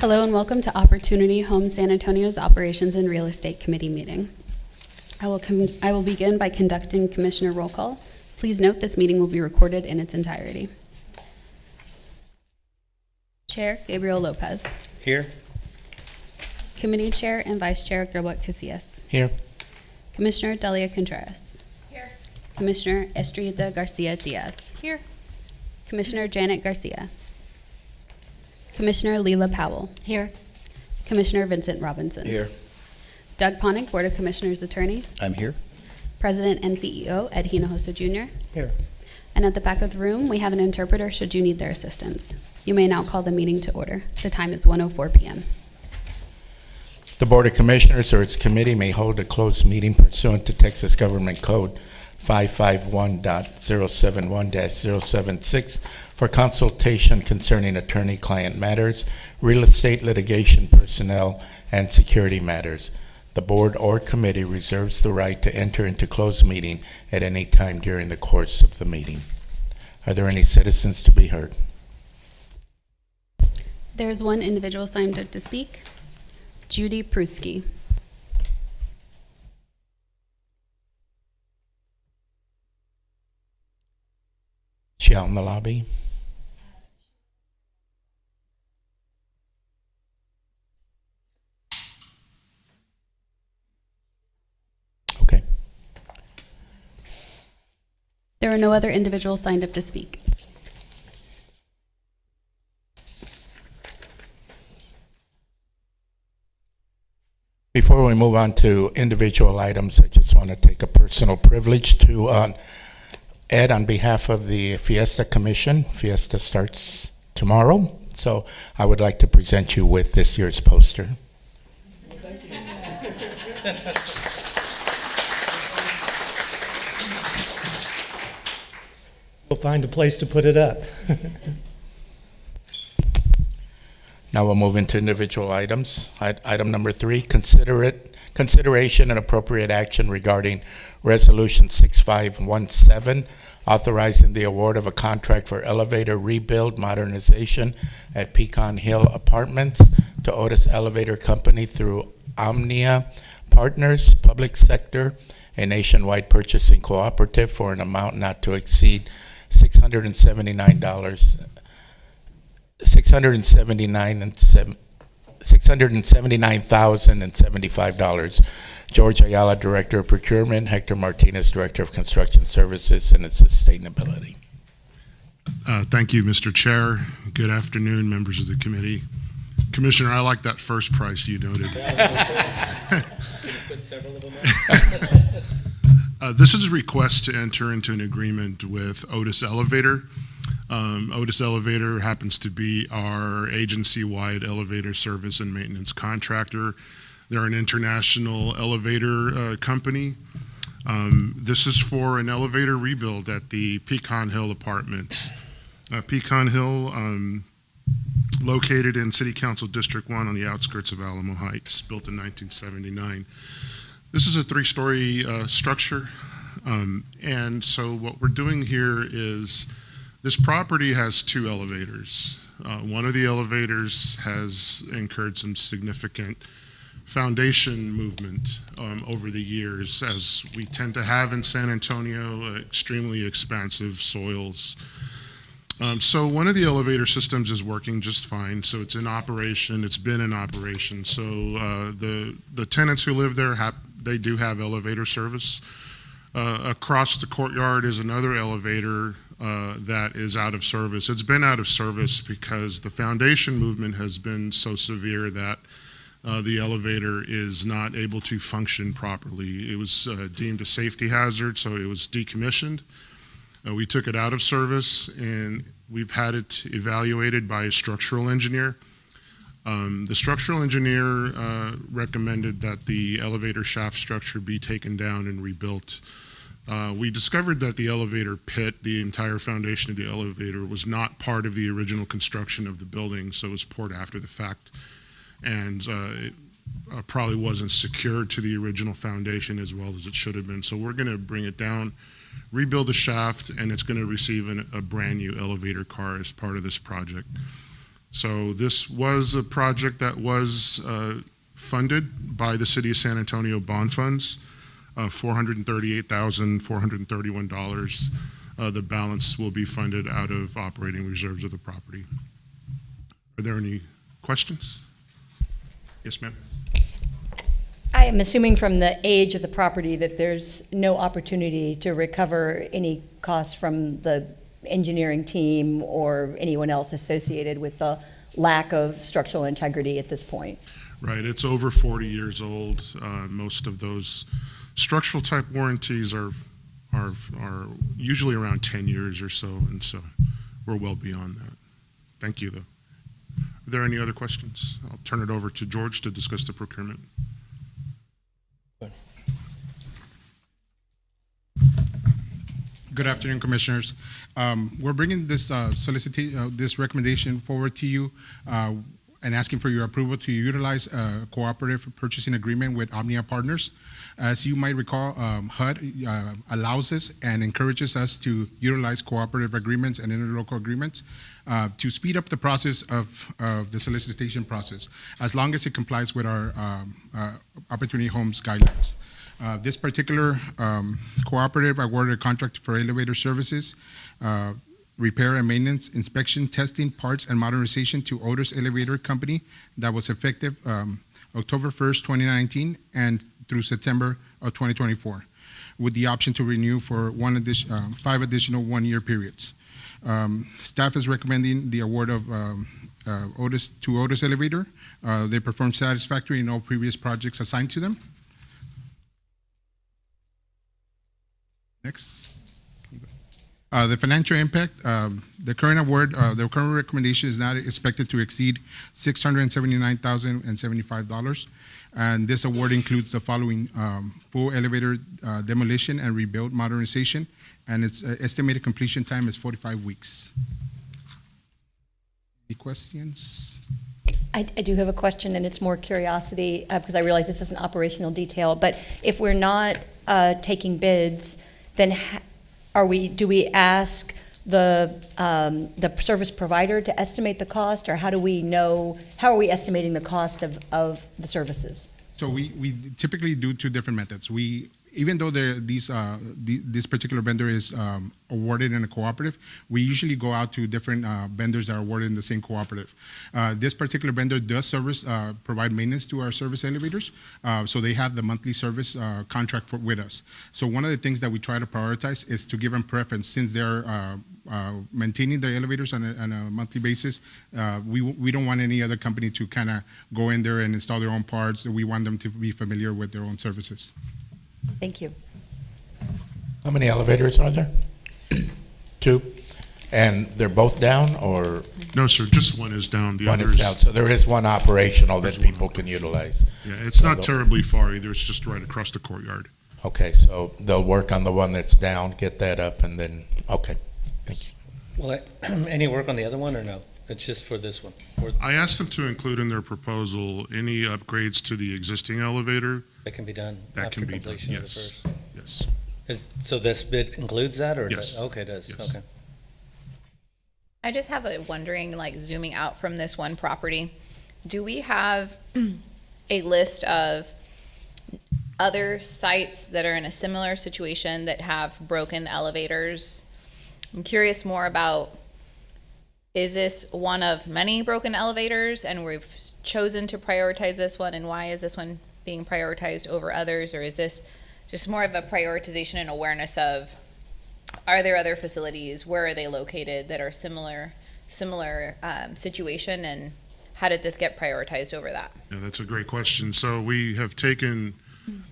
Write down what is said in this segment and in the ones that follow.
Hello and welcome to Opportunity Home San Antonio's Operations and Real Estate Committee meeting. I will begin by conducting Commissioner roll call. Please note this meeting will be recorded in its entirety. Chair Gabriel Lopez. Here. Committee Chair and Vice Chair Gerwat Casillas. Here. Commissioner Delia Contreras. Here. Commissioner Estrella Garcia Diaz. Here. Commissioner Janet Garcia. Commissioner Leila Powell. Here. Commissioner Vincent Robinson. Here. Doug Ponick, Board of Commissioners Attorney. I'm here. President and CEO Ed Hinojosa Jr. Here. And at the back of the room, we have an interpreter should you need their assistance. You may now call the meeting to order. The time is 1:04 p.m. The Board of Commissioners or its committee may hold a closed meeting pursuant to Texas Government Code 551.071-076 for consultation concerning attorney-client matters, real estate litigation, personnel, and security matters. The board or committee reserves the right to enter into closed meeting at any time during the course of the meeting. Are there any citizens to be heard? There is one individual signed up to speak, Judy Pruski. She out in the lobby? Okay. There are no other individuals signed up to speak. Before we move on to individual items, I just want to take a personal privilege to Ed, on behalf of the Fiesta Commission. Fiesta starts tomorrow, so I would like to present you with this year's poster. Thank you. We'll find a place to put it up. Now we'll move into individual items. Item number 3, consideration and appropriate action regarding Resolution 6517, authorizing the award of a contract for elevator rebuild modernization at Pecan Hill Apartments to Otis Elevator Company through Omnia Partners, Public Sector, a nationwide purchasing cooperative for an amount not to exceed $679,075. George Ayala, Director of Procurement. Hector Martinez, Director of Construction Services and Sustainability. Thank you, Mr. Chair. Good afternoon, members of the committee. Commissioner, I like that first price you noted. Put several of them This is a request to enter into an agreement with Otis Elevator. Otis Elevator happens to be our agency-wide elevator service and maintenance contractor. They're an international elevator company. This is for an elevator rebuild at the Pecan Hill Apartments. Pecan Hill, located in City Council District 1 on the outskirts of Alamo Heights, built in 1979. This is a 3-story structure, and so what we're doing here is this property has 2 elevators. One of the elevators has incurred some significant foundation movement over the years, as we tend to have in San Antonio, extremely expansive soils. So one of the elevator systems is working just fine, so it's in operation, it's been in operation. So the tenants who live there, they do have elevator service. Across the courtyard is another elevator that is out of service. It's been out of service because the foundation movement has been so severe that the elevator is not able to function properly. It was deemed a safety hazard, so it was decommissioned. We took it out of service, and we've had it evaluated by a structural engineer. The structural engineer recommended that the elevator shaft structure be taken down and rebuilt. We discovered that the elevator pit, the entire foundation of the elevator, was not part of the original construction of the building, so it was poured after the fact. And it probably wasn't secured to the original foundation as well as it should have been. So we're going to bring it down, rebuild the shaft, and it's going to receive a brand new elevator car as part of this project. So this was a project that was funded by the City of San Antonio bond funds, $438,431. The balance will be funded out of operating reserves of the property. Are there any questions? Yes, ma'am. I am assuming from the age of the property that there's no opportunity to recover any costs from the engineering team or anyone else associated with the lack of structural integrity at this point. Right, it's over 40 years old. Most of those structural type warranties are usually around 10 years or so, and so we're well beyond that. Thank you, though. Are there any other questions? I'll turn it over to George to discuss the procurement. Good afternoon, Commissioners. We're bringing this this recommendation forward to you and asking for your approval to utilize a cooperative purchasing agreement with Omnia Partners. As you might recall, HUD allows us and encourages us to utilize cooperative agreements and interlocal agreements to speed up the process of the solicitation process, as long as it complies with our Opportunity Homes guidelines. This particular cooperative awarded a contract for elevator services, repair and maintenance, inspection, testing, parts, and modernization to Otis Elevator Company that was effective October 1st, 2019, and through September of 2024, with the option to renew for 5 additional one-year periods. Staff is recommending the award of Otis Elevator. They performed satisfactory in all previous projects assigned to them. Next. The financial impact, the current award, the current recommendation is not expected to exceed $679,075. And this award includes the following: full elevator demolition and rebuild modernization, and its estimated completion time is 45 weeks. Any questions? I do have a question, and it's more curiosity, because I realize this is an operational detail, but if we're not taking bids, then do we ask the service provider to estimate the cost, or how are we estimating the cost of the services? So we typically do 2 different methods. Even though this particular vendor is awarded in a cooperative, we usually go out to different vendors that are awarded in the same cooperative. This particular vendor does provide maintenance to our service elevators, so they have the monthly service contract with us. So one of the things that we try to prioritize is to give them preference, since they're maintaining the elevators on a monthly basis. We don't want any other company to kind of go in there and install their own parts. We want them to be familiar with their own services. Thank you. How many elevators are there? 2? And they're both down, or No, sir, just one is down. The one other is down? So there is one operational that people can utilize. Yeah, it's not terribly far either. It's just right across the courtyard. Okay, so they'll work on the one that's down, get that up, and then, okay, thank you. Will any work on the other one or no? It's just for this one? I asked them to include in their proposal any upgrades to the existing elevator. That can be done That after can be done, completion of the yes. first? Yes. So this bid includes that, or? Yes. Okay, it does, Yes. okay. I just have a wondering, like zooming out from this one property, do we have a list of other sites that are in a similar situation that have broken elevators? I'm curious more about, is this one of many broken elevators and we've chosen to prioritize this one, and why is this one being prioritized over others? Or is this just more of a prioritization and awareness of, are there other facilities, where are they located, that are similar situation, and how did this get prioritized over that? Yeah, that's a great question. So we have taken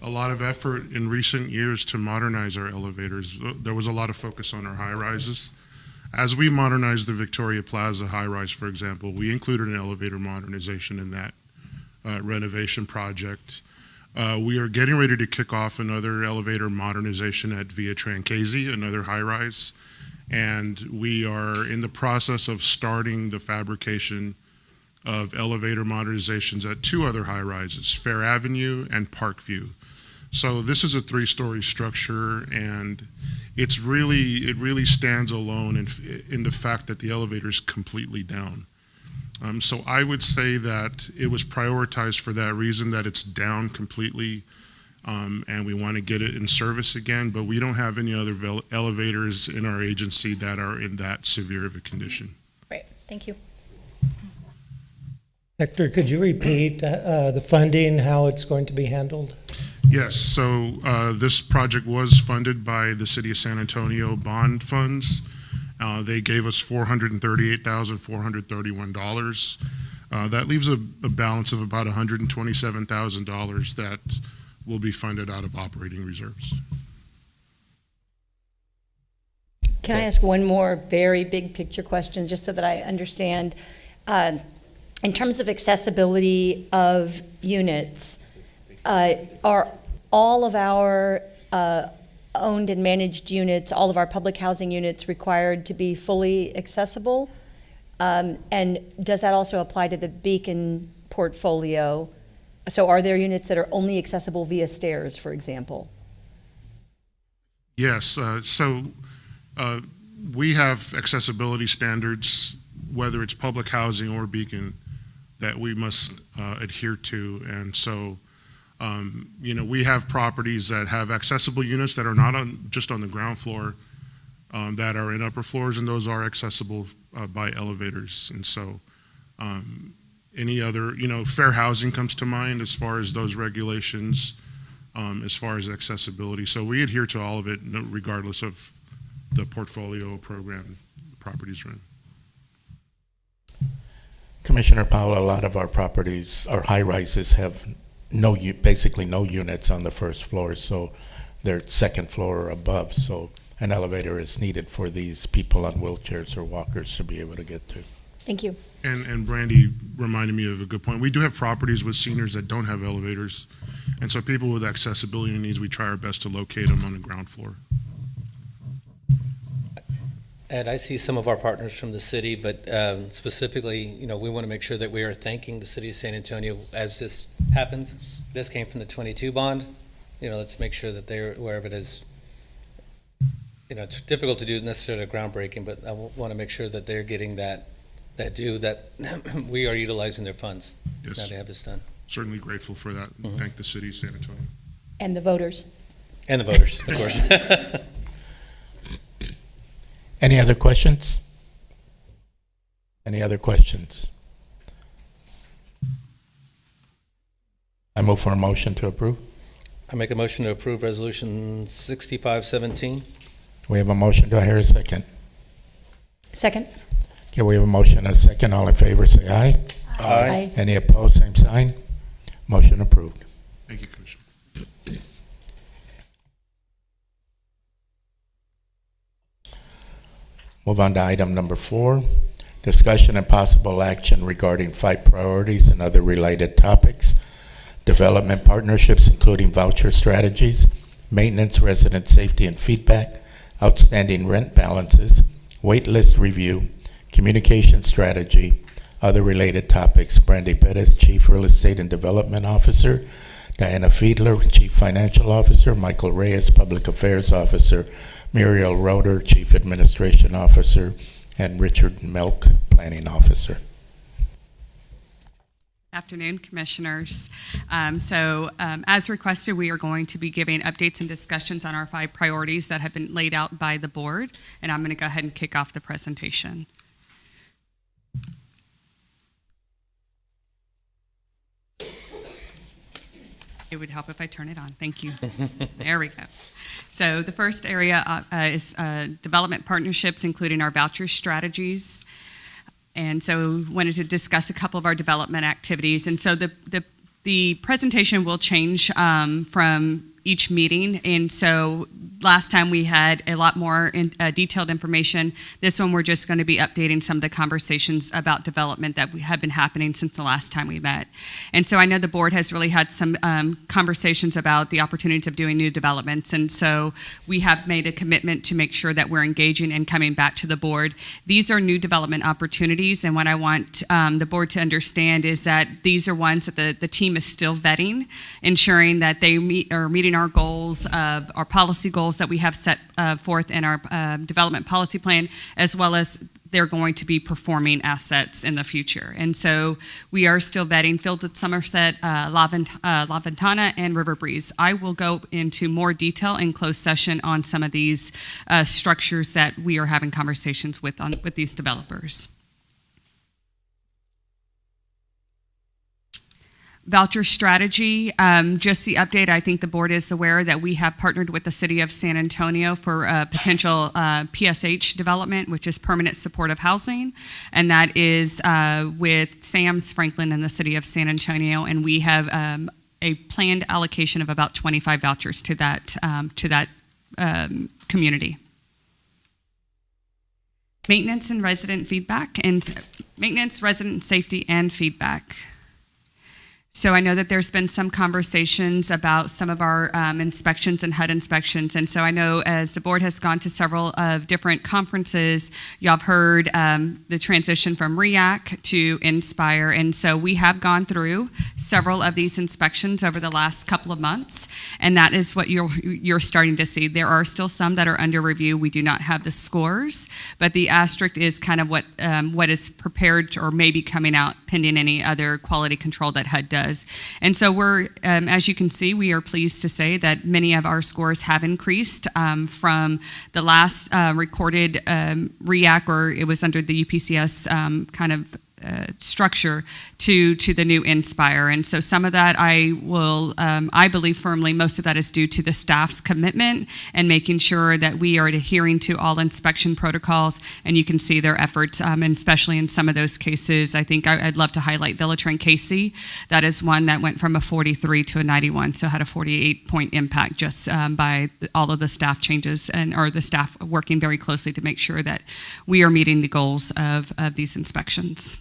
a lot of effort in recent years to modernize our elevators. There was a lot of focus on our high rises. As we modernized the Victoria Plaza high rise, for example, we included an elevator modernization in that renovation project. We are getting ready to kick off another elevator modernization at Via Trancasi, another high rise. And we are in the process of starting the fabrication of elevator modernizations at 2 other high rises, Fair Avenue and Parkview. So this is a 3-story structure, and it really stands alone in the fact that the elevator is completely down. So I would say that it was prioritized for that reason, that it's down completely, and we want to get it in service again, but we don't have any other elevators in our agency that are in that severe of a condition. Great, thank you. Hector, could you repeat the funding, how it's going to be handled? Yes, so this project was funded by the City of San Antonio bond funds. They gave us $438,431. That leaves a balance of about $127,000 that will be funded out of operating reserves. Can I ask one more very big picture question, just so that I understand? In terms of accessibility of units, are all of our owned and managed units, all of our public housing units required to be fully accessible? And does that also apply to the Beacon portfolio? So are there units that are only accessible via stairs, for example? Yes, we have accessibility standards, whether it's public housing or Beacon, that we must adhere to. And so, we have properties that have accessible units that are not just on the ground floor, that are in upper floors, and those are accessible by elevators. And so, any other, fair housing comes to mind as far as those regulations, as far as accessibility. So we adhere to all of it, regardless of the portfolio program the properties are in. Commissioner Powell, a lot of our properties, our high-rises have basically no units on the first floor, so they're second floor or above, so an elevator is needed for these people on wheelchairs or walkers to be able to get to. Thank you. And Brandy reminded me of a good point. We do have properties with seniors that don't have elevators, and so people with accessibility needs, we try our best to locate them on the ground floor. And I see some of our partners from the city, but specifically, we want to make sure that we are thanking the city of San Antonio as this happens. This came from the 22 bond. Let's make sure that they're aware of it as, it's difficult to do necessarily groundbreaking, but I want to make sure that they're getting that we are utilizing their funds Yes. now to have this done. Certainly grateful for that, and thank the city of San Antonio. And the voters. And the voters, of course. Any other questions? Any other questions? I move for a motion to approve. I make a motion to approve Resolution 6517. We have a motion. Do I hear a second? Second? Okay, we have a motion and a second. All in favor, say aye. Aye. Any opposed, same sign. Motion approved. Thank you, Commissioner. Move on to item number 4, discussion and possible action regarding 5 priorities and other related topics, development partnerships including voucher strategies, maintenance, resident safety and feedback, outstanding rent balances, wait list review, communication strategy, other related topics. Brandy Perez, Chief Real Estate and Development Officer, Diana Fiedler, Chief Financial Officer, Michael Reyes, Public Affairs Officer, Muriel Roeder, Chief Administration Officer, and Richard Melk, Planning Officer. Afternoon, Commissioners. As requested, we are going to be giving updates and discussions on our 5 priorities that have been laid out by the board, and I'm going to go ahead and kick off the presentation. It would help if I turn it on. Thank you. There we go. So the first area is development partnerships, including our voucher strategies. And so wanted to discuss a couple of our development activities. And so the presentation will change from each meeting. And so last time we had a lot more detailed information. This one we're just going to be updating some of the conversations about development that have been happening since the last time we met. And so I know the board has really had some conversations about the opportunities of doing new developments. And so we have made a commitment to make sure that we're engaging and coming back to the board. These are new development opportunities. And what I want the board to understand is that these are ones that the team is still vetting, ensuring that they are meeting our goals, of our policy goals that we have set forth in our development policy plan, as well as they're going to be performing assets in the future. And so we are still vetting Fields at Somerset, La Ventana, and River Breeze. I will go into more detail in closed session on some of these structures that we are having conversations with these developers. Voucher strategy, just the update, I think the board is aware that we have partnered with the city of San Antonio for a potential PSH development, which is permanent supportive housing, and that is with Sam's Franklin and the city of San Antonio, and we have a planned allocation of about 25 vouchers to that community. Maintenance, resident safety, and feedback. So I know that there's been some conversations about some of our inspections and HUD inspections. And so I know as the board has gone to several of different conferences, y'all have heard the transition from REAC to Inspire. And so we have gone through several of these inspections over the last couple of months. And that is what you're starting to see. There are still some that are under review. We do not have the scores, but the asterisk is kind of what is prepared or maybe coming out pending any other quality control that HUD does. And so we're, as you can see, we are pleased to say that many of our scores have increased from the last recorded REAC, or it was under the UPCS kind of structure to the new Inspire. And so some of that I believe firmly most of that is due to the staff's commitment and making sure that we are adhering to all inspection protocols, and you can see their efforts, and especially in some of those cases. I think I'd love to highlight Villatrain Casey. That is one that went from a 43 to a 91, so had a 48-point impact just by all of the staff changes or the staff working very closely to make sure that we are meeting the goals of these inspections.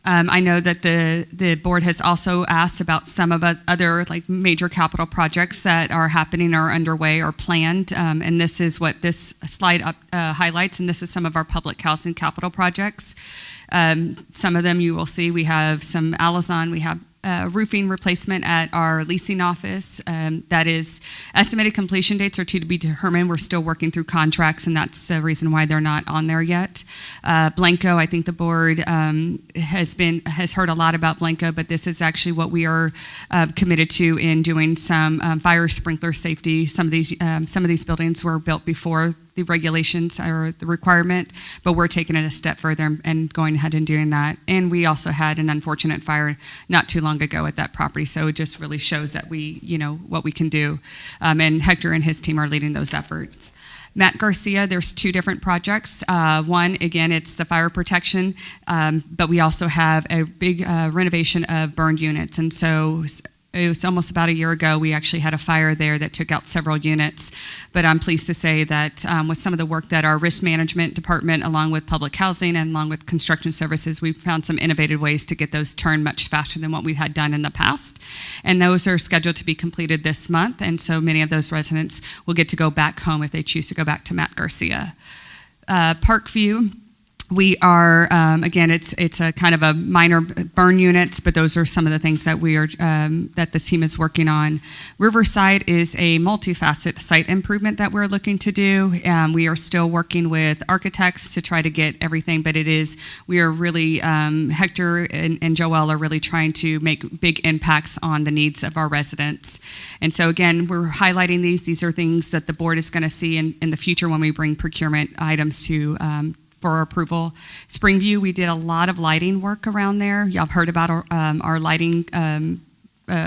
I know that the board has also asked about some of other like major capital projects that are happening or underway or planned, and this is what this slide highlights, and this is some of our public housing capital projects. Some of them you will see. We have some Alazon, we have roofing replacement at our leasing office. That is estimated completion dates are to be determined. We're still working through contracts, and that's the reason why they're not on there yet. Blanco, I think the board has heard a lot about Blanco, but this is actually what we are committed to in doing some fire sprinkler safety. Some of these buildings were built before the regulations or the requirement, but we're taking it a step further and going ahead and doing that. And we also had an unfortunate fire not too long ago at that property, so it just really shows that we, what we can do. And Hector and his team are leading those efforts. Matt Garcia, there's two different projects. One, again, it's the fire protection, but we also have a big renovation of burned units. And so it was almost about a year ago, we actually had a fire there that took out several units. But I'm pleased to say that with some of the work that our risk management department, along with public housing and along with construction services, we've found some innovative ways to get those turned much faster than what we had done in the past. And those are scheduled to be completed this month. And so many of those residents will get to go back home if they choose to go back to Matt Garcia. Parkview. We are, again, it's a kind of a minor burn units, but those are some of the things that we are, that the team is working on. Riverside is a multifaceted site improvement that we're looking to do. We are still working with architects to try to get everything, but we are really, Hector and Joelle are really trying to make big impacts on the needs of our residents. And so again, we're highlighting these. These are things that the board is going to see in the future when we bring procurement items for approval. Springview, we did a lot of lighting work around there. Y'all have heard about our lighting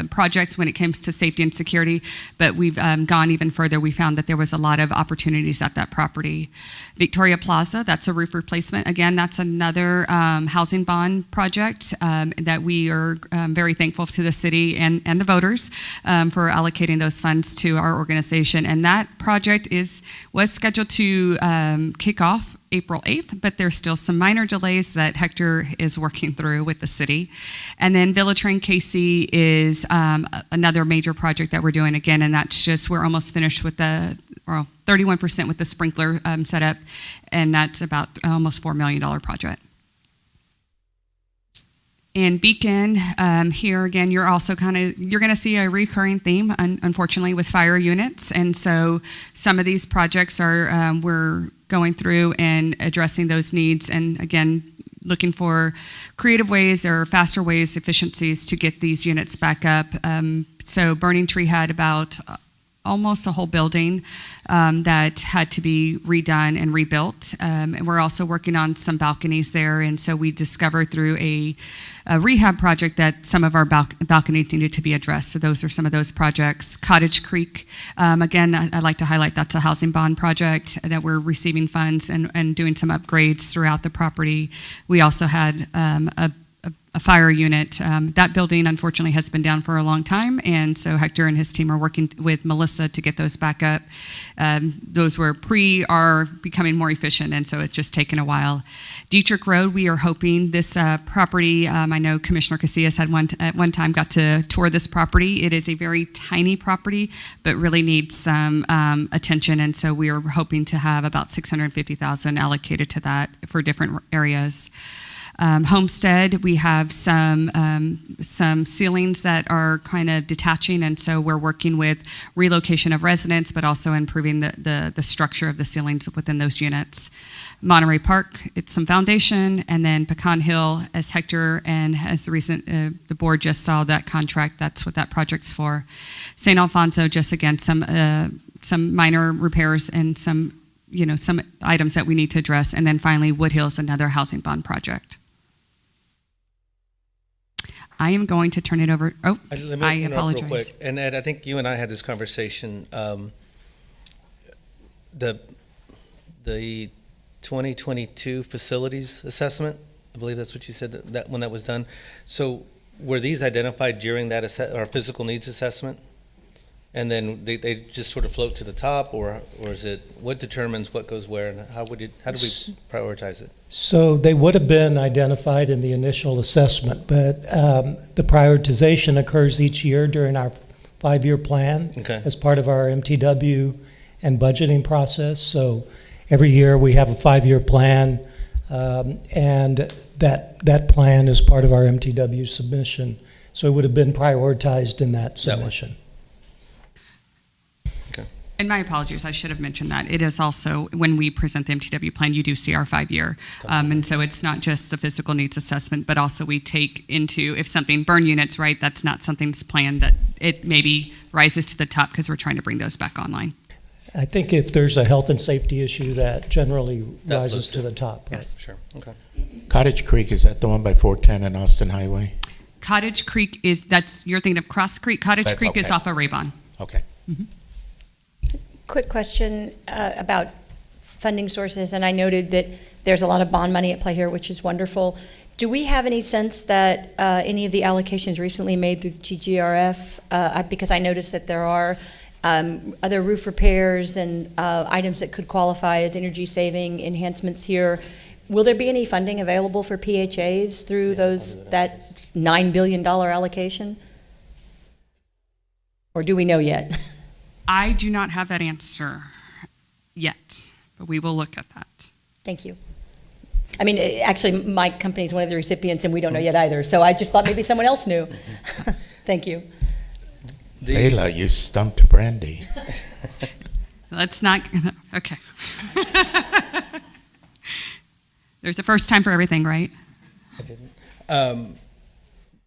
projects when it comes to safety and security, but we've gone even further. We found that there was a lot of opportunities at that property. Victoria Plaza, that's a roof replacement. Again, that's another housing bond project that we are very thankful to the city and the voters for allocating those funds to our organization. And that project was scheduled to kick off April 8th, but there's still some minor delays that Hector is working through with the city. And then Villatrain KC is another major project that we're doing again, and that's just, we're almost finished with 31% with the sprinkler setup, and that's about almost $4 million project. In Beacon, here again, you're also you're going to see a recurring theme, unfortunately, with fire units. And so some of these projects are, we're going through and addressing those needs. And again, looking for creative ways or faster ways, efficiencies to get these units back up. So Burning Tree had about almost a whole building that had to be redone and rebuilt. And we're also working on some balconies there. And so we discovered through a rehab project that some of our balconies needed to be addressed. So those are some of those projects. Cottage Creek, again, I'd like to highlight that's a housing bond project that we're receiving funds and doing some upgrades throughout the property. We also had a fire unit. That building, unfortunately, has been down for a long time, and so Hector and his team are working with Melissa to get those back up. Those are becoming more efficient, and so it's just taken a while. Dietrich Road, we are hoping this property, I know Commissioner Casillas had at one time got to tour this property. It is a very tiny property, but really needs some attention, and so we are hoping to have about $650,000 allocated to that for different areas. Homestead, we have some ceilings that are kind of detaching, and so we're working with relocation of residents, but also improving the structure of the ceilings within those units. Monterey Park, it's some foundation, and then Pecan Hill, as Hector and as the board just saw that contract, that's what that project's for. St. Alfonso, just again, some minor repairs and some items that we need to address, and then finally Wood Hills, another housing bond project. I am going to turn it over. Oh, Let me I interrupt apologize. real quick. And Ed, I think you and I had this conversation. The 2022 facilities assessment, I believe that's what you said, that when that was done. So were these identified during that our physical needs assessment? And then they just sort of float to the top, or is it, what determines what goes where, and how do we prioritize it? So they would have been identified in the initial assessment, but the prioritization occurs each year during our 5-year plan Okay. as part of our MTW and budgeting process. So every year we have a 5-year plan, and that plan is part of our MTW submission. So it would have been prioritized in that That one. submission. And my apologies, I should have mentioned that. It is also, when we present the MTW plan, you do see our 5-year. And so it's not just the physical needs assessment, but also we take into, if something, burn units, right, that's not something that's planned, that it maybe rises to the top because we're trying to bring those back online. I think if there's a health and safety issue, that generally That rises floats to in. the top. Right? Yes. Sure, okay. Cottage Creek, is that the one by 410 and Austin Highway? Cottage Creek you're thinking of Cross Creek. Cottage That's Creek is okay. off of Raybon. Okay. Quick question about funding sources, and I noted that there's a lot of bond money at play here, which is wonderful. Do we have any sense that any of the allocations recently made through GGRF, because I noticed that there are other roof repairs and items that could qualify as energy saving enhancements here. Will there be any funding available for PHAs through that $9 billion allocation? Or do we know yet? I do not have that answer yet, but we will look at that. Thank you. I mean, actually, my company is one of the recipients, and we don't know yet either. So I just thought maybe someone else knew. Thank you. Layla, you stumped Brandy. Let's not, okay. There's a first time for everything, right? I didn't.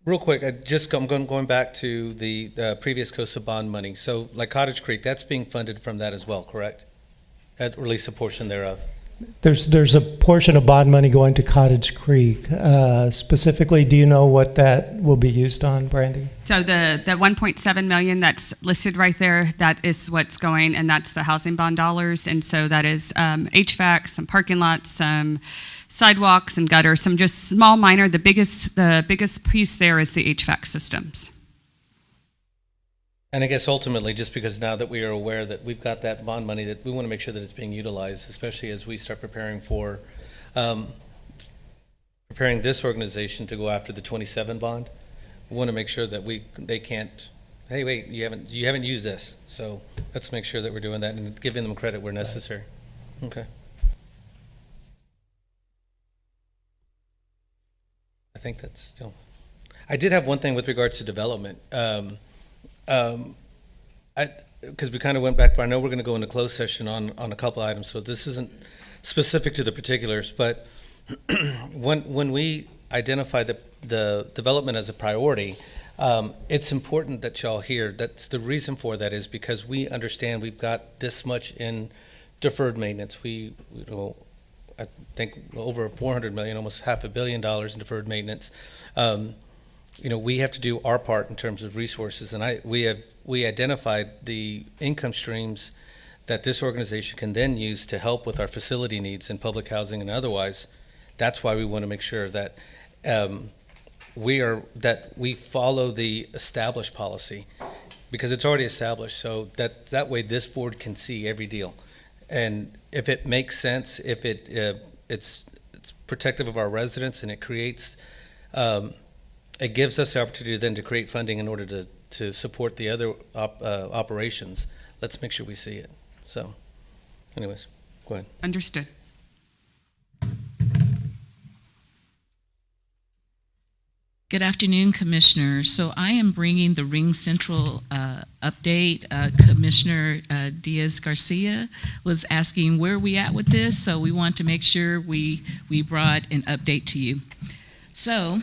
Real quick, I'm going back to the previous COSA bond money. So like Cottage Creek, that's being funded from that as well, correct? At least a portion thereof. There's a portion of bond money going to Cottage Creek. Specifically, do you know what that will be used on, Brandy? So the 1.7 million that's listed right there, that is what's going, and that's the housing bond dollars. And so that is HVAC, some parking lots, some sidewalks and gutters, some just small minor. The biggest piece there is the HVAC systems. And I guess ultimately, just because now that we are aware that we've got that bond money, that we want to make sure that it's being utilized, especially as we start preparing for, preparing this organization to go after the 27 bond. We want to make sure that they can't, hey, wait, you haven't used this. So let's make sure that we're doing that and giving them credit where necessary. Okay. I think that's still I did have one thing with regards to development. Because we kind of went back, but I know we're going to go into closed session on a couple items, so this isn't specific to the particulars, but when we identify the development as a priority, it's important that y'all hear. That's the reason for that is because we understand we've got this much in deferred maintenance. I think over 400 million, almost $500 million in deferred maintenance. We have to do our part in terms of resources, and we identified the income streams that this organization can then use to help with our facility needs in public housing and otherwise. That's why we want to make sure that we follow the established policy, because it's already established, so that way this board can see every deal. And if it makes sense, if it's protective of our residents, and it creates it gives us the opportunity then to create funding in order to support the other operations. Let's make sure we see it. So, anyways, go ahead. Understood. Good afternoon, Commissioners. So I am bringing the Ring Central update. Commissioner Diaz-Garcia was asking where are we at with this, so we want to make sure we brought an update to you. So,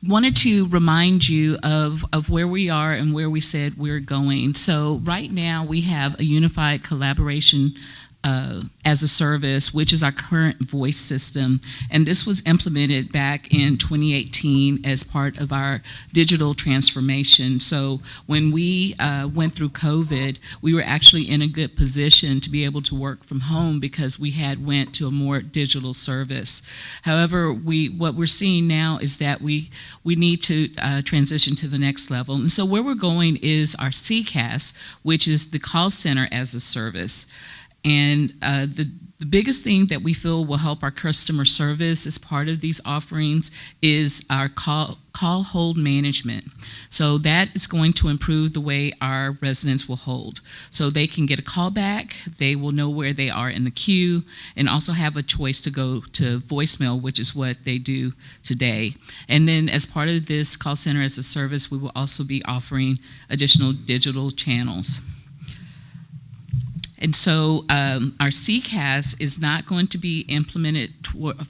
wanted to remind you of where we are and where we said we're going. So right now we have a unified collaboration as a service, which is our current voice system. And this was implemented back in 2018 as part of our digital transformation. So when we went through COVID, we were actually in a good position to be able to work from home because we had went to a more digital service. However, what we're seeing now is that we need to transition to the next level. And so where we're going is our CCAS, which is the call center as a service. And the biggest thing that we feel will help our customer service as part of these offerings is our call hold management. So that is going to improve the way our residents will hold. So they can get a call back, they will know where they are in the queue, and also have a choice to go to voicemail, which is what they do today. And then as part of this call center as a service, we will also be offering additional digital channels. And so our CCAS is not going to be implemented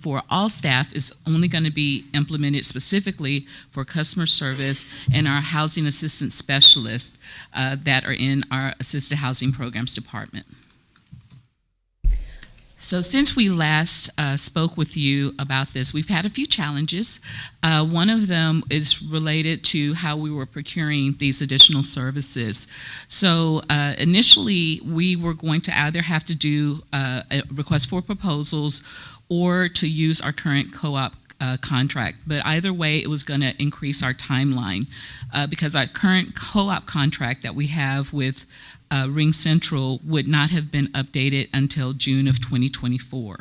for all staff. It's only going to be implemented specifically for customer service and our housing assistance specialists that are in our assisted housing programs department. So since we last spoke with you about this, we've had a few challenges. One of them is related to how we were procuring these additional services. So initially, we were going to either have to do a request for proposals or to use our current co-op contract. But either way, it was going to increase our timeline because our current co-op contract that we have with Ring Central would not have been updated until June of 2024.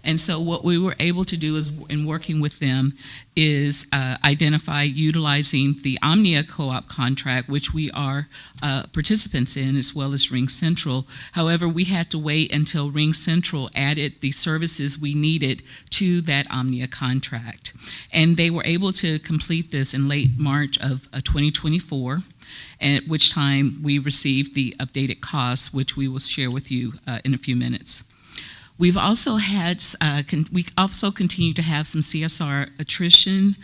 And so what we were able to do is, in working with them, is identify utilizing the Omnia co-op contract, which we are participants in, as well as Ring Central. However, we had to wait until Ring Central added the services we needed to that Omnia contract. And they were able to complete this in late March of 2024. And at which time we received the updated costs, which we will share with you in a few minutes. We've also had, we also continue to have some CSR attrition,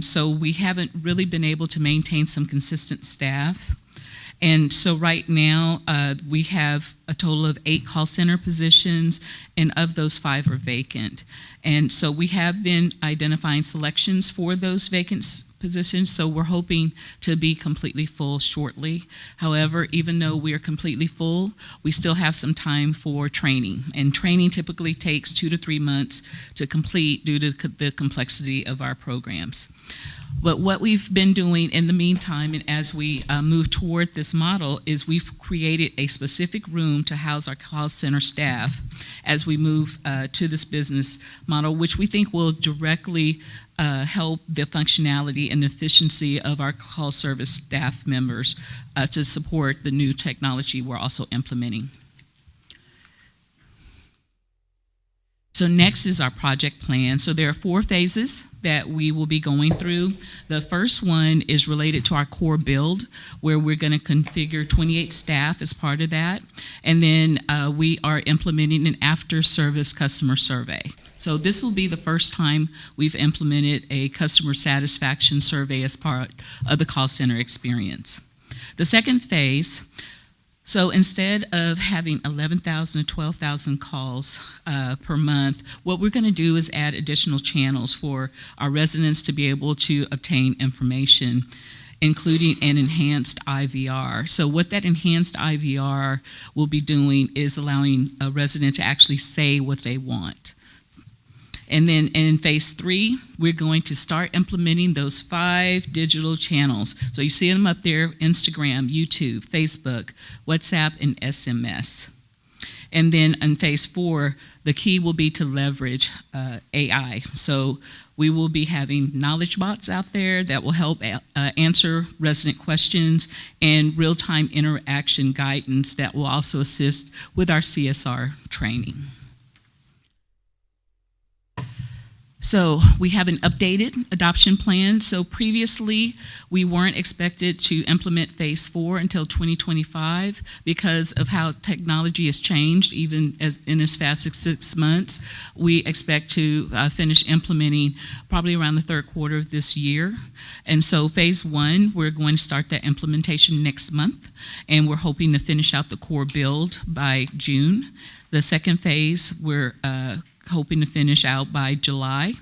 so we haven't really been able to maintain some consistent staff. And so right now, we have a total of 8 call center positions, and of those 5 are vacant. And so we have been identifying selections for those vacant positions, so we're hoping to be completely full shortly. However, even though we are completely full, we still have some time for training. And training typically takes 2 to 3 months to complete due to the complexity of our programs. But what we've been doing in the meantime, and as we move toward this model, is we've created a specific room to house our call center staff as we move to this business model, which we think will directly help the functionality and efficiency of our call service staff members to support the new technology we're also implementing. So next is our project plan. So there are 4 phases that we will be going through. The first one is related to our core build, where we're going to configure 28 staff as part of that. And then we are implementing an after-service customer survey. So this will be the first time we've implemented a customer satisfaction survey as part of the call center experience. The second phase, so instead of having 11,000 to 12,000 calls per month, what we're going to do is add additional channels for our residents to be able to obtain information, including an enhanced IVR. So what that enhanced IVR will be doing is allowing a resident to actually say what they want. And then in phase 3, we're going to start implementing those 5 digital channels. So you see them up there: Instagram, YouTube, Facebook, WhatsApp, and SMS. And then in phase 4, the key will be to leverage AI. So we will be having knowledge bots out there that will help answer resident questions, and real-time interaction guidance that will also assist with our CSR training. So we have an updated adoption plan. So previously, we weren't expected to implement phase 4 until 2025 because of how technology has changed, even in as fast as 6 months. We expect to finish implementing probably around the 3rd quarter of this year. And so phase 1, we're going to start that implementation next month, and we're hoping to finish out the core build by June. The second phase, we're hoping to finish out by July,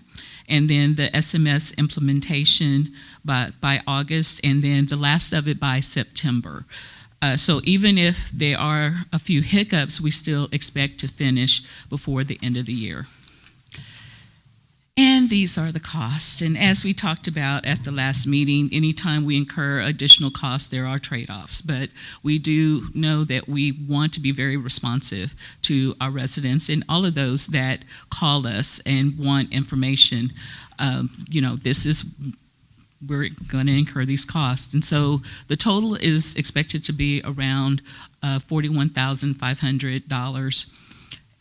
and then the SMS implementation by August, and then the last of it by September. So even if there are a few hiccups, we still expect to finish before the end of the year. And these are the costs. And as we talked about at the last meeting, anytime we incur additional costs, there are trade-offs. But we do know that we want to be very responsive to our residents and all of those that call us and want information. We're going to incur these costs. And so the total is expected to be around $41,500.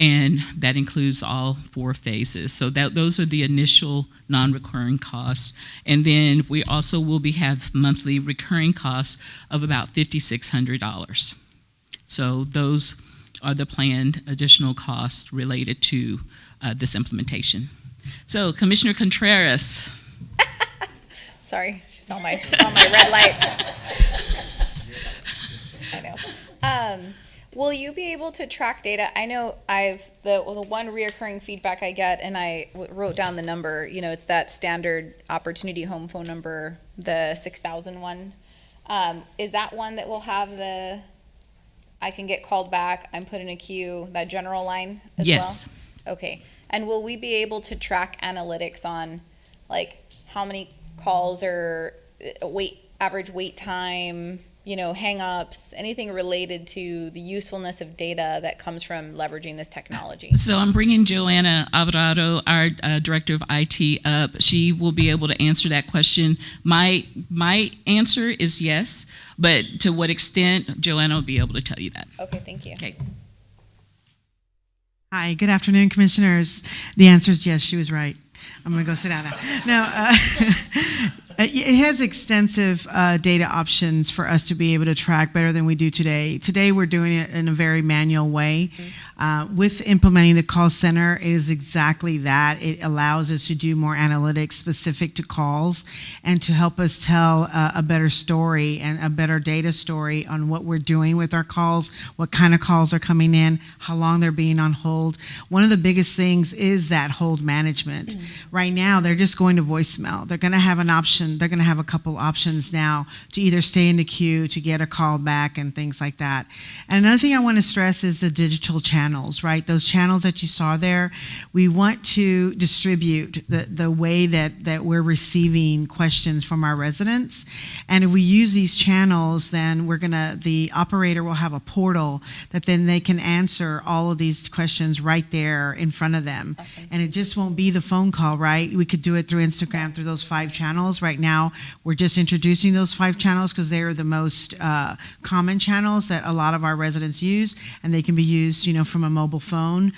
And that includes all 4 phases. So those are the initial non-recurring costs. And then we also will have monthly recurring costs of about $5,600. So those are the planned additional costs related to this implementation. So Commissioner Contreras. Sorry, she's on my red light. I know. Will you be able to track data? I know the one reoccurring feedback I get, and I wrote down the number, it's that standard opportunity home phone number, the 6,000 one. Is that one that will have I can get called back, I'm put in a queue, that general line as Yes. well? Okay. And will we be able to track analytics on how many calls or average wait time, hang-ups, anything related to the usefulness of data that comes from leveraging this technology? So I'm bringing Joanna Alvarado, our Director of IT, up. She will be able to answer that question. My answer is yes, but to what extent, Joanna will be able to tell you that. Okay, thank you. Okay. Hi, good afternoon, Commissioners. The answer is yes, she was right. I'm going to go sit down now. It has extensive data options for us to be able to track better than we do today. Today, we're doing it in a very manual way. With implementing the call center, it is exactly that. It allows us to do more analytics specific to calls and to help us tell a better story and a better data story on what we're doing with our calls, what kind of calls are coming in, how long they're being on hold. One of the biggest things is that hold management. Right now, they're just going to voicemail. They're going to have an option. They're going to have a couple options now to either stay in the queue, to get a call back, and things like that. And another thing I want to stress is the digital channels, right? Those channels that you saw there, we want to distribute the way that we're receiving questions from our residents. And if we use these channels, then the operator will have a portal that then they can answer all of these questions right there in front of them. Awesome. And it just won't be the phone call, right? We could do it through Instagram, through those 5 channels. Right right now. We're just introducing those 5 channels because they are the most common channels that a lot of our residents use, and they can be used, from a mobile phone,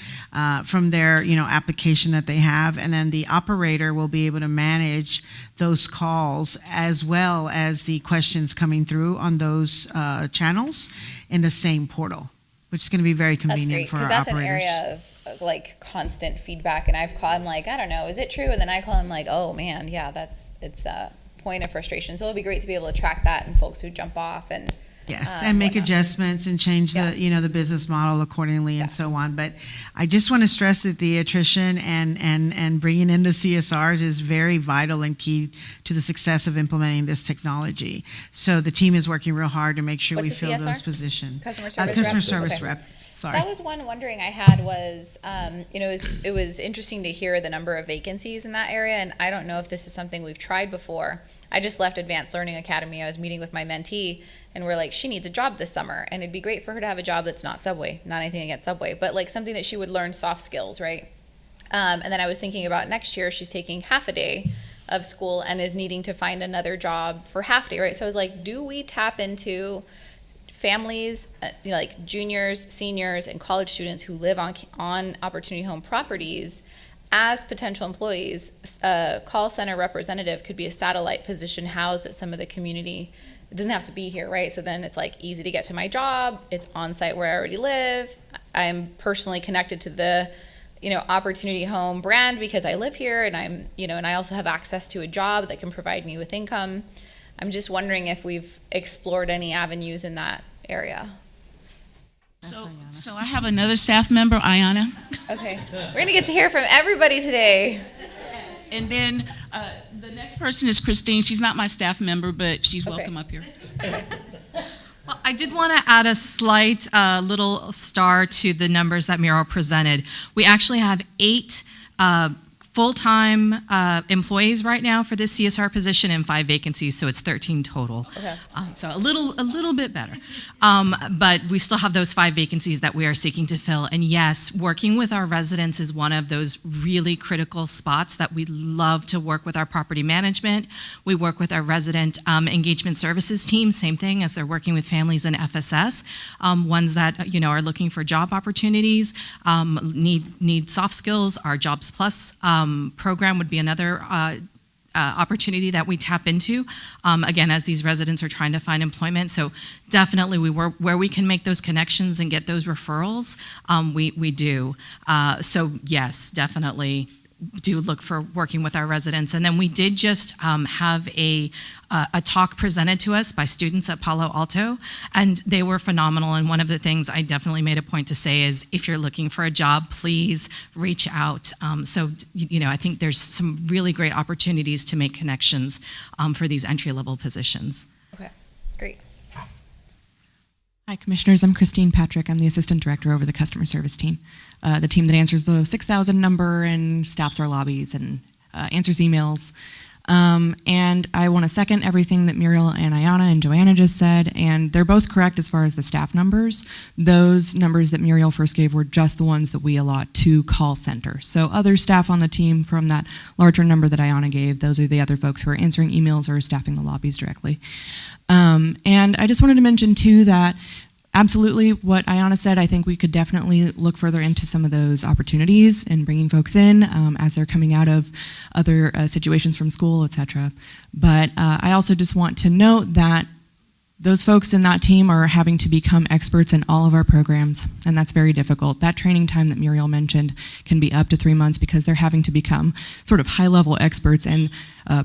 from their, application that they have, and then the operator will be able to manage those calls as well as the questions coming through on those channels in the same portal, which is going to be very That's convenient great, for because our that's operators. an area of like constant feedback, and I've called, I'm like, I don't know, is it true? And then I call, I'm like, oh man, yeah, it's a point of frustration. So it'll be great to be able to track that and folks who jump off and Yes, and make whatnot. adjustments and change the, Yeah. the business model accordingly and Yeah. so on. But I just want to stress that the attrition and bringing in the CSRs is very vital and key to the success of implementing this technology. So the team is working real hard to make sure What's we a fill CSR? those positions. Customer service Customer rep? service Okay. rep, sorry. That was one wondering I had was, it was interesting to hear the number of vacancies in that area, and I don't know if this is something we've tried before. I just left Advanced Learning Academy. I was meeting with my mentee, and we're like, she needs a job this summer, and it'd be great for her to have a job that's not Subway, not anything against Subway, but like something that she would learn soft skills, right? And then I was thinking about next year, she's taking half a day of school and is needing to find another job for half day, right? So I was like, do we tap into families, like juniors, seniors, and college students who live on Opportunity Home properties as potential employees? A call center representative could be a satellite position housed at some of the community. It doesn't have to be here, right? So then it's like easy to get to my job. It's on site where I already live. I'm personally connected to the, Opportunity Home brand because I live here, and I'm, and I also have access to a job that can provide me with income. I'm just wondering if we've explored any avenues in that area. So I have another staff member, Ayana. Okay, we're gonna get to hear from everybody today. And then the next person is Christine. She's not my staff member, but she's Okay. welcome up here. Well, I did want to add a slight little star to the numbers that Muriel presented. We actually have 8 full-time employees right now for this CSR position and 5 vacancies, so it's 13 total. Okay. So a little bit better. But we still have those 5 vacancies that we are seeking to fill. And yes, working with our residents is one of those really critical spots that we love to work with our property management. We work with our resident engagement services team, same thing as they're working with families in FSS, ones that are looking for job opportunities, need soft skills. Our Jobs Plus program would be another opportunity that we tap into, again, as these residents are trying to find employment. So definitely we work where we can make those connections and get those referrals, we do. So yes, definitely do look for working with our residents. And then we did just have a talk presented to us by students at Palo Alto, and they were phenomenal. And one of the things I definitely made a point to say is, if you're looking for a job, please reach out. So I think there's some really great opportunities to make connections for these entry-level positions. Okay, great. Hi, Commissioners. I'm Christine Patrick. I'm the Assistant Director over the Customer Service team, the team that answers the 6,000 number and staffs our lobbies and answers emails. And I want to second everything that Muriel and Ayana and Joanna just said, and they're both correct as far as the staff numbers. Those numbers that Muriel first gave were just the ones that we allot to call center. So other staff on the team from that larger number that Ayana gave, those are the other folks who are answering emails or staffing the lobbies directly. And I just wanted to mention too that absolutely what Ayana said, I think we could definitely look further into some of those opportunities and bringing folks in as they're coming out of other situations from school, et cetera. But I also just want to note that those folks in that team are having to become experts in all of our programs, and that's very difficult. That training time that Muriel mentioned can be up to 3 months because they're having to become sort of high-level experts in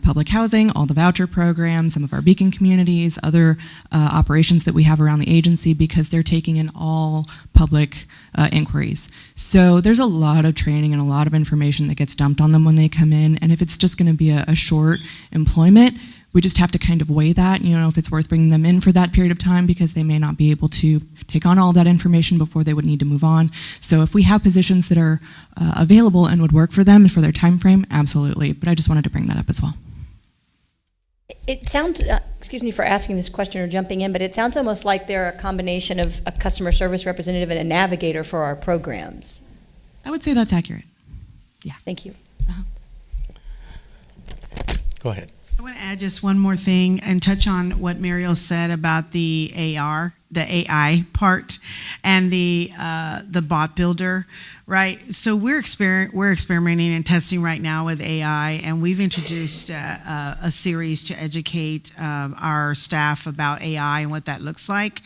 public housing, all the voucher programs, some of our beacon communities, other operations that we have around the agency, because they're taking in all public inquiries. So there's a lot of training and a lot of information that gets dumped on them when they come in, and if it's just going to be a short employment, we just have to kind of weigh that, if it's worth bringing them in for that period of time, because they may not be able to take on all that information before they would need to move on. So if we have positions that are available and would work for them and for their time frame, absolutely. But I just wanted to bring that up as well. It sounds, excuse me for asking this question or jumping in, but it sounds almost like they're a combination of a customer service representative and a navigator for our programs. I would say that's accurate. Thank you. Go ahead. I want to add just one more thing and touch on what Mariel said about the AI part, and the bot builder, right? So we're experimenting and testing right now with AI, and we've introduced a series to educate our staff about AI and what that looks like.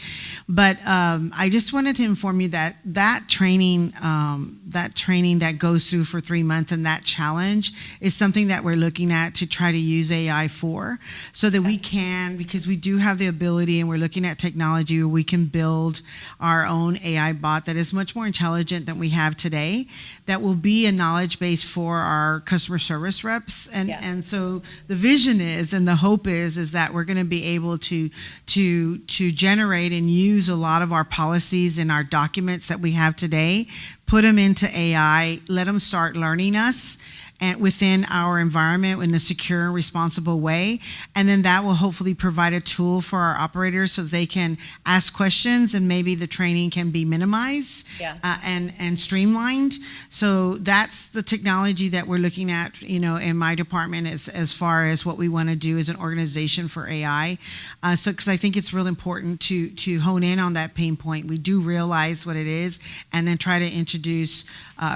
But I just wanted to inform you that that training that goes through for 3 months, and that challenge is something that we're looking at to try to use AI for, so that we can, because we do have the ability, and we're looking at technology where we can build our own AI bot that is much more intelligent than we have today, that will be a knowledge base for our customer service reps. And so the vision is, and the hope is that we're going to be able to generate and use a lot of our policies and our documents that we have today, put them into AI, let them start learning us and within our environment in a secure and responsible way. And then that will hopefully provide a tool for our operators so they can ask questions, and maybe the training can be minimized and streamlined. So that's the technology that we're looking at, in my department as far as what we want to do as an organization for AI. Because I think it's real important to hone in on that pain point. We do realize what it is, and then try to introduce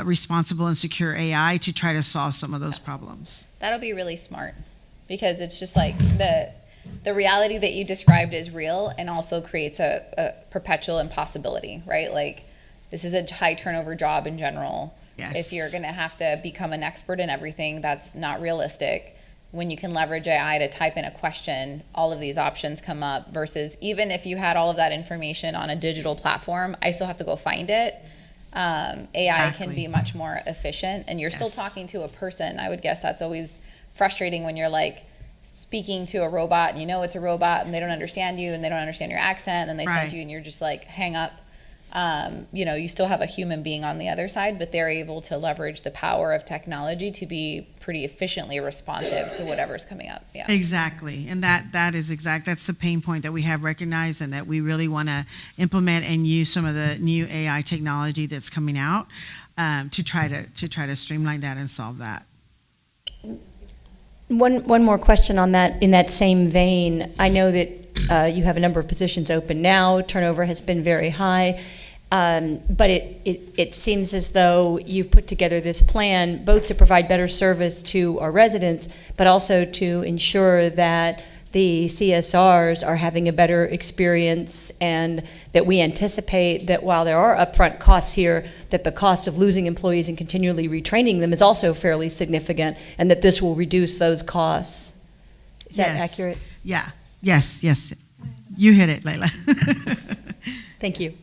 responsible and secure AI to try to solve some of those problems. That'll be really smart, because it's just like the reality that you described is real, and also creates a perpetual impossibility, right? Like, this is a high turnover job in general. Yes. If you're going to have to become an expert in everything, that's not realistic. When you can leverage AI to type in a question, all of these options come up, versus even if you had all of that information on a digital platform, I still have to go find it. AI can be much more efficient, and you're still talking to a person. I would guess that's always frustrating when you're like speaking to a robot, and it's a robot, and they don't understand you, and they don't understand your accent, and they send you, and you're just like, hang up. You still have a human being on the other side, but they're able to leverage the power of technology to be pretty efficiently responsive to whatever's coming up. Yeah. Exactly. And that's the pain point that we have recognized, and that we really want to implement and use some of the new AI technology that's coming out to try to streamline that and solve that. One more question on that, in that same vein. I know that you have a number of positions open now. Turnover has been very high. But it seems as though you've put together this plan both to provide better service to our residents, but also to ensure that the CSRs are having a better experience, and that we anticipate that while there are upfront costs here, that the cost of losing employees and continually retraining them is also fairly significant, and that this will reduce those costs. Is that accurate? Yeah. Yes. You hit it, Layla. Thank you.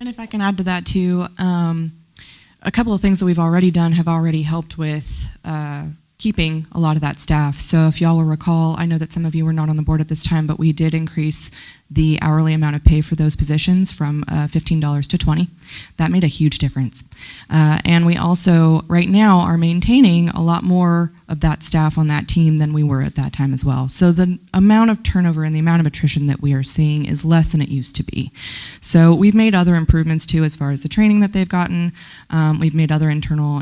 And if I can add to that too, a couple of things that we've already done have already helped with keeping a lot of that staff. So if y'all will recall, I know that some of you were not on the board at this time, but we did increase the hourly amount of pay for those positions from $15 to $20. That made a huge difference. And we also, right now, are maintaining a lot more of that staff on that team than we were at that time as well. So the amount of turnover and the amount of attrition that we are seeing is less than it used to be. So we've made other improvements too, as far as the training that they've gotten. We've made other internal,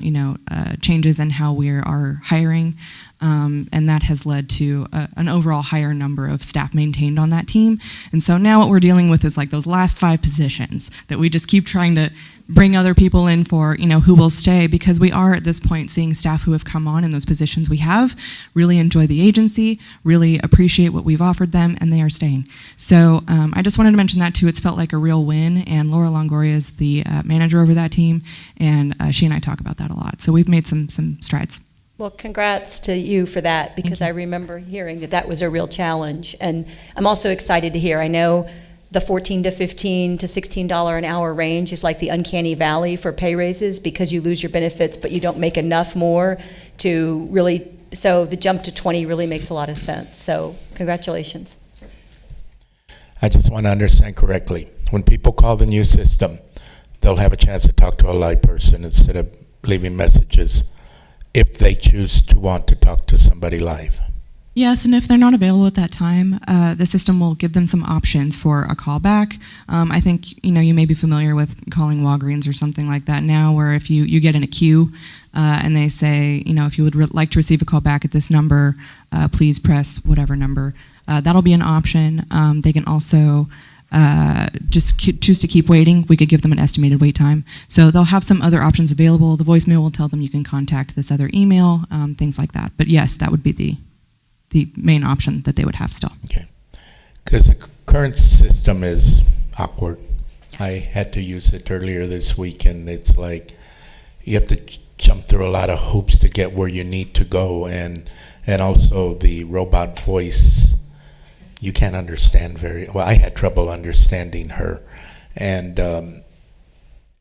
changes in how we are hiring. And that has led to an overall higher number of staff maintained on that team. And so now what we're dealing with is like those last 5 positions that we just keep trying to bring other people in for, who will stay, because we are at this point seeing staff who have come on in those positions we have really enjoy the agency, really appreciate what we've offered them, and they are staying. So I just wanted to mention that too. It's felt like a real win, and Laura Longoria is the manager over that team, and she and I talk about that a lot. So we've made some strides. Well, congrats to you for that, because I remember hearing that was a real challenge. And I'm also excited to hear, I know the $14 to $15 to $16 an hour range is like the uncanny valley for pay raises, because you lose your benefits, but you don't make enough more to really, so the jump to 20 really makes a lot of sense. So congratulations. I just want to understand correctly. When people call the new system, they'll have a chance to talk to a live person instead of leaving messages, if they choose to want to talk to somebody live. Yes, and if they're not available at that time, the system will give them some options for a callback. I think you may be familiar with calling Walgreens or something like that now, where if you get in a queue and they say, if you would like to receive a call back at this number, please press whatever number. That'll be an option. They can also just choose to keep waiting. We could give them an estimated wait time. So they'll have some other options available. The voicemail will tell them you can contact this other email, things like that. But yes, that would be the main option that they would have still. Okay. Because the current system is awkward. I had to use it earlier this week, and it's like you have to jump through a lot of hoops to get where you need to go, and also the robot voice, you can't understand very well. I had trouble understanding her, and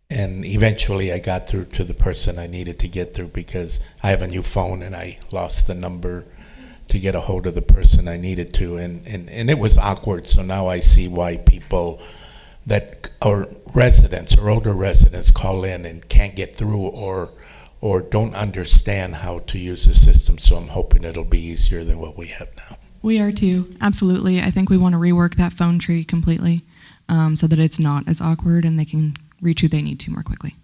eventually I got through to the person I needed to get through because I have a new phone and I lost the number to get a hold of the person I needed to, and it was awkward. So now I see why people that are residents or older residents call in and can't get through or don't understand how to use the system. So I'm hoping it'll be easier than what we have now. We are too, absolutely. I think we want to rework that phone tree completely so that it's not as awkward and they can reach who they need to more quickly.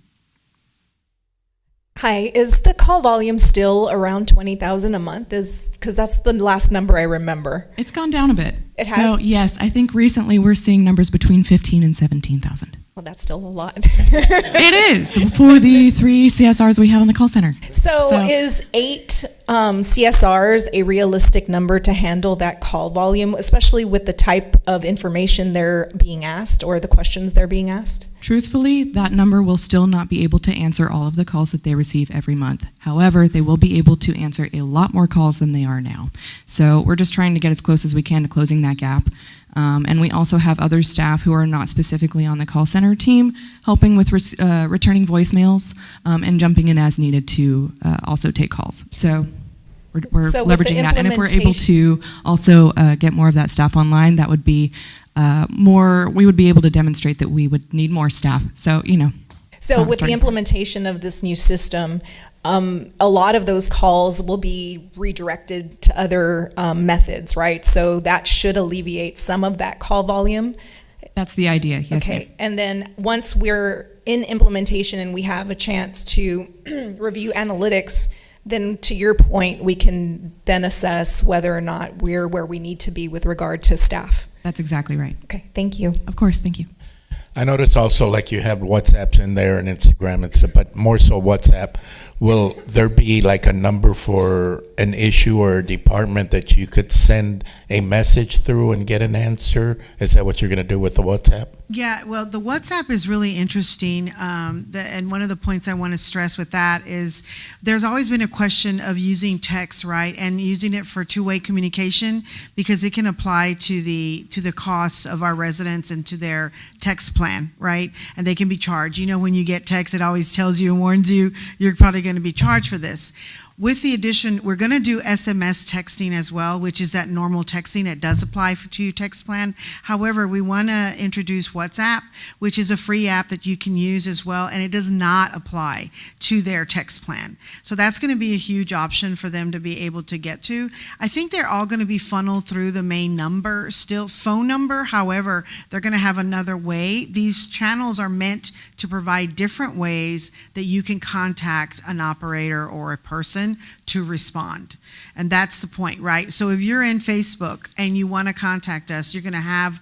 Hi, is the call volume still around 20,000 a month? Because that's the last number I remember. It's gone down a bit. It has? So yes, I think recently we're seeing numbers between 15 and 17,000. Well, that's still a lot. It is for the 3 CSRs we have on the call center. So is 8 CSRs a realistic number to handle that call volume, especially with the type of information they're being asked or the questions they're being asked? Truthfully, that number will still not be able to answer all of the calls that they receive every month. However, they will be able to answer a lot more calls than they are now. So we're just trying to get as close as we can to closing that gap. And we also have other staff who are not specifically on the call center team helping with returning voicemails and jumping in as needed to also take calls. So we're leveraging that. And if we're able to also get more of that staff online, that would be we would be able to demonstrate that we would need more staff. So, So with the implementation of this new system, a lot of those calls will be redirected to other methods, right? So that should alleviate some of that call volume. That's the idea, yes. Okay, and then once we're in implementation and we have a chance to review analytics, then to your point, we can then assess whether or not we're where we need to be with regard to staff. That's exactly right. Okay, thank you. Of course, thank you. I noticed also like you have WhatsApps in there and Instagram and stuff, but more so WhatsApp. Will there be like a number for an issue or a department that you could send a message through and get an answer? Is that what you're going to do with the WhatsApp? Yeah, well, the WhatsApp is really interesting. And one of the points I want to stress with that is there's always been a question of using text, right? And using it for two-way communication because it can apply to the costs of our residents and to their text plan, right? And they can be charged. When you get text, it always tells you and warns you, you're probably going to be charged for this. With the addition, we're going to do SMS texting as well, which is that normal texting that does apply to your text plan. However, we want to introduce WhatsApp, which is a free app that you can use as well, and it does not apply to their text plan. So that's going to be a huge option for them to be able to get to. I think they're all going to be funneled through the main number, still phone number. However, they're going to have another way. These channels are meant to provide different ways that you can contact an operator or a person to respond. And that's the point, right? So if you're in Facebook and you want to contact us, you're going to have,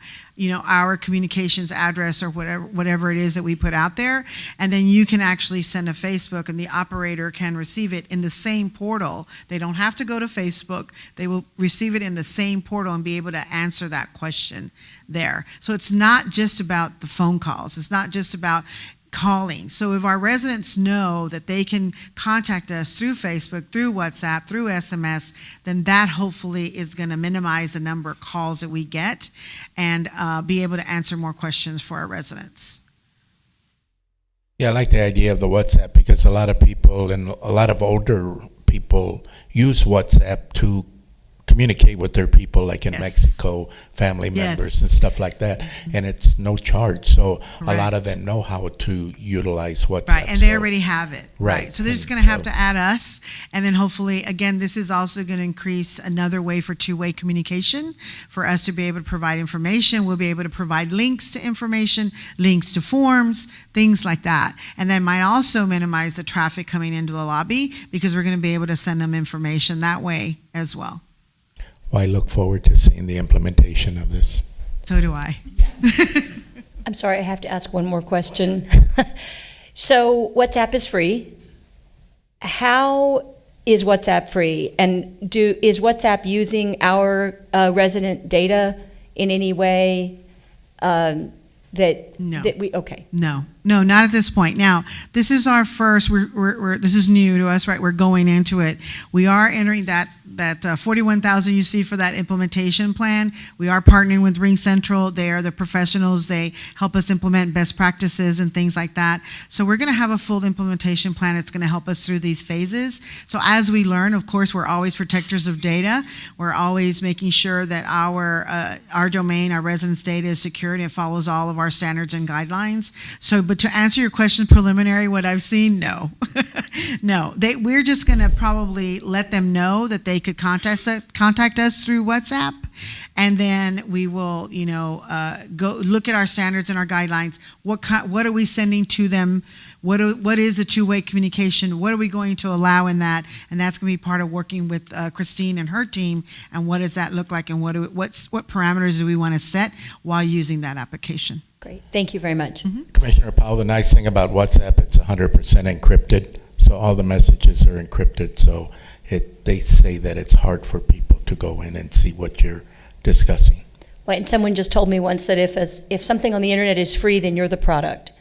our communications address or whatever it is that we put out there. And then you can actually send a Facebook and the operator can receive it in the same portal. They don't have to go to Facebook. They will receive it in the same portal and be able to answer that question there. So it's not just about the phone calls. It's not just about calling. So if our residents know that they can contact us through Facebook, through WhatsApp, through SMS, then that hopefully is going to minimize the number of calls that we get and be able to answer more questions for our residents. Yeah, I like the idea of the WhatsApp because a lot of people and a lot of older people use WhatsApp to communicate with their people, like in Yes. Mexico, family Yes. members and stuff like that, and it's no charge. So a lot of Correct. them know how to utilize WhatsApp. Right, and they so- already have it. Right, So they're just and going to have so- to add us, and then hopefully, again, this is also going to increase another way for two-way communication, for us to be able to provide information. We'll be able to provide links to information, links to forms, things like that. And that might also minimize the traffic coming into the lobby, because we're going to be able to send them information that way as well. Well, I look forward to seeing the implementation of this. So do I. I'm sorry, I have to ask one more question. So WhatsApp is free. How is WhatsApp free? And is WhatsApp using our resident data in any way No. that we, okay. No, not at this point. Now, this is our first. This is new to us, right? We're going into it. We are entering that 41,000 you see for that implementation plan. We are partnering with Ring Central. They are the professionals. They help us implement best practices and things like that. So we're going to have a full implementation plan. It's going to help us through these phases. So as we learn, of course, we're always protectors of data. We're always making sure that our domain, our residents' data is secured and it follows all of our standards and guidelines. So, but to answer your question preliminary, what I've seen, no. No, we're just going to probably let them know that they could contact us through WhatsApp, and then we will, go look at our standards and our guidelines. What are we sending to them? What is the two-way communication? What are we going to allow in that? And that's going to be part of working with Christine and her team. And what does that look like? And what parameters do we want to set while using that application? Great, thank you very much. Commissioner Powell, the nice thing about WhatsApp, it's 100% encrypted, so all the messages are encrypted, so they say that it's hard for people to go in and see what you're discussing. Well, and someone just told me once that if something on the internet is free, then you're the product.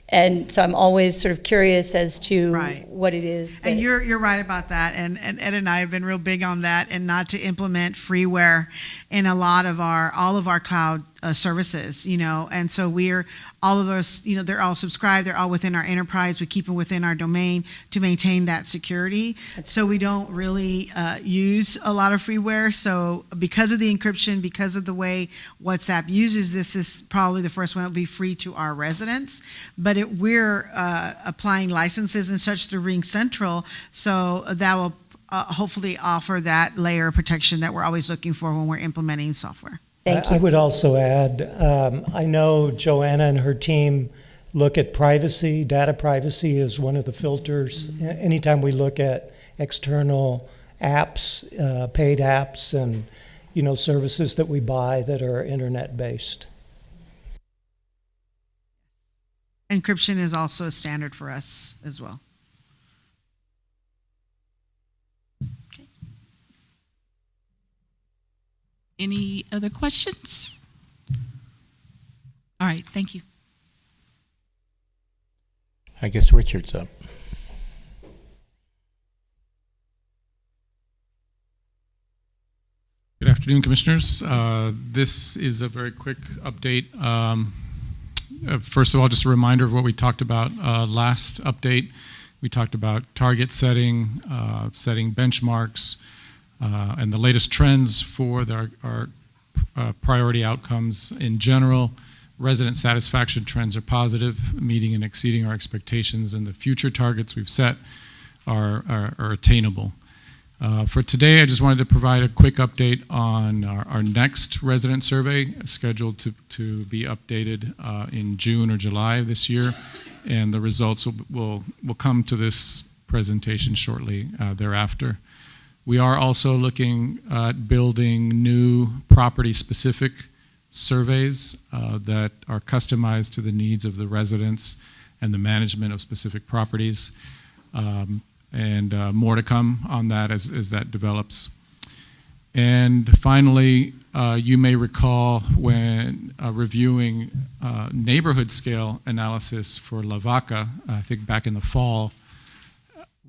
And so I'm always sort of curious as to what it is. And you're right about that. And Ed and I have been real big on that, and not to implement freeware in all of our cloud services, and so all of us, they're all subscribed, they're all within our enterprise, we keep them within our domain to maintain that security. So we don't really use a lot of freeware. So because of the encryption, because of the way WhatsApp uses this, is probably the first one that will be free to our residents. But we're applying licenses and such through Ring Central, so that will hopefully offer that layer of protection that we're always looking for when we're implementing software. Thank you. I would also add, I know Joanna and her team look at privacy. Data privacy is one of the filters. Anytime we look at external apps, paid apps, and services that we buy that are internet-based. Encryption is also a standard for us as well. Any other questions? All right, thank you. I guess Richard's up. Good afternoon, Commissioners. This is a very quick update. First of all, just a reminder of what we talked about last update. We talked about target setting, setting benchmarks, and the latest trends for our priority outcomes in general. Resident satisfaction trends are positive, meeting and exceeding our expectations, and the future targets we've set are attainable. For today, I just wanted to provide a quick update on our next resident survey, scheduled to be updated in June or July of this year, and the results will come to this presentation shortly thereafter. We are also looking at building new property-specific surveys that are customized to the needs of the residents and the management of specific properties. And more to come on that as that develops. And finally, you may recall when reviewing neighborhood scale analysis for La Vaca, I think back in the fall,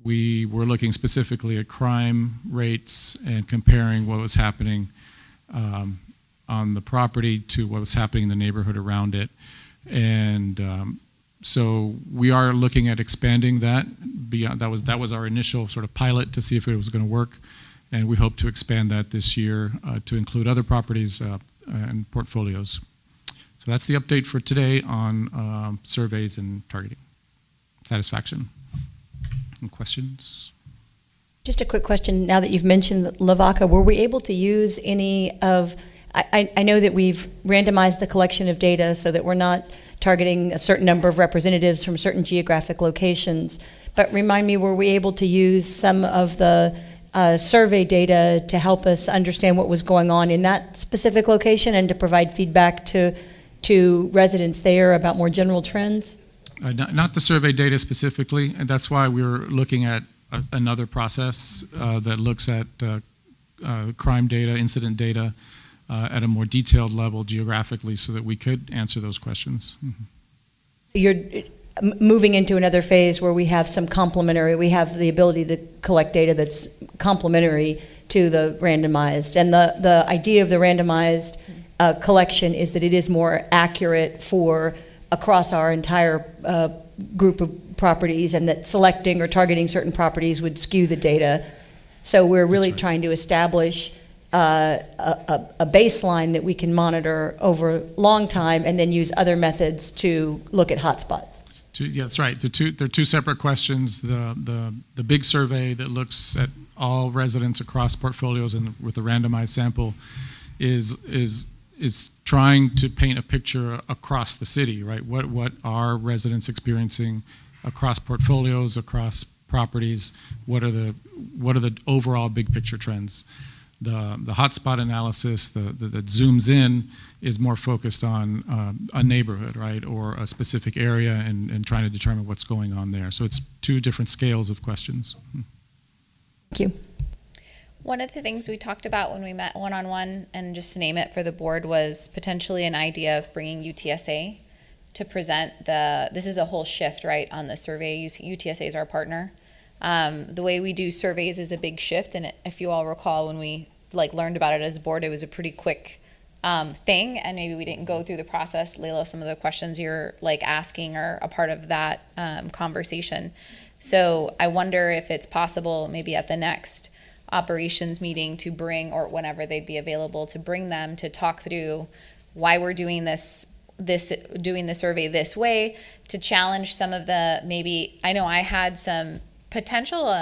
we were looking specifically at crime rates and comparing what was happening on the property to what was happening in the neighborhood around it. And so we are looking at expanding that beyond. That was our initial sort of pilot to see if it was going to work, and we hope to expand that this year to include other properties and portfolios. So that's the update for today on surveys and targeting. Satisfaction? Any questions? Just a quick question, now that you've mentioned Lavaca, were we able to use any of, I know that we've randomized the collection of data so that we're not targeting a certain number of representatives from certain geographic locations, but remind me, were we able to use some of the survey data to help us understand what was going on in that specific location and to provide feedback to residents there about more general trends? Not the survey data specifically, and that's why we're looking at another process that looks at crime data, incident data at a more detailed level geographically so that we could answer those questions. Mm-hmm. You're moving into another phase where we have some complementary, we have the ability to collect data that's complementary to the randomized. And the idea of the randomized collection is that it is more accurate for across our entire group of properties, and that selecting or targeting certain properties would skew the data. So we're really trying to establish a baseline that we can monitor over a long time and then use other methods to look at hotspots. Yeah, that's right. They're two separate questions. The big survey that looks at all residents across portfolios and with a randomized sample is trying to paint a picture across the city, right? What are residents experiencing across portfolios, across properties? What are the overall big picture trends? The hotspot analysis that zooms in is more focused on a neighborhood, right, or a specific area and trying to determine what's going on there. So it's two different scales of questions. Thank you. One of the things we talked about when we met one-on-one, and just to name it for the board, was potentially an idea of bringing UTSA to present this is a whole shift, right, on the survey. UTSA is our partner. The way we do surveys is a big shift, and if you all recall, when we learned about it as a board, it was a pretty quick thing, and maybe we didn't go through the process. Layla, some of the questions you're asking are a part of that conversation. So I wonder if it's possible, maybe at the next operations meeting, to bring, or whenever they'd be available, to bring them to talk through why we're doing doing the survey this way, to challenge some of the, maybe, I know I had some potential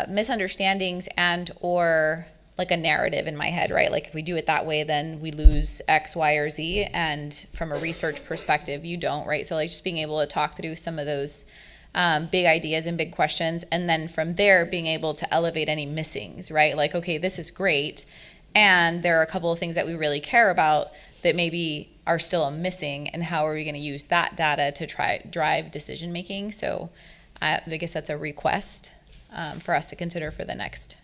misunderstandings and or a narrative in my head, right? If we do it that way, then we lose X, Y, or Z, and from a research perspective, you don't, right? So just being able to talk through some of those big ideas and big questions, and then from there being able to elevate any missings, right? Okay, this is great, and there are a couple of things that we really care about that maybe are still missing, and how are we going to use that data to drive decision making? So I guess that's a request for us to consider for the next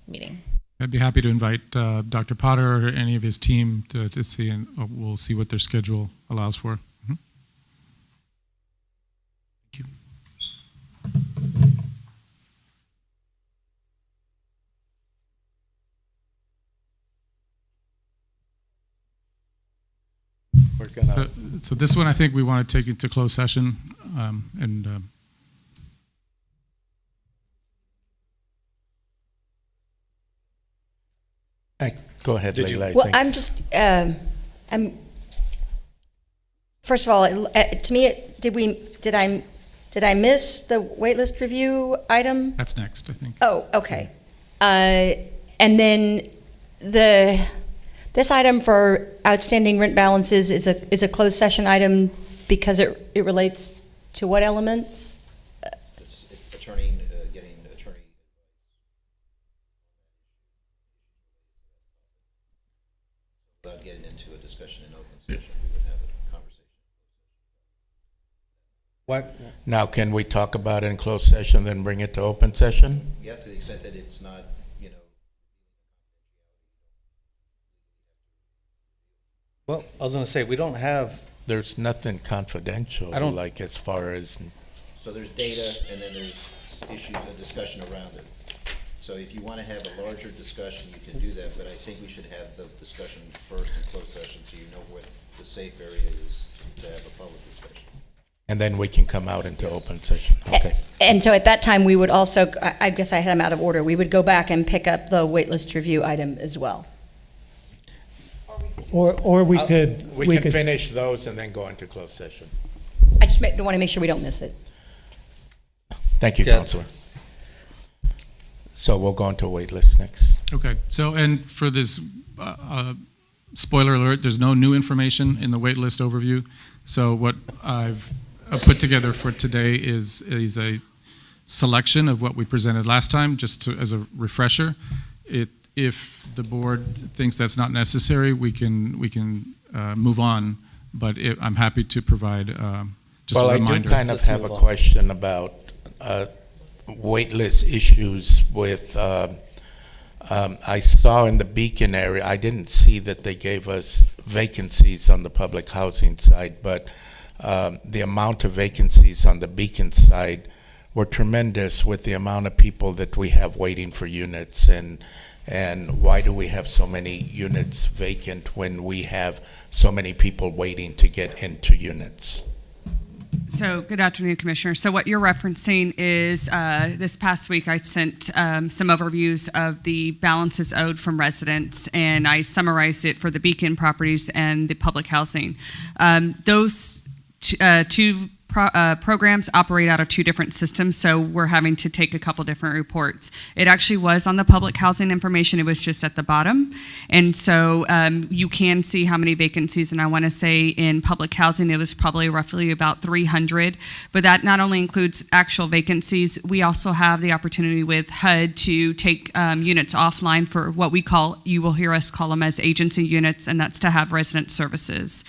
meeting. I'd be happy to invite Dr. Potter or any of his team to see, and we'll see what their schedule allows for. Mm-hmm. Thank you. We're gonna. So this one, I think we want to take it to closed session, Go ahead, Layla. Well, I'm just, first of all, to me, did I miss the waitlist review item? That's next, I think. Oh, okay. And then this item for outstanding rent balances is a closed session item because it relates to what elements? It's attorney, getting attorney. Without getting into a discussion in open session, we would have a conversation. What? Now, can we talk about it in closed session, then bring it to open session? Yeah, to the extent that it's not, Well, I was going to say, we don't have. There's nothing confidential, as far as. So there's data, and then there's issues and discussion around it. So if you want to have a larger discussion, you can do that, but I think we should have the discussion first in closed session so you know what the safe area is to have a public discussion. And then we can come out into open session. Okay. And so at that time, we would also, I guess I had them out of order, we would go back and pick up the waitlist review item as well. Or we could. We can finish those and then go into closed session. I just want to make sure we don't miss it. Thank you, Yeah. Counselor. So we'll go into wait list next. Okay, so, and for this, spoiler alert, there's no new information in the wait list overview. So what I've put together for today is a selection of what we presented last time, just as a refresher. If the board thinks that's not necessary, we can move on, but I'm happy to provide just a reminder. Well, I do kind of Let's have a move on. question about waitlist issues with, I saw in the Beacon area, I didn't see that they gave us vacancies on the public housing side, but the amount of vacancies on the Beacon side were tremendous with the amount of people that we have waiting for units. And why do we have so many units vacant when we have so many people waiting to get into units? So, good afternoon, Commissioner. So what you're referencing is this past week I sent some overviews of the balances owed from residents, and I summarized it for the Beacon properties and the public housing. Those two programs operate out of two different systems, so we're having to take a couple different reports. It actually was on the public housing information, it was just at the bottom. And so you can see how many vacancies, and I want to say in public housing it was probably roughly about 300, but that not only includes actual vacancies, we also have the opportunity with HUD to take units offline for what we call, you will hear us call them as agency units, and that's to have resident services.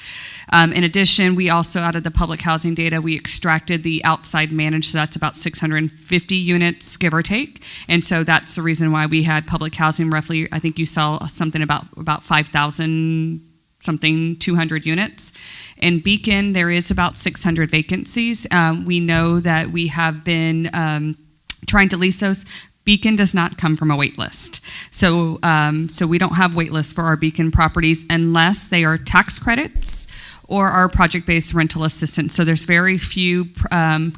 In addition, we also, out of the public housing data, we extracted the outside managed, so that's about 650 units, give or take. And so that's the reason why we had public housing roughly, I think you saw something about 5,000 something 200 units. In Beacon, there is about 600 vacancies. We know that we have been trying to lease those. Beacon does not come from a wait list. So we don't have wait lists for our Beacon properties unless they are tax credits or our project-based rental assistance. So there's very few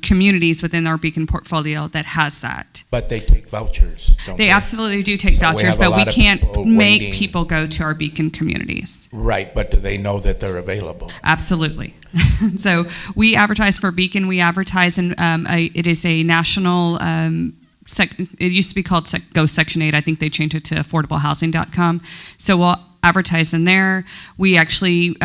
communities within our Beacon portfolio that has that. But they take vouchers, don't they? They absolutely do take So we vouchers, have a but we lot of can't people make waiting. people go to our Beacon communities. Right, but do they know that they're available? Absolutely. So we advertise for Beacon. We advertise, and it is a national. It used to be called Go Section 8. I think they changed it to affordablehousing.com. So we'll advertise in there. We actually.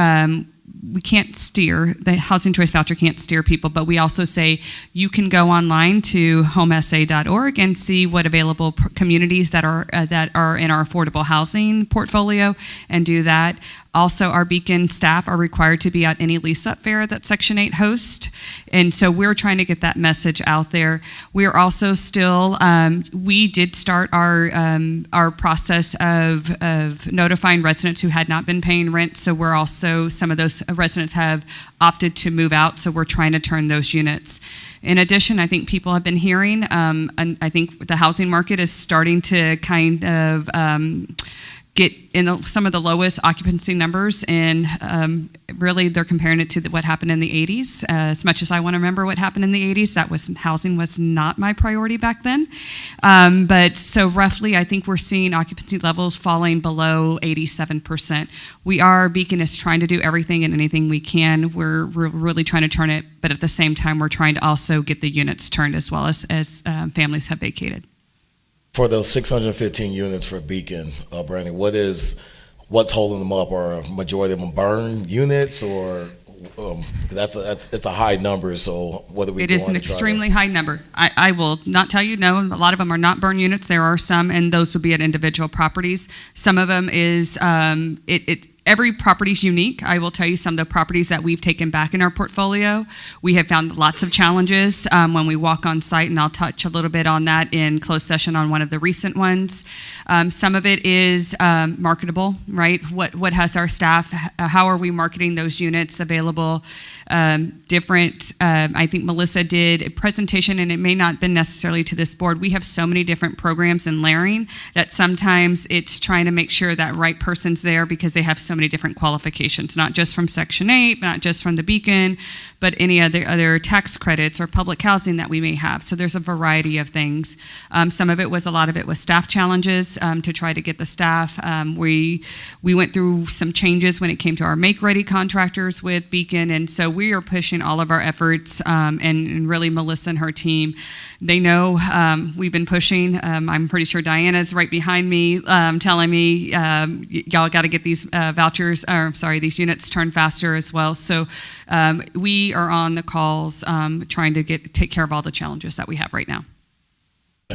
We can't steer, the Housing Choice Voucher can't steer people, but we also say you can go online to homesa.org and see what available communities that are in our affordable housing portfolio and do that. Also, our Beacon staff are required to be at any lease-up fair that Section 8 hosts, and so we're trying to get that message out there. We are also still, we did start our process of notifying residents who had not been paying rent, so we're also, some of those residents have opted to move out, so we're trying to turn those units. In addition, I think people have been hearing, and I think the housing market is starting to kind of get in some of the lowest occupancy numbers, and really they're comparing it to what happened in the 80s. As much as I want to remember what happened in the 80s, housing was not my priority back then. But so roughly, I think we're seeing occupancy levels falling below 87%. Beacon is trying to do everything and anything we can. We're really trying to turn it, but at the same time, we're trying to also get the units turned as well as families have vacated. For those 615 units for Beacon, Brandy, what's holding them up? Are a majority of them burned units, or it's a high number? So what are we? It is an extremely high number. I will not tell you. No, a lot of them are not burned units. There are some, and those would be at individual properties. Some of them is every property is unique. I will tell you some of the properties that we've taken back in our portfolio, we have found lots of challenges when we walk on site, and I'll touch a little bit on that in closed session on one of the recent ones. Some of it is marketable, right? What has our staff, how are we marketing those units available? I think Melissa did a presentation, and it may not have been necessarily to this board. We have so many different programs in layering that sometimes it's trying to make sure that right person's there because they have so so many different qualifications, not just from Section 8, not just from the Beacon, but any other tax credits or public housing that we may have. So there's a variety of things. A lot of it was staff challenges to try to get the staff. We went through some changes when it came to our make-ready contractors with Beacon, and so we are pushing all of our efforts, and really Melissa and her team, they know we've been pushing. I'm pretty sure Diana's right behind me telling me y'all got to get these these units turned faster as well. So we are on the calls trying to take care of all the challenges that we have right now.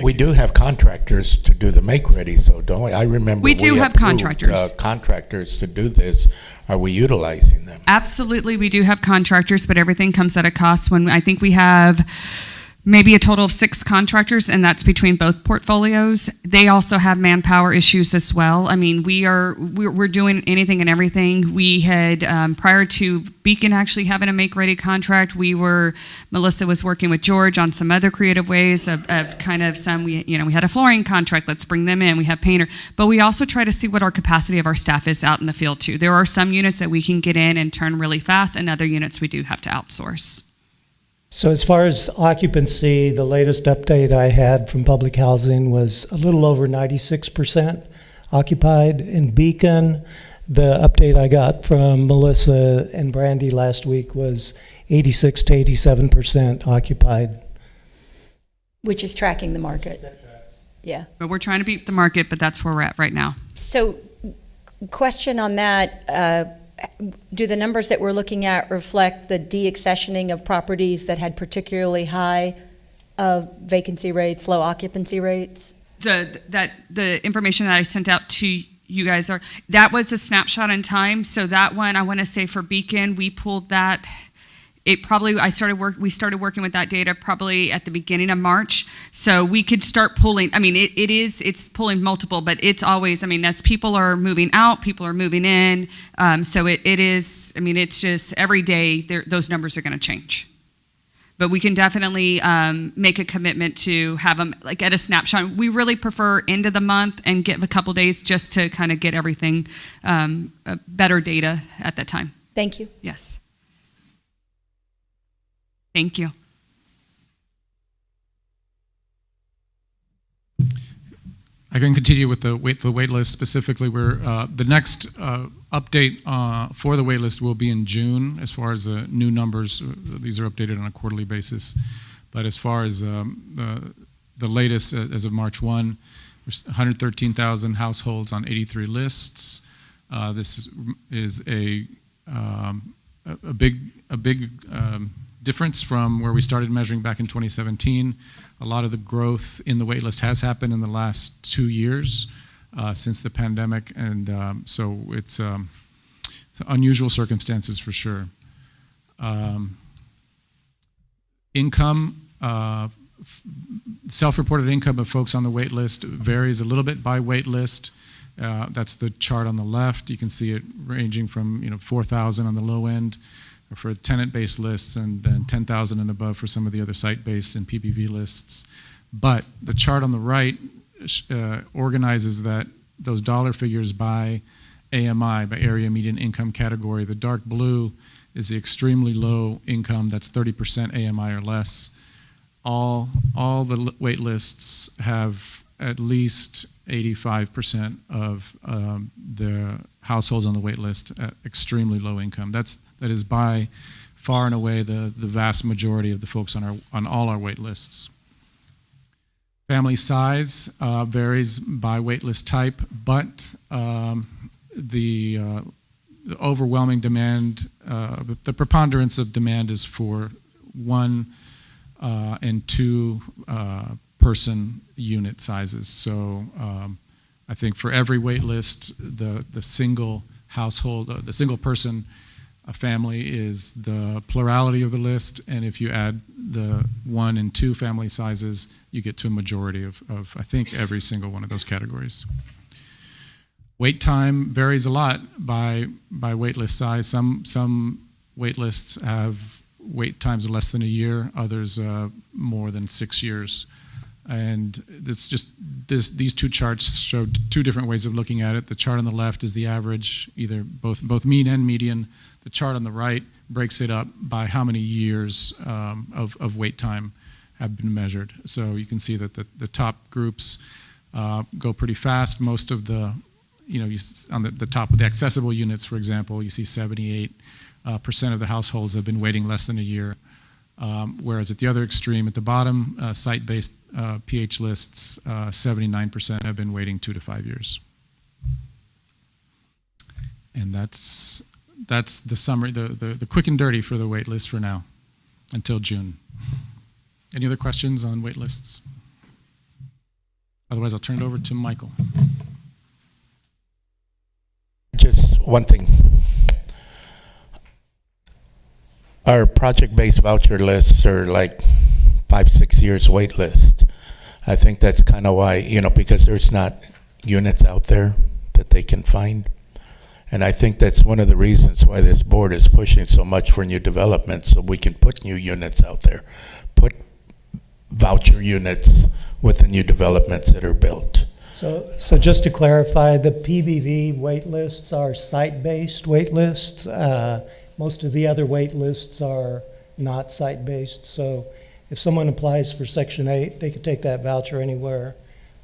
We do have contractors to do the make-ready, so don't we? I remember we do have approved, contractors. Contractors to do this. Are we utilizing them? Absolutely, we do have contractors, but everything comes at a cost. When I think we have maybe a total of 6 contractors, and that's between both portfolios. They also have manpower issues as well. I mean, we're doing anything and everything. We had, prior to Beacon actually having a make-ready contract, Melissa was working with George on some other creative ways of kind of we had a flooring contract, let's bring them in, we have painter, but we also try to see what our capacity of our staff is out in the field too. There are some units that we can get in and turn really fast, and other units we do have to outsource. So as far as occupancy, the latest update I had from public housing was a little over 96% occupied. In Beacon, the update I got from Melissa and Brandy last week was 86 to 87% occupied. Which is tracking the market. Yeah. But we're trying to beat the market, but that's where we're at right now. So, question on that, do the numbers that we're looking at reflect the de-accessioning of properties that had particularly high vacancy rates, low occupancy rates? The information that I sent out to you guys that was a snapshot in time. So that one, I want to say for Beacon, we pulled that. We started working with that data probably at the beginning of March. So we could start pulling. I mean, it's pulling multiple, but it's always, as people are moving out, people are moving in. So it is, it's just every day those numbers are going to change. But we can definitely make a commitment to have them like at a snapshot. We really prefer end of the month and give a couple days just to kind of get everything better data at that time. Thank you. Yes. Thank you. I can continue with the wait list specifically. Where the next update for the wait list will be in June. As far as the new numbers, these are updated on a quarterly basis. But as far as the latest, as of March 1, there's 113,000 households on 83 lists. This is a big difference from where we started measuring back in 2017. A lot of the growth in the wait list has happened in the last 2 years since the pandemic, and so it's unusual circumstances for sure. Income, self-reported income of folks on the wait list varies a little bit by wait list. That's the chart on the left. You can see it ranging from $4,000 on the low end for tenant-based lists and $10,000 and above for some of the other site-based and PPV lists. But the chart on the right organizes those dollar figures by AMI, by area median income category. The dark blue is the extremely low income, that's 30% AMI or less. All the wait lists have at least 85% of the households on the wait list at extremely low income. That is by far and away the vast majority of the folks on all our wait lists. Family size varies by wait list type, but the overwhelming demand, the preponderance of demand is for 1 and 2 person unit sizes. So I think for every wait list, the single household, the single person family is the plurality of the list, and if you add the 1 and 2 family sizes, you get to a majority of I think every single one of those categories. Wait time varies a lot by wait list size. Some wait lists have wait times of less than a year, others more than 6 years. And these two charts show two different ways of looking at it. The chart on the left is the average, either both mean and median. The chart on the right breaks it up by how many years of wait time have been measured. So you can see that the top groups go pretty fast. Most of the, on the top of the accessible units, for example, you see 78% of the households have been waiting less than a year. Whereas at the other extreme, at the bottom, site-based PH lists, 79% have been waiting 2 to 5 years. And that's the summary, the quick and dirty for the wait list for now, until June. Any other questions on wait lists? Otherwise, I'll turn it over to Michael. Just one thing. Our project-based voucher lists are like 5-6 years wait list. I think that's kind of why, because there's not units out there that they can find. And I think that's one of the reasons why this board is pushing so much for new development, so we can put new units out there, put voucher units with the new developments that are built. So just to clarify, the PVV wait lists are site-based wait lists. Most of the other wait lists are not site-based. So if someone applies for Section 8, they could take that voucher anywhere.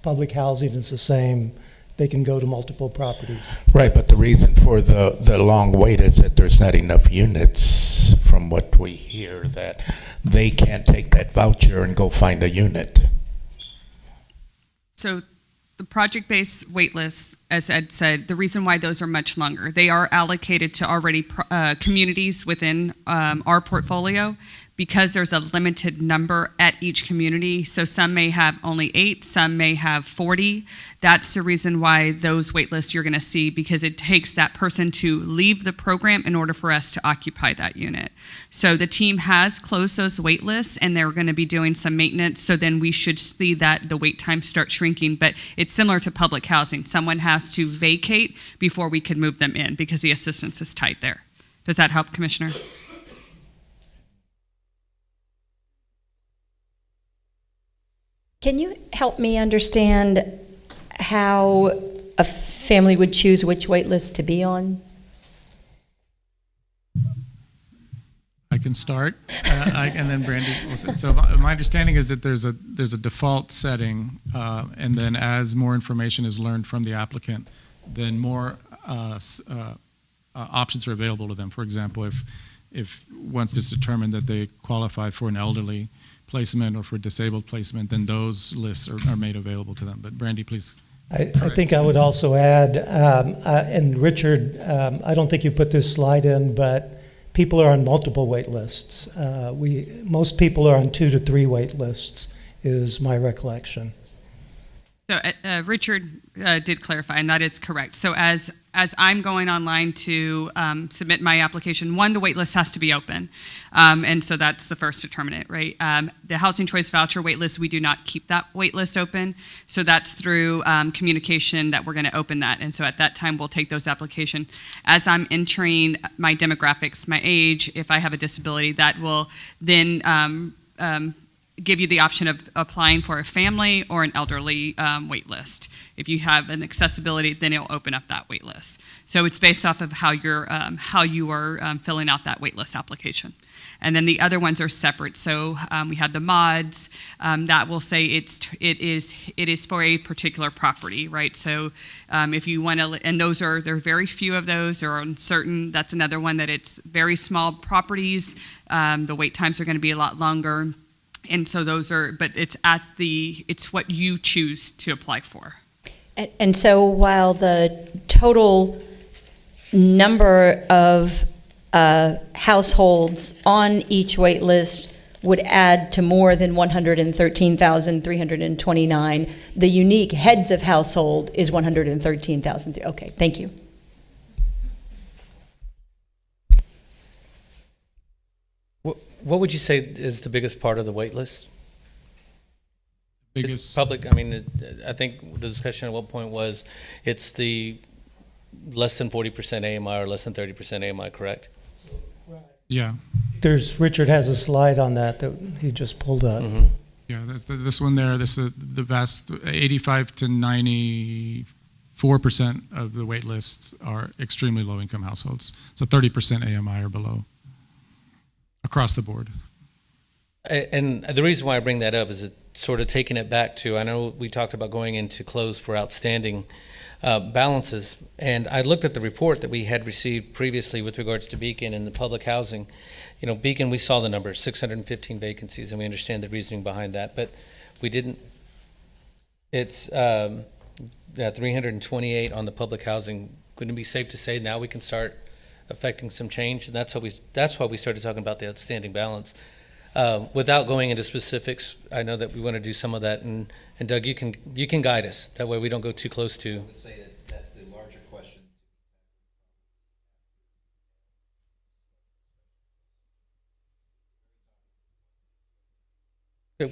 Public housing is the same. They can go to multiple properties. Right, but the reason for the long wait is that there's not enough units, from what we hear, that they can't take that voucher and go find a unit. So the project-based wait lists, as Ed said, the reason why those are much longer, they are allocated to already communities within our portfolio, because there's a limited number at each community. So some may have only 8, some may have 40. That's the reason why those wait lists you're gonna see, because it takes that person to leave the program in order for us to occupy that unit. So the team has closed those wait lists, and they're gonna be doing some maintenance, so then we should see that the wait time start shrinking. But it's similar to public housing. Someone has to vacate before we can move them in, because the assistance is tight there. Does that help, Commissioner? Can you help me understand how a family would choose which wait list to be on? I can start, and then Brandy. So my understanding is that there's a default setting, and then as more information is learned from the applicant, then more options are available to them. For example, if once it's determined that they qualify for an elderly placement or for disabled placement, then those lists are made available to them. But Brandy, please. I think I would also add, and Richard, I don't think you put this slide in, but people are on multiple wait lists. Most people are on 2 to 3 wait lists, is my recollection. So Richard did clarify, and that is correct. So as I'm going online to submit my application, one, the wait list has to be open. And so that's the first determinant, right? The Housing Choice Voucher wait list, we do not keep that wait list open. So that's through communication that we're going to open that. And so at that time, we'll take those applications. As I'm entering my demographics, my age, if I have a disability, that will then give you the option of applying for a family or an elderly wait list. If you have an accessibility, then it'll open up that wait list. So it's based off of how you are filling out that wait list application. And then the other ones are separate. So we have the mods that will say it is for a particular property, right? So if you want to, and there are very few of those. There are certain. That's another one that it's very small properties. The wait times are going to be a lot longer. And so those are, but it's what you choose to apply for. And so while the total number of households on each wait list would add to more than 113,329, the unique heads of household is 113,000. Okay, thank you. What would you say is the biggest part of the wait list? Biggest public. I mean, I think the discussion at one point was it's the less than 40% AMI or less than 30% AMI, correct? Yeah. Richard has a slide on that he just pulled up. Mm-hmm. Yeah, this one there, this is the vast 85 to 94% of the wait lists are extremely low income households. So 30% AMI or below across the board. And the reason why I bring that up is it sort of taking it back to, I know we talked about going into close for outstanding balances, and I looked at the report that we had received previously with regards to Beacon and the public housing. You know, Beacon, we saw the numbers, 615 vacancies, and we understand the reasoning behind that, but we didn't, it's 328 on the public housing. Wouldn't it be safe to say now we can start affecting some change? And that's why we started talking about the outstanding balance. Without going into specifics, I know that we want to do some of that, and Doug, you can guide us. That way we don't go too close to. I would say that that's the larger question.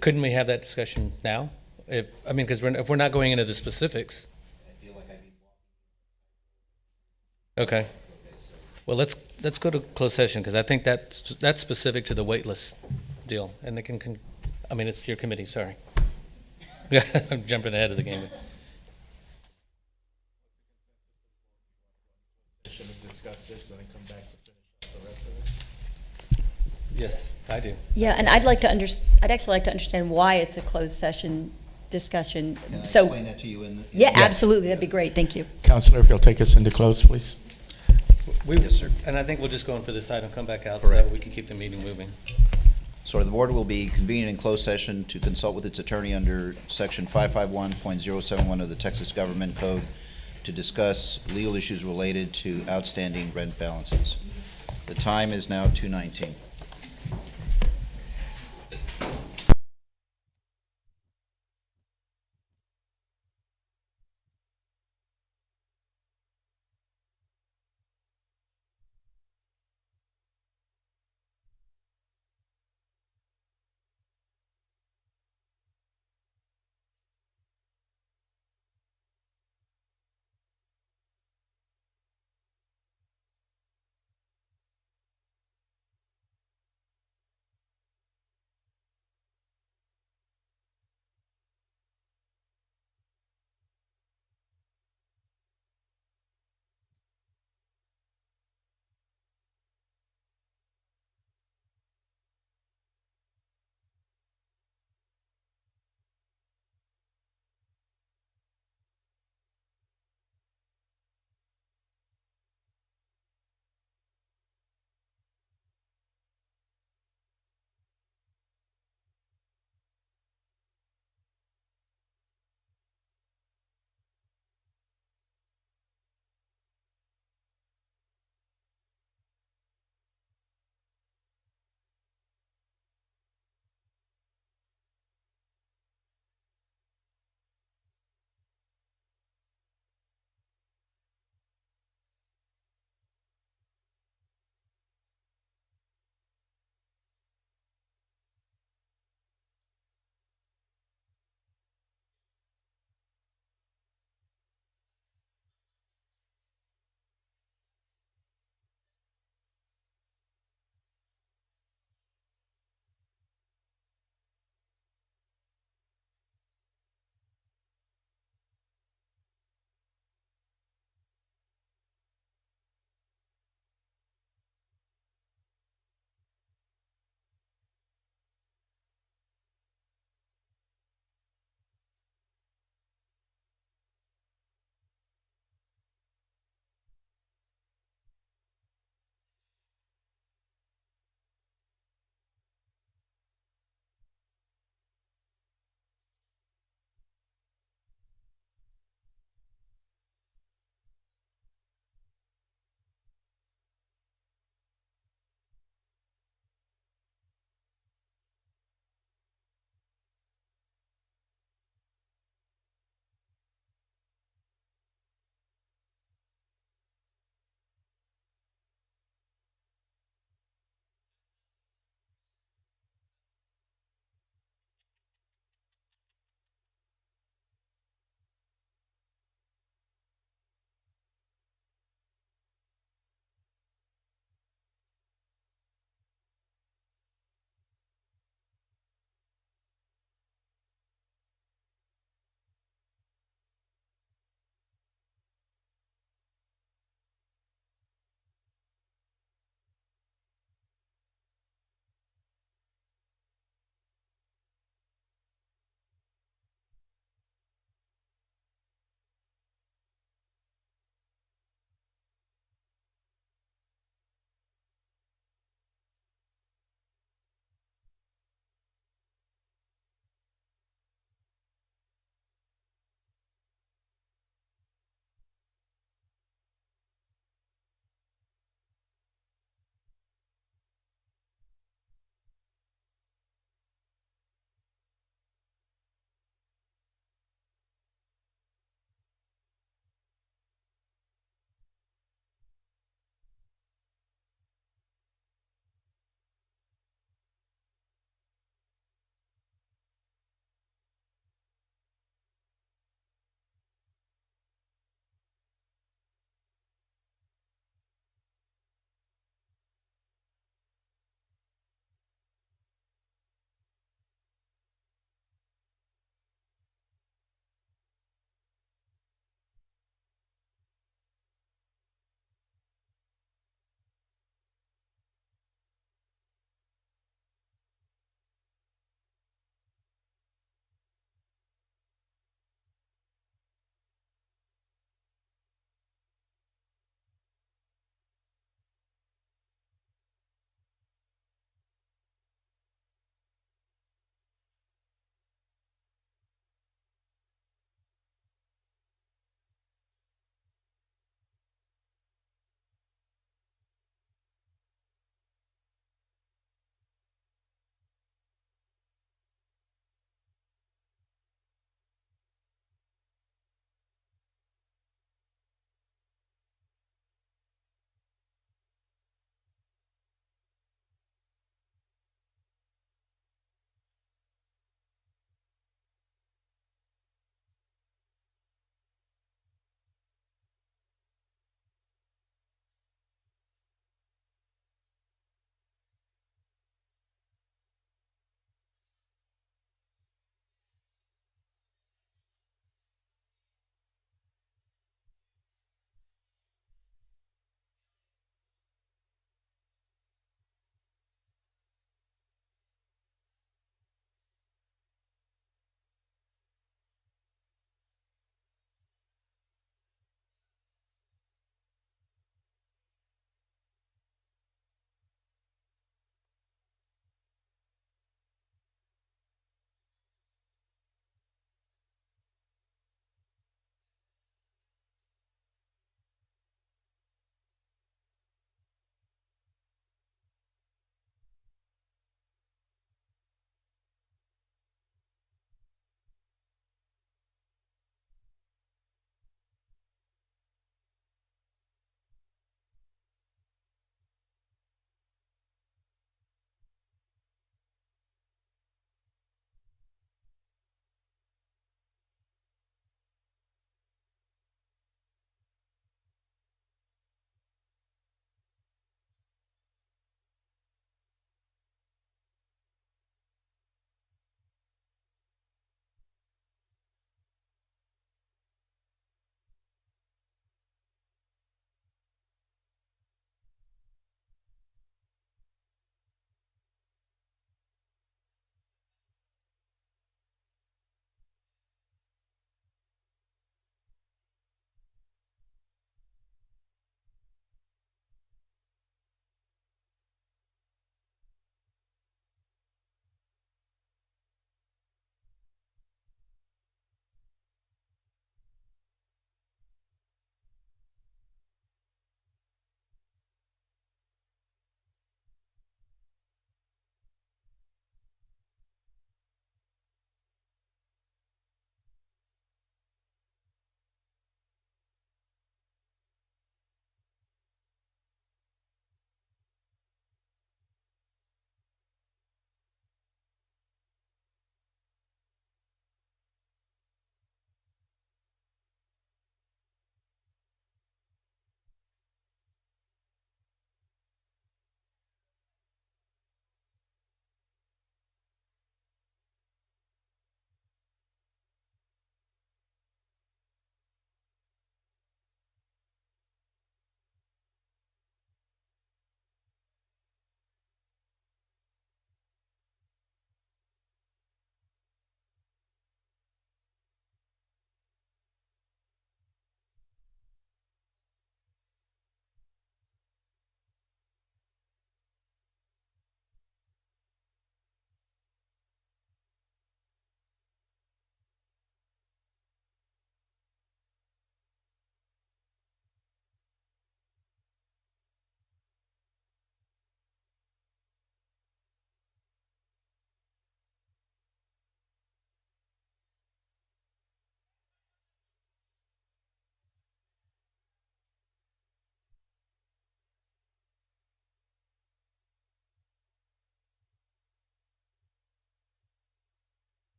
Couldn't we have that discussion now? If we're not going into the specifics. I feel like I'd be Okay. Well, let's go to closed session, because I think that's specific to the waitlist deal, and they can it's your committee. Sorry. Yeah, I'm jumping ahead of the game. Discuss this and then come back to finish up the rest of it. Yes, I do. Yeah, and I'd actually like to understand why it's a closed session discussion. Can I So, explain that to you in the? yeah, absolutely, that'd be great, thank you. Counselor, if you'll take us into close, please. Yes, sir. And I think we'll just go in for this item, come back out, so that Correct. we can keep the meeting moving. So the board will be convening in closed session to consult with its attorney under section 551.071 of the Texas Government Code to discuss legal issues related to outstanding rent balances. The time is now 2:19.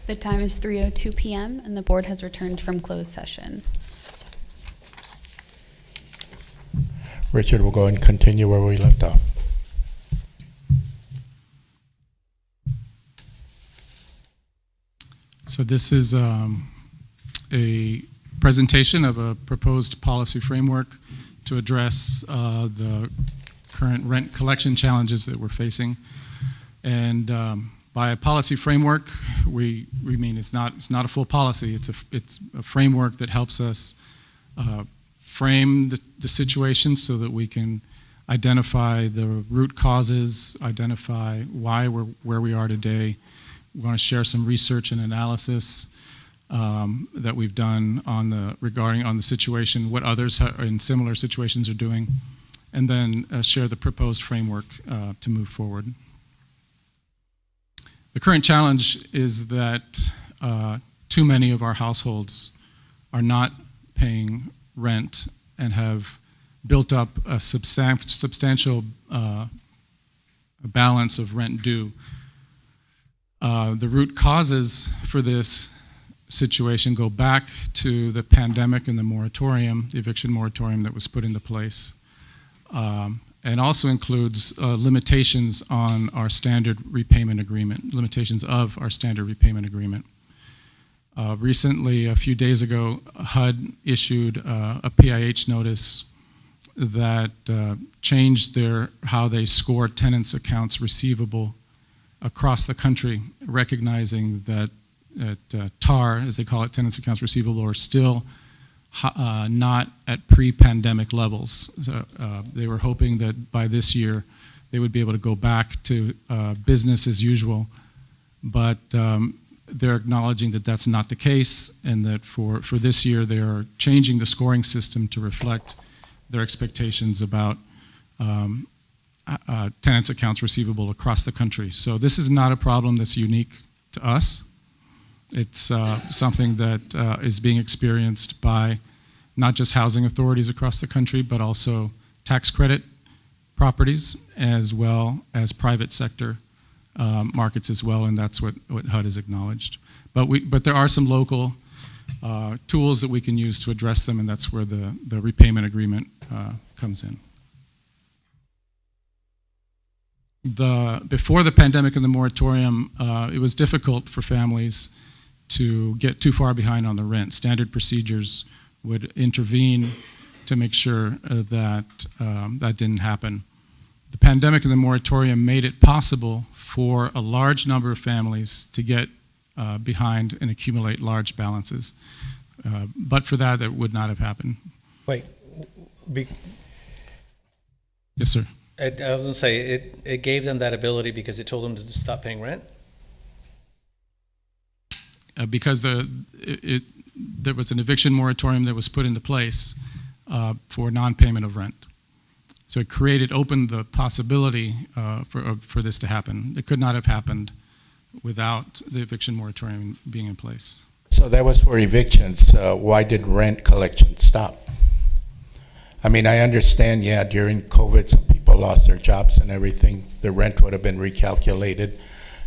The time is 3:02 p.m. and the board has returned from closed session. Richard, we'll go and continue where we left off. So this is a presentation of a proposed policy framework to address the current rent collection challenges that we're facing. And by a policy framework, we mean it's not a full policy. It's a framework that helps us frame the situation so that we can identify the root causes, identify why we're where we are today. We want to share some research and analysis that we've done regarding the situation, what others in similar situations are doing, and then share the proposed framework to move forward. The current challenge is that too many of our households are not paying rent and have built up a substantial balance of rent due. The root causes for this situation go back to the pandemic and the moratorium, the eviction moratorium that was put into place, and also includes limitations on our standard repayment agreement, limitations of our standard repayment agreement. Recently, a few days ago, HUD issued a PIH notice that changed how they score tenants' accounts receivable across the country, recognizing that TAR, as they call it, tenants' accounts receivable, are still not at pre-pandemic levels. So, they were hoping that by this year they would be able to go back to business as usual, but they're acknowledging that that's not the case, and that for this year they are changing the scoring system to reflect their expectations about tenants' accounts receivable across the country. So this is not a problem that's unique to us. It's something that is being experienced by not just housing authorities across the country, but also tax credit properties, as well as private sector markets as well, and that's what HUD has acknowledged. But there are some local tools that we can use to address them, and that's where the repayment agreement comes in. Before the pandemic and the moratorium, it was difficult for families to get too far behind on the rent. Standard procedures would intervene to make sure that that didn't happen. The pandemic and the moratorium made it possible for a large number of families to get behind and accumulate large balances. But for that, it would not have happened. Wait. Yes, sir. I was going to say, it gave them that ability because it told them to stop paying rent? Because there was an eviction moratorium that was put into place for non-payment of rent. So it opened the possibility for this to happen. It could not have happened without the eviction moratorium being in place. So that was for evictions. Why did rent collection stop? I mean, I understand, yeah, during COVID, some people lost their jobs and everything. The rent would have been recalculated.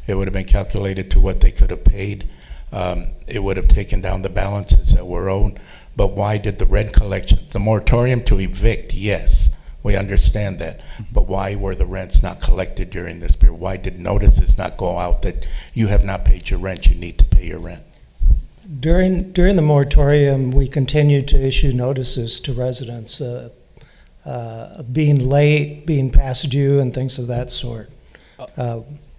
It would have been calculated to what they could have paid. It would have taken down the balances that were owed. But why did the rent collection, the moratorium to evict, yes, we understand that. But why were the rents not collected during this period? Why did notices not go out that you have not paid your rent, you need to pay your rent? During the moratorium, we continued to issue notices to residents, being late, being past due, and things of that sort.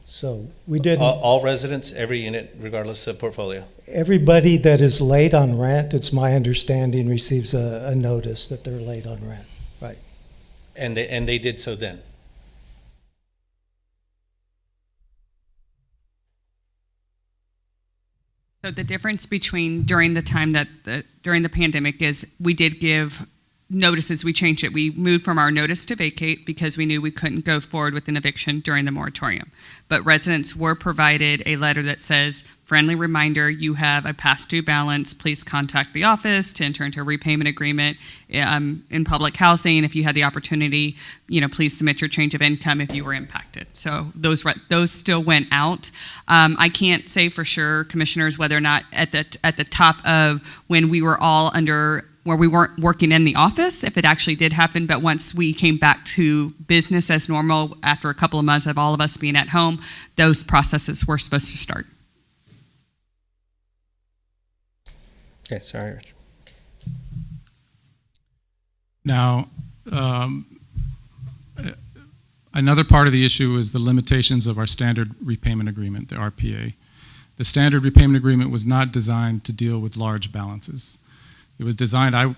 So we did. All residents, every unit, regardless of portfolio? Everybody that is late on rent, it's my understanding, receives a notice that they're late on rent. Right. And they did so then? So the difference between during the time during the pandemic is we did give notices. We changed it. We moved from our notice to vacate because we knew we couldn't go forward with an eviction during the moratorium. But residents were provided a letter that says Friendly reminder, you have a past due balance. Please contact the office to enter into a repayment agreement. In public housing, if you had the opportunity, please submit your change of income if you were impacted. So those still went out. I can't say for sure, commissioners, whether or not at the top of when we were all under where we weren't working in the office, if it actually did happen, but once we came back to business as normal after a couple of months of all of us being at home, those processes were supposed to start. Okay, sorry, Rich. Now, another part of the issue is the limitations of our standard repayment agreement, the RPA. The standard repayment agreement was not designed to deal with large balances. It was designed,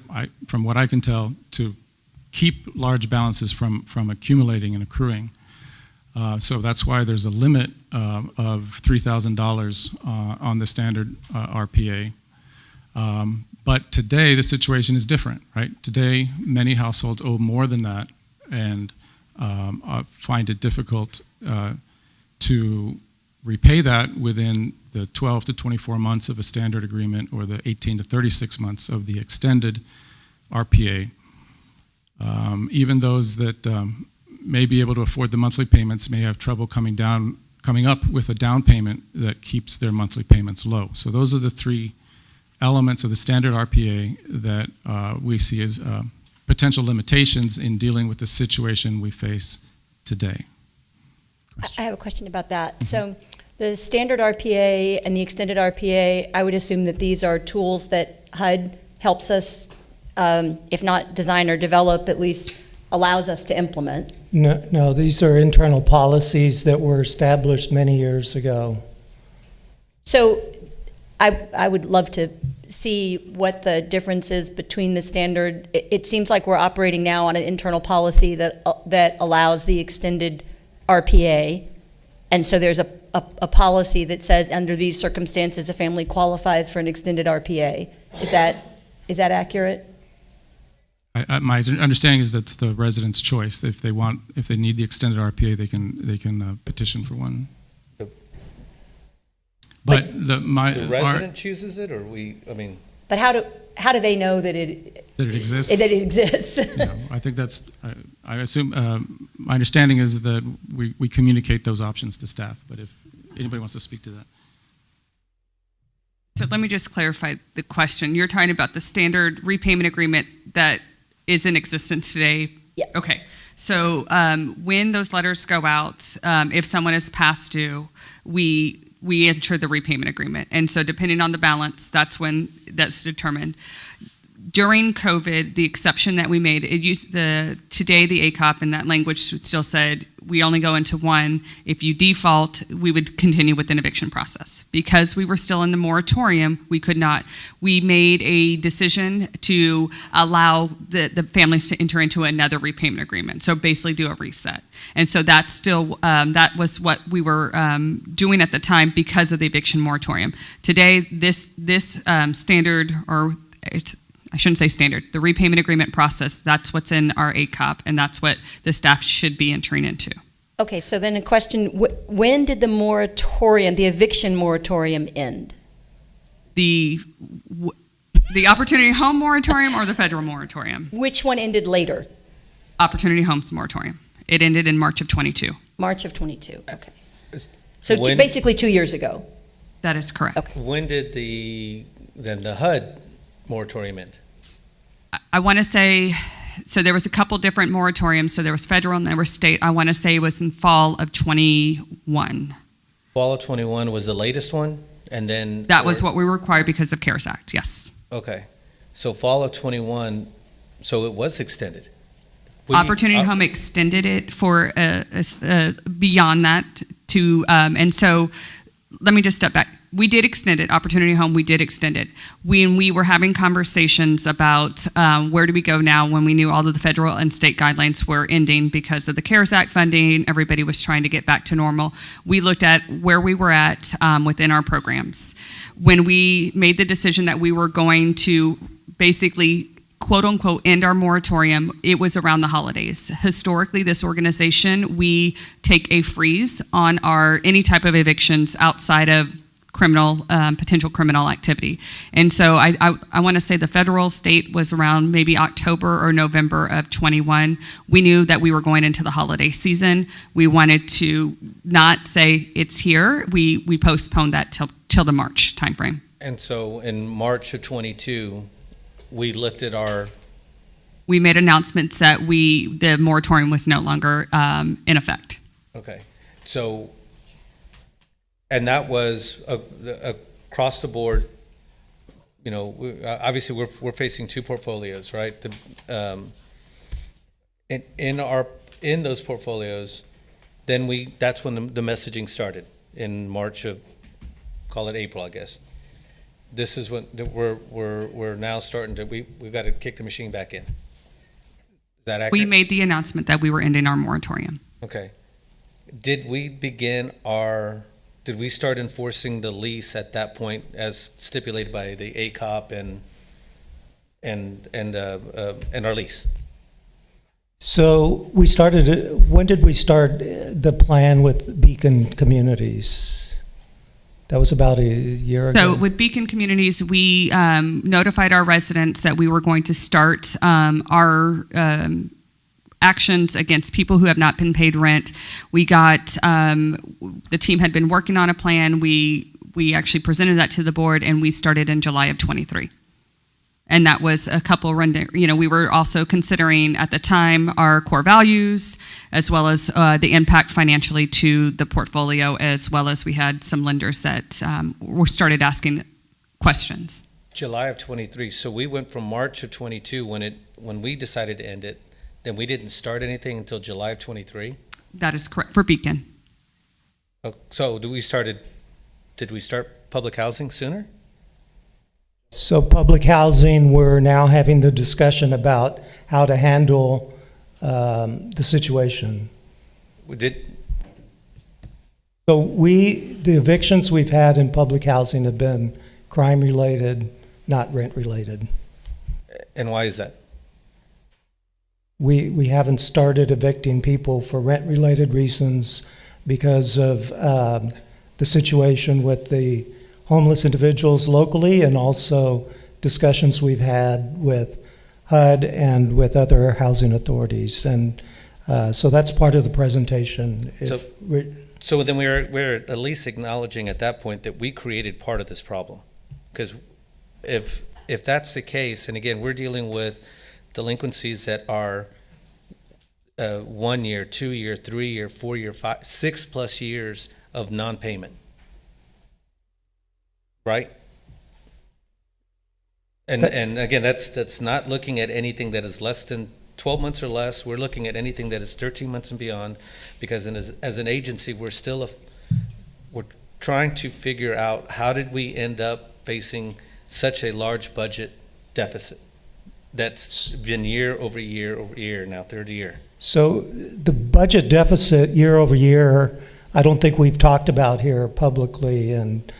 from what I can tell, to keep large balances from accumulating and accruing. So that's why there's a limit of $3,000 on the standard RPA. But today, the situation is different, right? Today, many households owe more than that and find it difficult to repay that within the 12 to 24 months of a standard agreement or the 18 to 36 months of the extended RPA. Even those that may be able to afford the monthly payments may have trouble coming up with a down payment that keeps their monthly payments low. So those are the three elements of the standard RPA that we see as potential limitations in dealing with the situation we face today. I have a question about that. So the standard RPA and the extended RPA, I would assume that these are tools that HUD helps us, if not design or develop, at least allows us to implement. No, these are internal policies that were established many years ago. So I would love to see what the difference is between the standard. It seems like we're operating now on an internal policy that allows the extended RPA. And so there's a policy that says under these circumstances, a family qualifies for an extended RPA. Is that accurate? My understanding is that's the resident's choice. If they need the extended RPA, they can petition for one. But the resident chooses it, or we? I mean. But how do they know that it exists? That it exists. I think that's. I assume my understanding is that we communicate those options to staff. But if anybody wants to speak to that. So let me just clarify the question. You're talking about the standard repayment agreement that is in existence today? Yes. Okay. So when those letters go out, if someone is past due, we enter the repayment agreement. And so depending on the balance, that's when that's determined. During COVID, the exception that we made, today the ACOP and that language still said, we only go into one. If you default, we would continue with an eviction process. Because we were still in the moratorium, we could not. We made a decision to allow the families to enter into another repayment agreement. So basically do a reset. And so that's still, that was what we were doing at the time because of the eviction moratorium. Today, this standard, or I shouldn't say standard, the repayment agreement process, that's what's in our ACOP, and that's what the staff should be entering into. Okay, so then a question, when did the moratorium, the eviction moratorium end? The Opportunity Home moratorium or the federal moratorium? Which one ended later? Opportunity Homes moratorium. It ended in March of 22. March of 22, okay. So basically 2 years ago. That is correct. Okay. When did the HUD moratorium end? I want to say, so there was a couple different moratoriums. So there was federal and there was state. I want to say it was in fall of 21. Fall of 21 was the latest one, and then that was what we were required because of CARES Act. Yes. Okay, so fall of 21, so it was extended. Opportunity Home extended it for beyond that to, and so let me just step back. We did extend it, Opportunity Home, we did extend it. When we were having conversations about where do we go now when we knew all of the federal and state guidelines were ending because of the CARES Act funding, everybody was trying to get back to normal. We looked at where we were at within our programs. When we made the decision that we were going to basically quote unquote end our moratorium, it was around the holidays. Historically, this organization, we take a freeze on any type of evictions outside of potential criminal activity. And so I want to say the federal state was around maybe October or November of 21. We knew that we were going into the holiday season. We wanted to not say it's here. We postponed that till the March timeframe. And so in March of 22, we lifted our, We made announcements that the moratorium was no longer in effect. okay. So, and that was across the board, you know, obviously we're facing two portfolios, right? In those portfolios, then that's when the messaging started in March of, call it April, I guess. This is when we're now starting to, we've got to kick the machine back in. Is that accurate? We made the announcement that we were ending our moratorium. Okay. Did we start enforcing the lease at that point as stipulated by the ACOP and our lease? So when did we start the plan with Beacon Communities? That was about a year ago. So with Beacon Communities, we notified our residents that we were going to start our actions against people who have not been paid rent. We got, the team had been working on a plan. We actually presented that to the board, and we started in July of 23. And that was a couple, we were also considering at the time our core values, as well as the impact financially to the portfolio, as well as we had some lenders that started asking questions. July of 23. So we went from March of 22 when we decided to end it. Then we didn't start anything until July of 23? That is correct, for Beacon. Oh, so did we start public housing sooner? So public housing, we're now having the discussion about how to handle the situation. So the evictions we've had in public housing have been crime-related, not rent-related. And why is that? We haven't started evicting people for rent-related reasons because of the situation with the homeless individuals locally, and also discussions we've had with HUD and with other housing authorities. And so that's part of the presentation. So then we're at least acknowledging at that point that we created part of this problem. Because if that's the case, and again, we're dealing with delinquencies that are 1 year, 2 year, 3 year, 4 year, 5, 6+ years of non-payment. Right? And again, that's not looking at anything that is less than 12 months or less. We're looking at anything that is 13 months and beyond, because as an agency, we're trying to figure out how did we end up facing such a large budget deficit that's been year over year over year, now third year. So the budget deficit year over year, I don't think we've talked about here publicly, and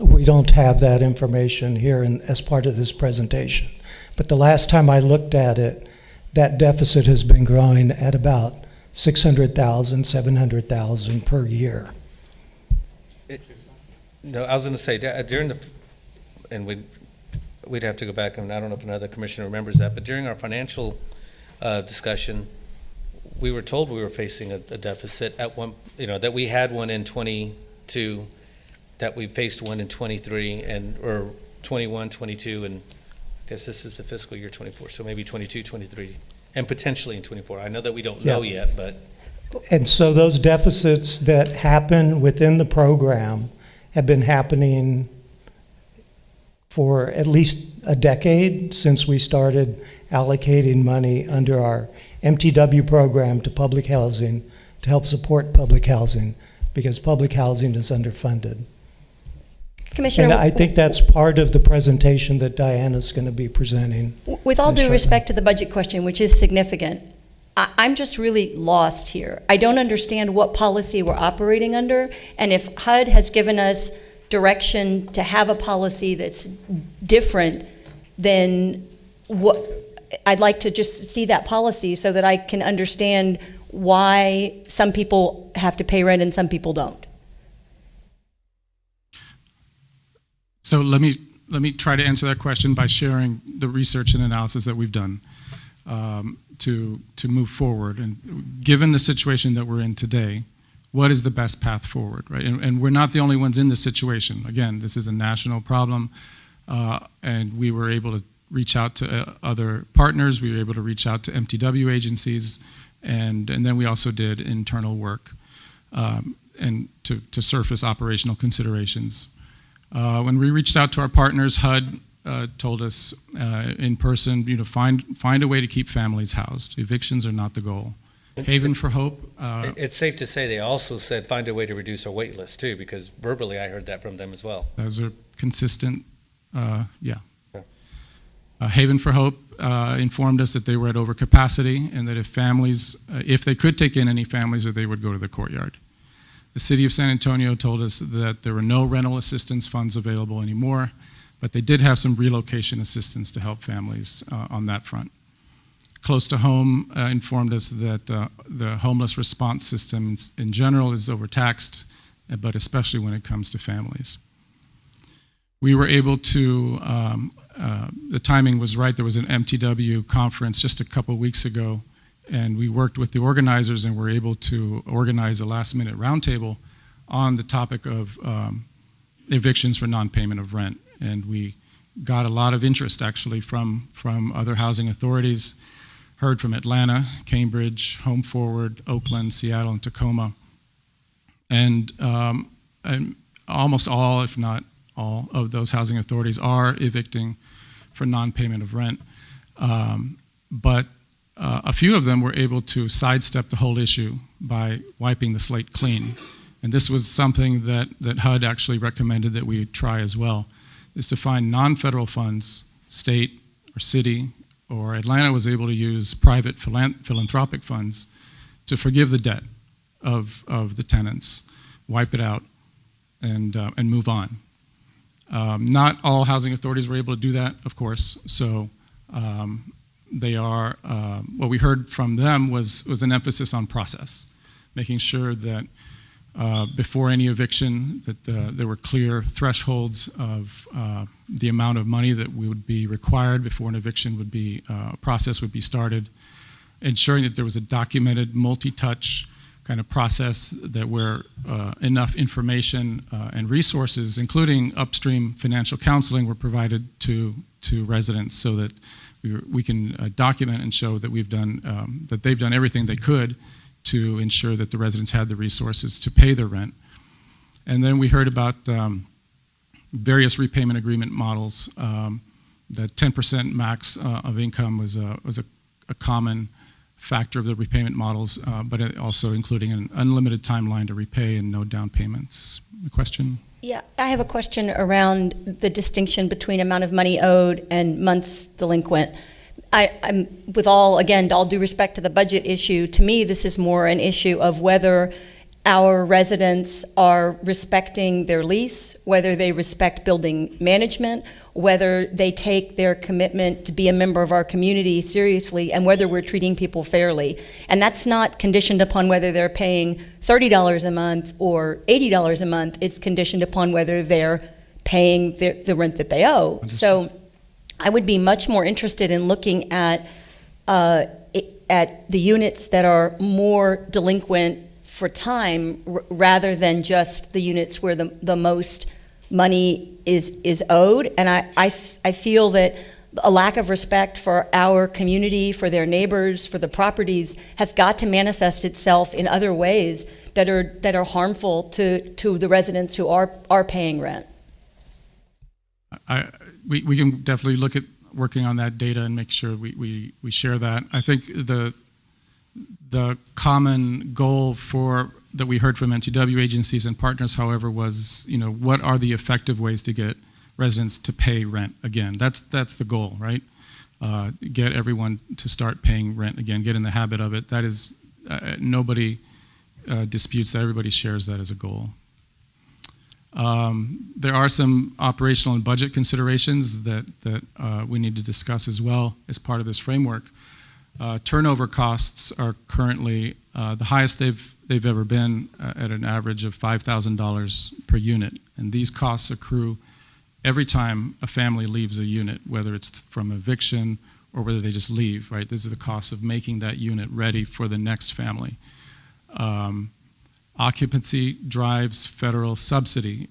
we don't have that information here as part of this presentation. But the last time I looked at it, that deficit has been growing at about $600,000, $700,000 per year. No, I was going to say during and we'd have to go back, and I don't know if another commissioner remembers that, but during our financial discussion, we were told we were facing a deficit at one, that we had one in 22, that we faced one in 23 or 21, 22, and I guess this is the fiscal year 24, so maybe 22, 23, and potentially in 24. I know that we don't know yet, but. And so those deficits that happen within the program have been happening for at least a decade since we started allocating money under our MTW program to public housing to help support public housing, because public housing is underfunded. Commissioner, and I think that's part of the presentation that Diana's going to be presenting. With all due respect to the budget question, which is significant, I'm just really lost here. I don't understand what policy we're operating under, and if HUD has given us direction to have a policy that's different, then what? I'd like to just see that policy so that I can understand why some people have to pay rent and some people don't. So let me try to answer that question by sharing the research and analysis that we've done to move forward. And given the situation that we're in today, what is the best path forward, right? And we're not the only ones in this situation. Again, this is a national problem, and we were able to reach out to other partners. We were able to reach out to MTW agencies, and then we also did internal work and to surface operational considerations. When we reached out to our partners, HUD told us in person, find a way to keep families housed. Evictions are not the goal. Haven for Hope. It's safe to say they also said find a way to reduce our wait list too, because verbally I heard that from them as well. Those are consistent, yeah. Haven for Hope informed us that they were at overcapacity and that if families, if they could take in any families, that they would go to the courtyard. The City of San Antonio told us that there were no rental assistance funds available anymore, but they did have some relocation assistance to help families on that front. Close to Home informed us that the homeless response system in general is overtaxed, but especially when it comes to families. We were able to, the timing was right, there was an MTW conference just a couple weeks ago, and we worked with the organizers and were able to organize a last-minute roundtable on the topic of evictions for non-payment of rent. And we got a lot of interest actually from other housing authorities. Heard from Atlanta, Cambridge, Home Forward, Oakland, Seattle, and Tacoma. And almost all, if not all, of those housing authorities are evicting for non-payment of rent. But a few of them were able to sidestep the whole issue by wiping the slate clean. And this was something that HUD actually recommended that we try as well, is to find non-federal funds, state or city, or Atlanta was able to use private philanthropic funds to forgive the debt of the tenants, wipe it out, and move on. Not all housing authorities were able to do that, of course. So they are, what we heard from them was an emphasis on process, making sure that before any eviction that there were clear thresholds of the amount of money that would be required before an eviction would be, process would be started, ensuring that there was a documented multi-touch kind of process that where enough information and resources, including upstream financial counseling, were provided to residents so that we can document and show that we've done, that they've done everything they could to ensure that the residents had the resources to pay their rent. And then we heard about various repayment agreement models. The 10% max of income was a common factor of the repayment models, but it also including an unlimited timeline to repay and no down payments. A question? Yeah, I have a question around the distinction between amount of money owed and months delinquent. I'm with all due respect to the budget issue, to me this is more an issue of whether our residents are respecting their lease, whether they respect building management, whether they take their commitment to be a member of our community seriously, and whether we're treating people fairly. And that's not conditioned upon whether they're paying $30 a month or $80 a month. It's conditioned upon whether they're paying the rent that they owe. So I would be much more interested in looking at the units that are more delinquent for time rather than just the units where the most money is owed. And I feel that a lack of respect for our community, for their neighbors, for the properties has got to manifest itself in other ways that are harmful to the residents who are paying rent. We can definitely look at working on that data and make sure we share that. I think the common goal that we heard from MTW agencies and partners, however, was, what are the effective ways to get residents to pay rent again? That's the goal, right? Get everyone to start paying rent again, get in the habit of it. That is, nobody disputes that. Everybody shares that as a goal. There are some operational and budget considerations that we need to discuss as well as part of this framework. Turnover costs are currently the highest they've ever been at an average of $5,000 per unit, and these costs accrue every time a family leaves a unit, whether it's from eviction or whether they just leave, right? This is the cost of making that unit ready for the next family. Occupancy drives federal subsidy.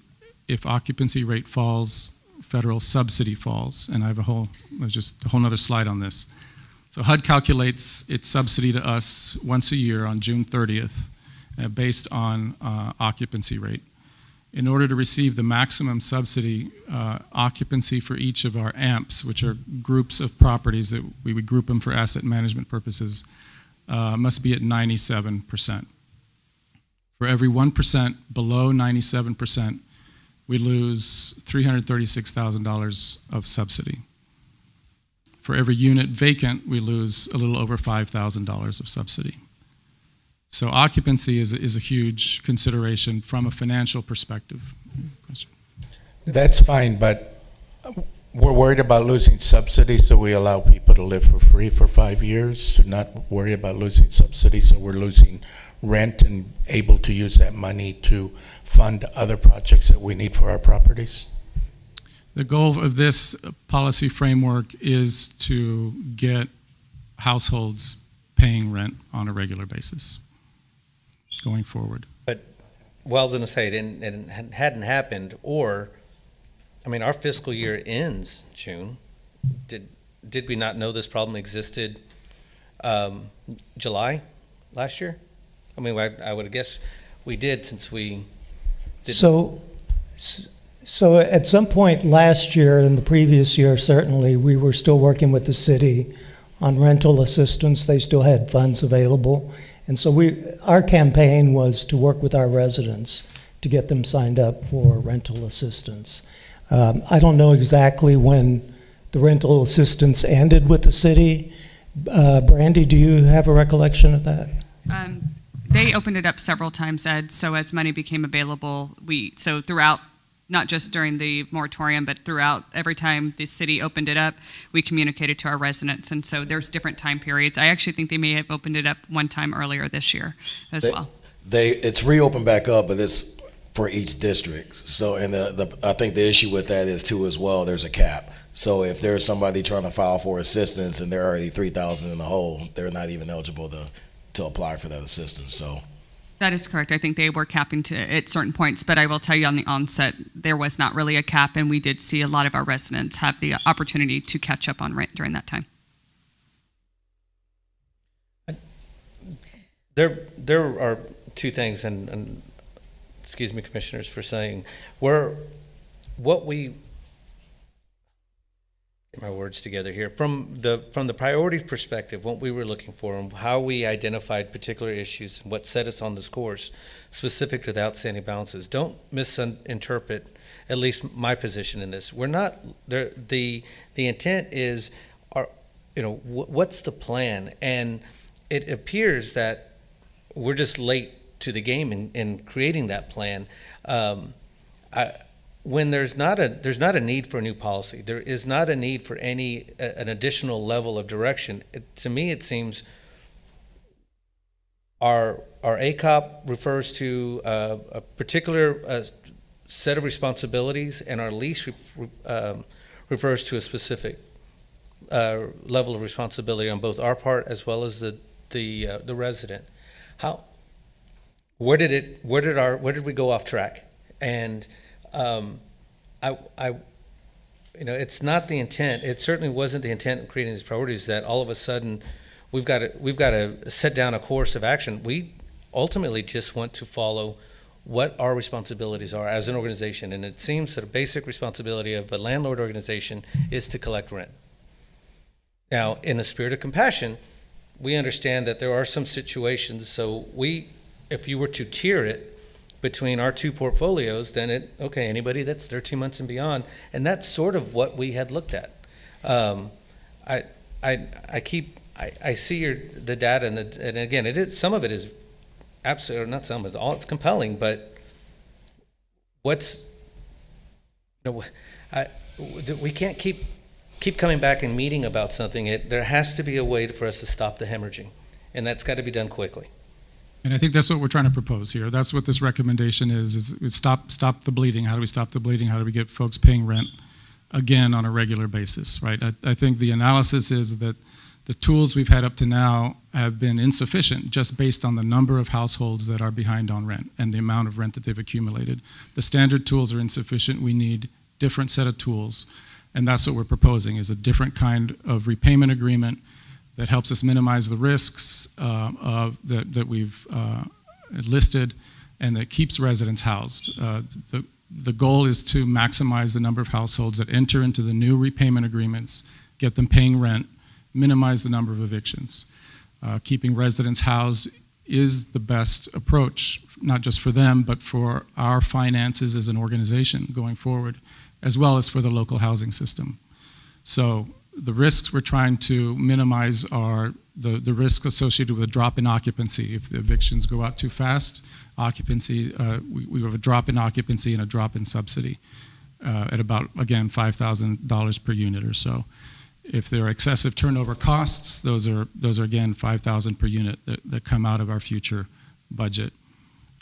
If occupancy rate falls, federal subsidy falls. And I have there's a whole nother slide on this. So HUD calculates its subsidy to us once a year on June 30th based on occupancy rate. In order to receive the maximum subsidy, occupancy for each of our AMPs, which are groups of properties that we would group them for asset management purposes, must be at 97%. For every 1% below 97%, we lose $336,000 of subsidy. For every unit vacant, we lose a little over $5,000 of subsidy. So occupancy is a huge consideration from a financial perspective. Question? That's fine, but we're worried about losing subsidy, so we allow people to live for free for 5 years, to not worry about losing subsidy, so we're losing rent and able to use that money to fund other projects that we need for our properties. The goal of this policy framework is to get households paying rent on a regular basis going forward. But, well, I was going to say, it hadn't happened, or, I mean, our fiscal year ends June. Did we not know this problem existed July last year? I mean, I would guess we did, since we did. So at some point last year and the previous year, certainly, we were still working with the city on rental assistance. They still had funds available. And so our campaign was to work with our residents to get them signed up for rental assistance. I don't know exactly when the rental assistance ended with the city. Brandy, do you have a recollection of that? They opened it up several times, Ed, so as money became available, so throughout, not just during the moratorium, but throughout, every time the city opened it up, we communicated to our residents, and so there's different time periods. I actually think they may have opened it up one time earlier this year as well. It's reopened back up, but it's for each district. So, and I think the issue with that is too as well, there's a cap. So if there's somebody trying to file for assistance and they're already 3,000 in the hole, they're not even eligible to apply for that assistance. So that is correct. I think they were capping at certain points, but I will tell you on the onset, there was not really a cap, and we did see a lot of our residents have the opportunity to catch up on rent during that time. There are two things, and excuse me, commissioners, for saying, get my words together here. From the priorities perspective, what we were looking for and how we identified particular issues and what set us on this course specific to the outstanding balances. Don't misinterpret at least my position in this. We're not there. The intent is, what's the plan? And it appears that we're just late to the game in creating that plan. When there's not a need for a new policy, there is not a need for an additional level of direction. To me, it seems our ACOP refers to a particular set of responsibilities, and our lease refers to a specific level of responsibility on both our part as well as the resident. Where did we go off track? And it's not the intent. It certainly wasn't the intent of creating these priorities that all of a sudden we've got to set down a course of action. We ultimately just want to follow what our responsibilities are as an organization, and it seems that a basic responsibility of a landlord organization is to collect rent. Now, in the spirit of compassion, we understand that there are some situations. So if you were to tier it between our two portfolios, then anybody that's 13 months and beyond, and that's sort of what we had looked at. I see the data, and again, it is, some of it is absolutely, not some, it's all, it's compelling, but we can't keep coming back and meeting about something. There has to be a way for us to stop the hemorrhaging, and that's got to be done quickly. And I think that's what we're trying to propose here. That's what this recommendation is stop the bleeding. How do we stop the bleeding? How do we get folks paying rent? again on a regular basis, right? I think the analysis is that the tools we've had up to now have been insufficient just based on the number of households that are behind on rent and the amount of rent that they've accumulated. The standard tools are insufficient. We need different set of tools, and that's what we're proposing, is a different kind of repayment agreement that helps us minimize the risks that we've listed and that keeps residents housed. The goal is to maximize the number of households that enter into the new repayment agreements, get them paying rent, minimize the number of evictions. Keeping residents housed is the best approach, not just for them, but for our finances as an organization going forward, as well as for the local housing system. So the risks we're trying to minimize are the risks associated with a drop in occupancy. If the evictions go out too fast, occupancy, we have a drop in occupancy and a drop in subsidy at about, again, $5,000 per unit or so. If there are excessive turnover costs, those are again $5,000 per unit that come out of our future budget.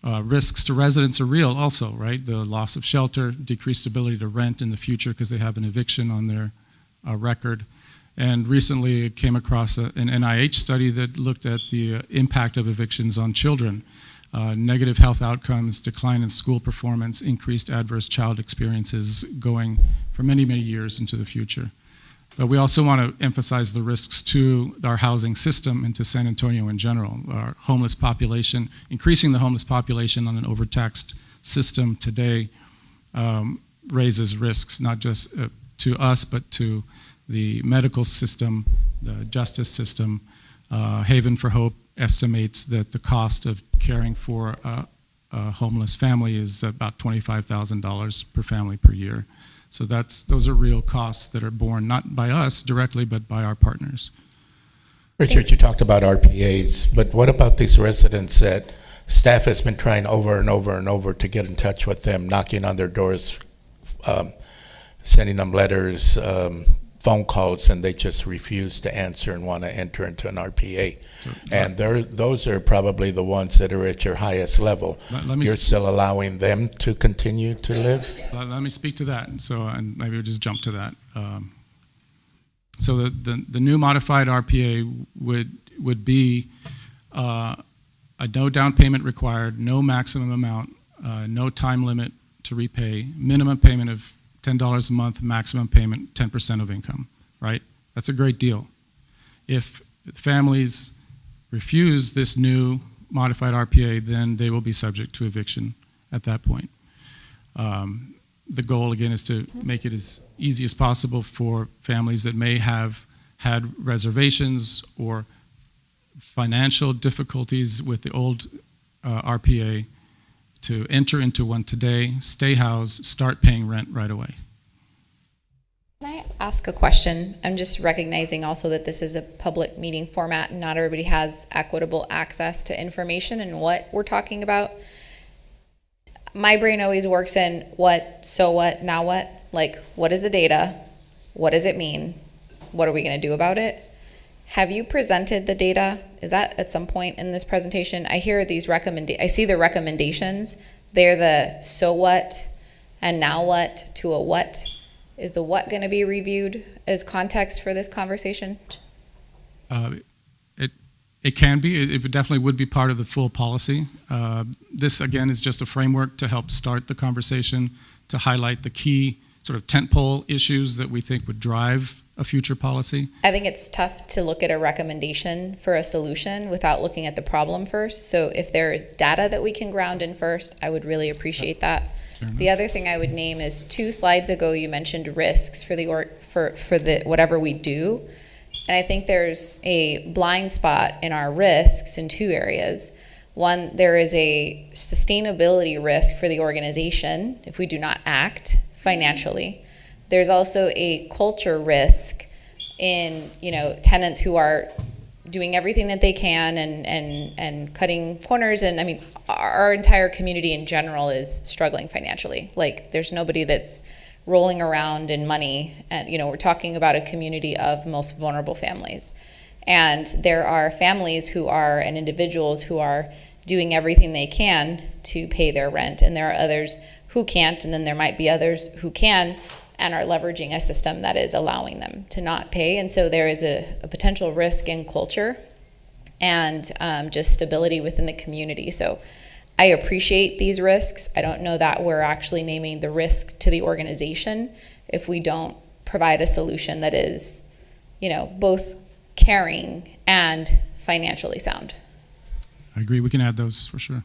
Risks to residents are real also, right? The loss of shelter, decreased ability to rent in the future because they have an eviction on their record. And recently it came across an NIH study that looked at the impact of evictions on children. Negative health outcomes, decline in school performance, increased adverse child experiences going for many, many years into the future. But we also want to emphasize the risks to our housing system and to San Antonio in general. Our homeless population, increasing the homeless population on an overtaxed system today raises risks, not just to us, but to the medical system, the justice system. Haven for Hope estimates that the cost of caring for a homeless family is about $25,000 per family per year. So those are real costs that are borne not by us directly, but by our partners. Richard, you talked about RPAs, but what about these residents that staff has been trying over and over and over to get in touch with them, knocking on their doors, sending them letters, phone calls, and they just refuse to answer and want to enter into an RPA? And those are probably the ones that are at your highest level. You're still allowing them to continue to live? Let me speak to that. So, and maybe we'll just jump to that. So the new modified RPA would be a no down payment required, no maximum amount, no time limit to repay, minimum payment of $10 a month, maximum payment 10% of income, right? That's a great deal. If families refuse this new modified RPA, then they will be subject to eviction at that point. The goal, again, is to make it as easy as possible for families that may have had reservations or financial difficulties with the old RPA to enter into one today, stay housed, start paying rent right away. Can I ask a question? I'm just recognizing also that this is a public meeting format and not everybody has equitable access to information and what we're talking about. My brain always works in what, so what, now what? Like, what is the data? What does it mean? What are we going to do about it? Have you presented the data? Is that at some point in this presentation? I hear these I see the recommendations. They're the so what and now what to a what. Is the what going to be reviewed as context for this conversation? It can be. It definitely would be part of the full policy. This, again, is just a framework to help start the conversation, to highlight the key sort of tentpole issues that we think would drive a future policy. I think it's tough to look at a recommendation for a solution without looking at the problem first. So if there is data that we can ground in first, I would really appreciate that. The other thing I would name is 2 slides ago you mentioned risks for the whatever we do. And I think there's a blind spot in our risks in 2 areas. One, there is a sustainability risk for the organization if we do not act financially. There's also a culture risk in, tenants who are doing everything that they can and cutting corners. And I mean, our entire community in general is struggling financially. Like, there's nobody that's rolling around in money. And, we're talking about a community of most vulnerable families. And there are families and individuals who are doing everything they can to pay their rent. And there are others who can't. And then there might be others who can. and are leveraging a system that is allowing them to not pay. And so there is a potential risk in culture and just stability within the community. So I appreciate these risks. I don't know that we're actually naming the risk to the organization if we don't provide a solution that is, both caring and financially sound. I agree. We can add those for sure.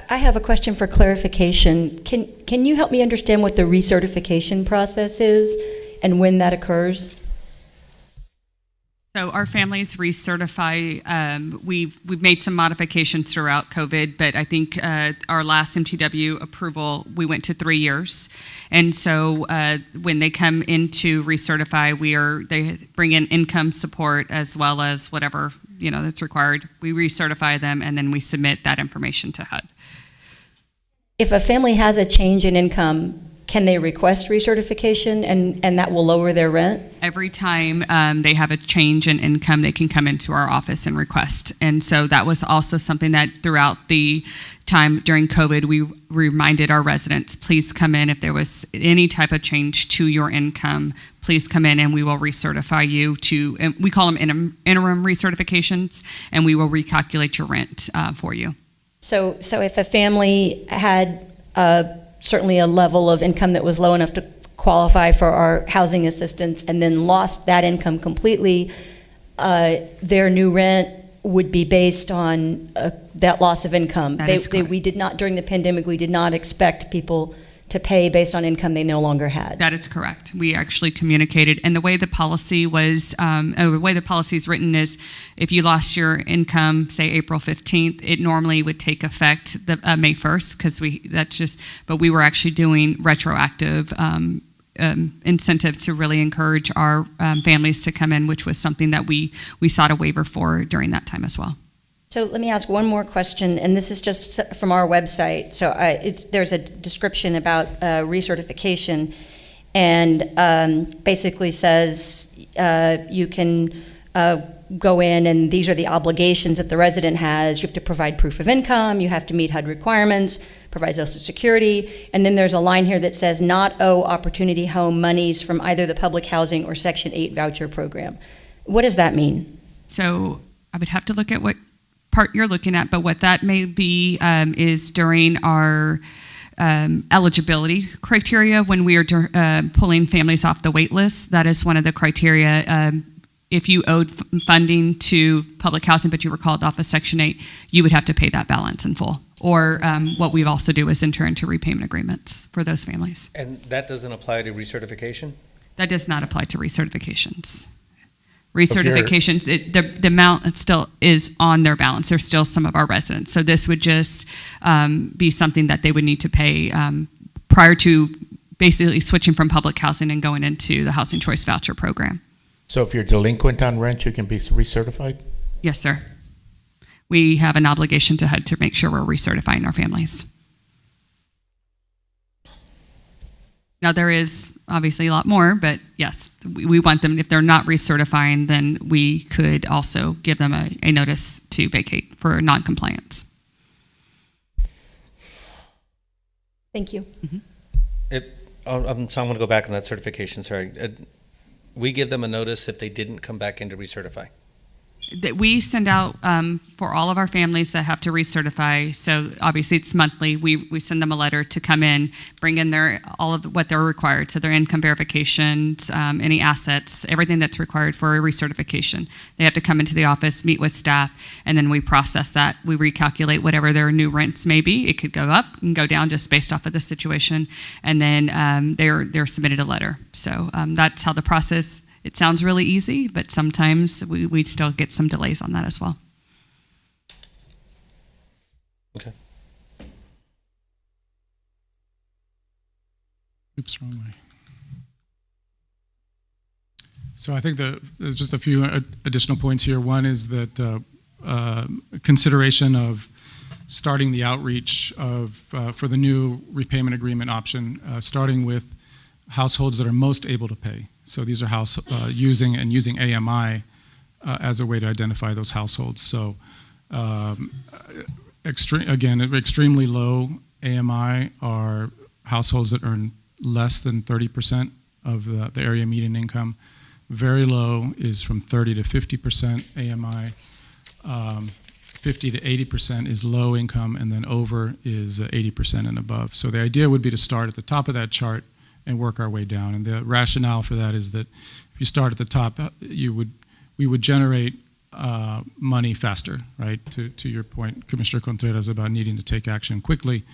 I have a question for clarification. Can you help me understand what the recertification process is and when that occurs? So our families recertify. We've made some modifications throughout COVID, but I think our last MTW approval, we went to 3 years. And so when they come in to recertify, they bring in income support as well as whatever that's required. We recertify them, and then we submit that information to HUD. If a family has a change in income, can they request recertification and that will lower their rent? Every time they have a change in income, they can come into our office and request. And so that was also something that throughout the time during COVID, we reminded our residents, please come in if there was any type of change to your income, please come in and we will recertify you to, and we call them interim recertifications, and we will recalculate your rent for you. So if a family had certainly a level of income that was low enough to qualify for our housing assistance and then lost that income completely, their new rent would be based on that loss of income. We did not, during the pandemic, we did not expect people to pay based on income they no longer had. That is correct. We actually communicated, and the way the policy was, the way the policy is written is, if you lost your income, say April 15th, it normally would take effect May 1st, because but we were actually doing retroactive incentive to really encourage our families to come in, which was something that we sought a waiver for during that time as well. So let me ask one more question, and this is just from our website. So there's a description about recertification, and basically says you can go in, and these are the obligations that the resident has. You have to provide proof of income, you have to meet HUD requirements, provide Social Security, and then there's a line here that says not owe Opportunity Home monies from either the Public Housing or Section 8 voucher program. What does that mean? So I would have to look at what part you're looking at, but what that may be is during our eligibility criteria when we are pulling families off the wait list. That is one of the criteria. If you owed funding to public housing but you were called off of Section 8, you would have to pay that balance in full. Or what we also do is enter into repayment agreements for those families. And that doesn't apply to recertification? That does not apply to recertifications. Recertifications, the amount it still is on their balance. They're still some of our residents. So this would just be something that they would need to pay prior to basically switching from public housing and going into the Housing Choice Voucher Program. So if you're delinquent on rent, you can be recertified? Yes, sir. We have an obligation to HUD to make sure we're recertifying our families. Now, there is obviously a lot more, but yes, we want them, if they're not recertifying, then we could also give them a notice to vacate for non-compliance. Thank you. Mm-hmm. So I'm going to go back on that certification, sorry. We give them a notice if they didn't come back in to recertify. That we send out for all of our families that have to recertify. So obviously it's monthly. We send them a letter to come in, bring in all of what they're required. So their income verifications, any assets, everything that's required for a recertification. They have to come into the office, meet with staff, and then we process that. We recalculate whatever their new rents may be. It could go up and go down just based off of the situation. And then they're submitted a letter. So that's how the process. It sounds really easy, but sometimes we still get some delays on that as well. Okay. Oops, wrong way. So I think there's just a few additional points here. One is that consideration of starting the outreach for the new repayment agreement option, starting with households that are most able to pay. So these are using AMI as a way to identify those households. So extremely low AMI are households that earn less than 30% of the area median income. Very low is from 30 to 50% AMI. 50 to 80% is low income, and then over is 80% and above. So the idea would be to start at the top of that chart and work our way down. And the rationale for that is that if you start at the top, we would generate money faster, right? To your point, Commissioner Contreras, about needing to take action quickly.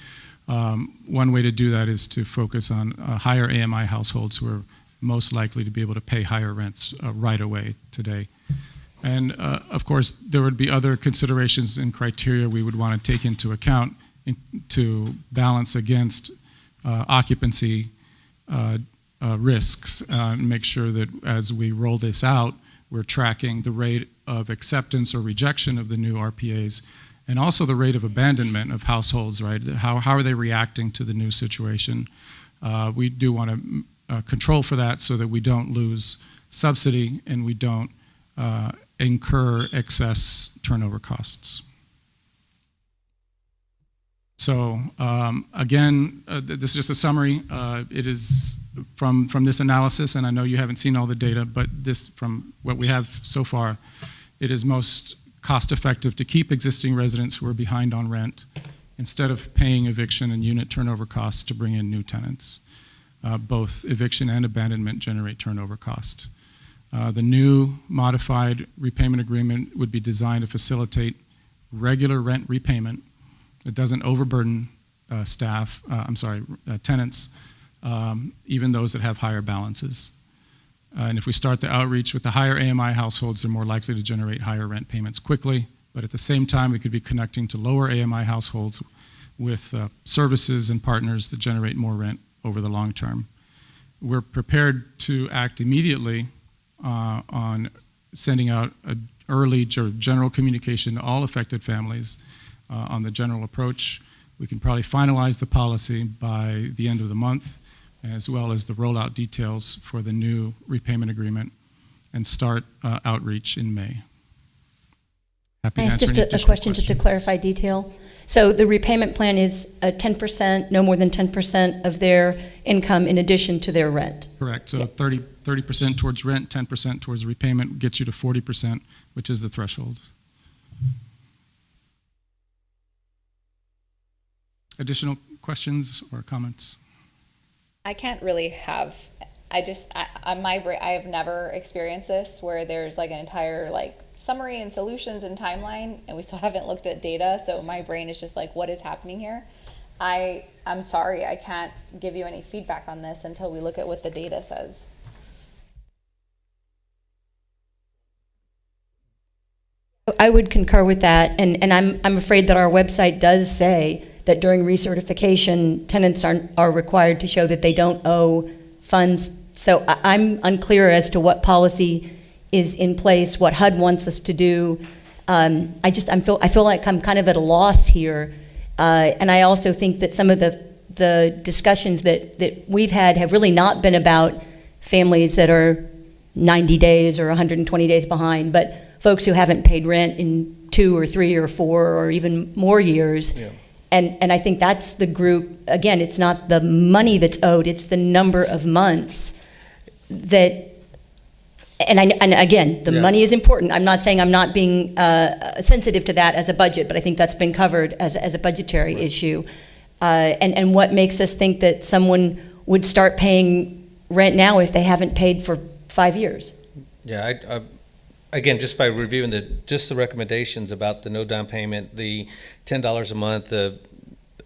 One way to do that is to focus on higher AMI households who are most likely to be able to pay higher rents right away today. And of course, there would be other considerations and criteria we would want to take into account to balance against occupancy risks, and make sure that as we roll this out, we're tracking the rate of acceptance or rejection of the new RPAs, and also the rate of abandonment of households, right? How are they reacting to the new situation? We do want to control for that so that we don't lose subsidy and we don't incur excess turnover costs. So again, this is just a summary. It is from this analysis, and I know you haven't seen all the data, but this, from what we have so far, it is most cost effective to keep existing residents who are behind on rent instead of paying eviction and unit turnover costs to bring in new tenants. Both eviction and abandonment generate turnover cost. The new modified repayment agreement would be designed to facilitate regular rent repayment. It doesn't overburden tenants, even those that have higher balances. And if we start the outreach with the higher AMI households, they're more likely to generate higher rent payments quickly. But at the same time, we could be connecting to lower AMI households with services and partners that generate more rent over the long term. We're prepared to act immediately on sending out an early general communication to all affected families on the general approach. We can probably finalize the policy by the end of the month, as well as the rollout details for the new repayment agreement, and start outreach in May. Happy to answer just any a additional question just to questions. clarify detail. So the repayment plan is 10%, no more than 10% of their income in addition to their rent. Correct. So 30% towards rent, 10% towards repayment gets you to 40%, which is the threshold. Additional questions or comments? I can't really have, on my brain, I have never experienced this where there's like an entire like summary and solutions and timeline, and we still haven't looked at data. So my brain is just like, what is happening here? I'm sorry, I can't give you any feedback on this until we look at what the data says. I would concur with that, and I'm afraid that our website does say that during recertification, tenants are required to show that they don't owe funds. So I'm unclear as to what policy is in place, what HUD wants us to do. I feel like I'm kind of at a loss here, and I also think that some of the discussions that we've had have really not been about families that are 90 days or 120 days behind, but folks who haven't paid rent in 2 or 3 or 4 or even more years. Yeah. And I think that's the group, again, it's not the money that's owed, it's the number of months that, and again, the money is important. I'm not saying I'm not being sensitive to that as a budget, but I think that's been covered as a budgetary issue. And what makes us think that someone would start paying rent now if they haven't paid for 5 years? Yeah, again, just by reviewing the recommendations about the no down payment, the $10 a month, the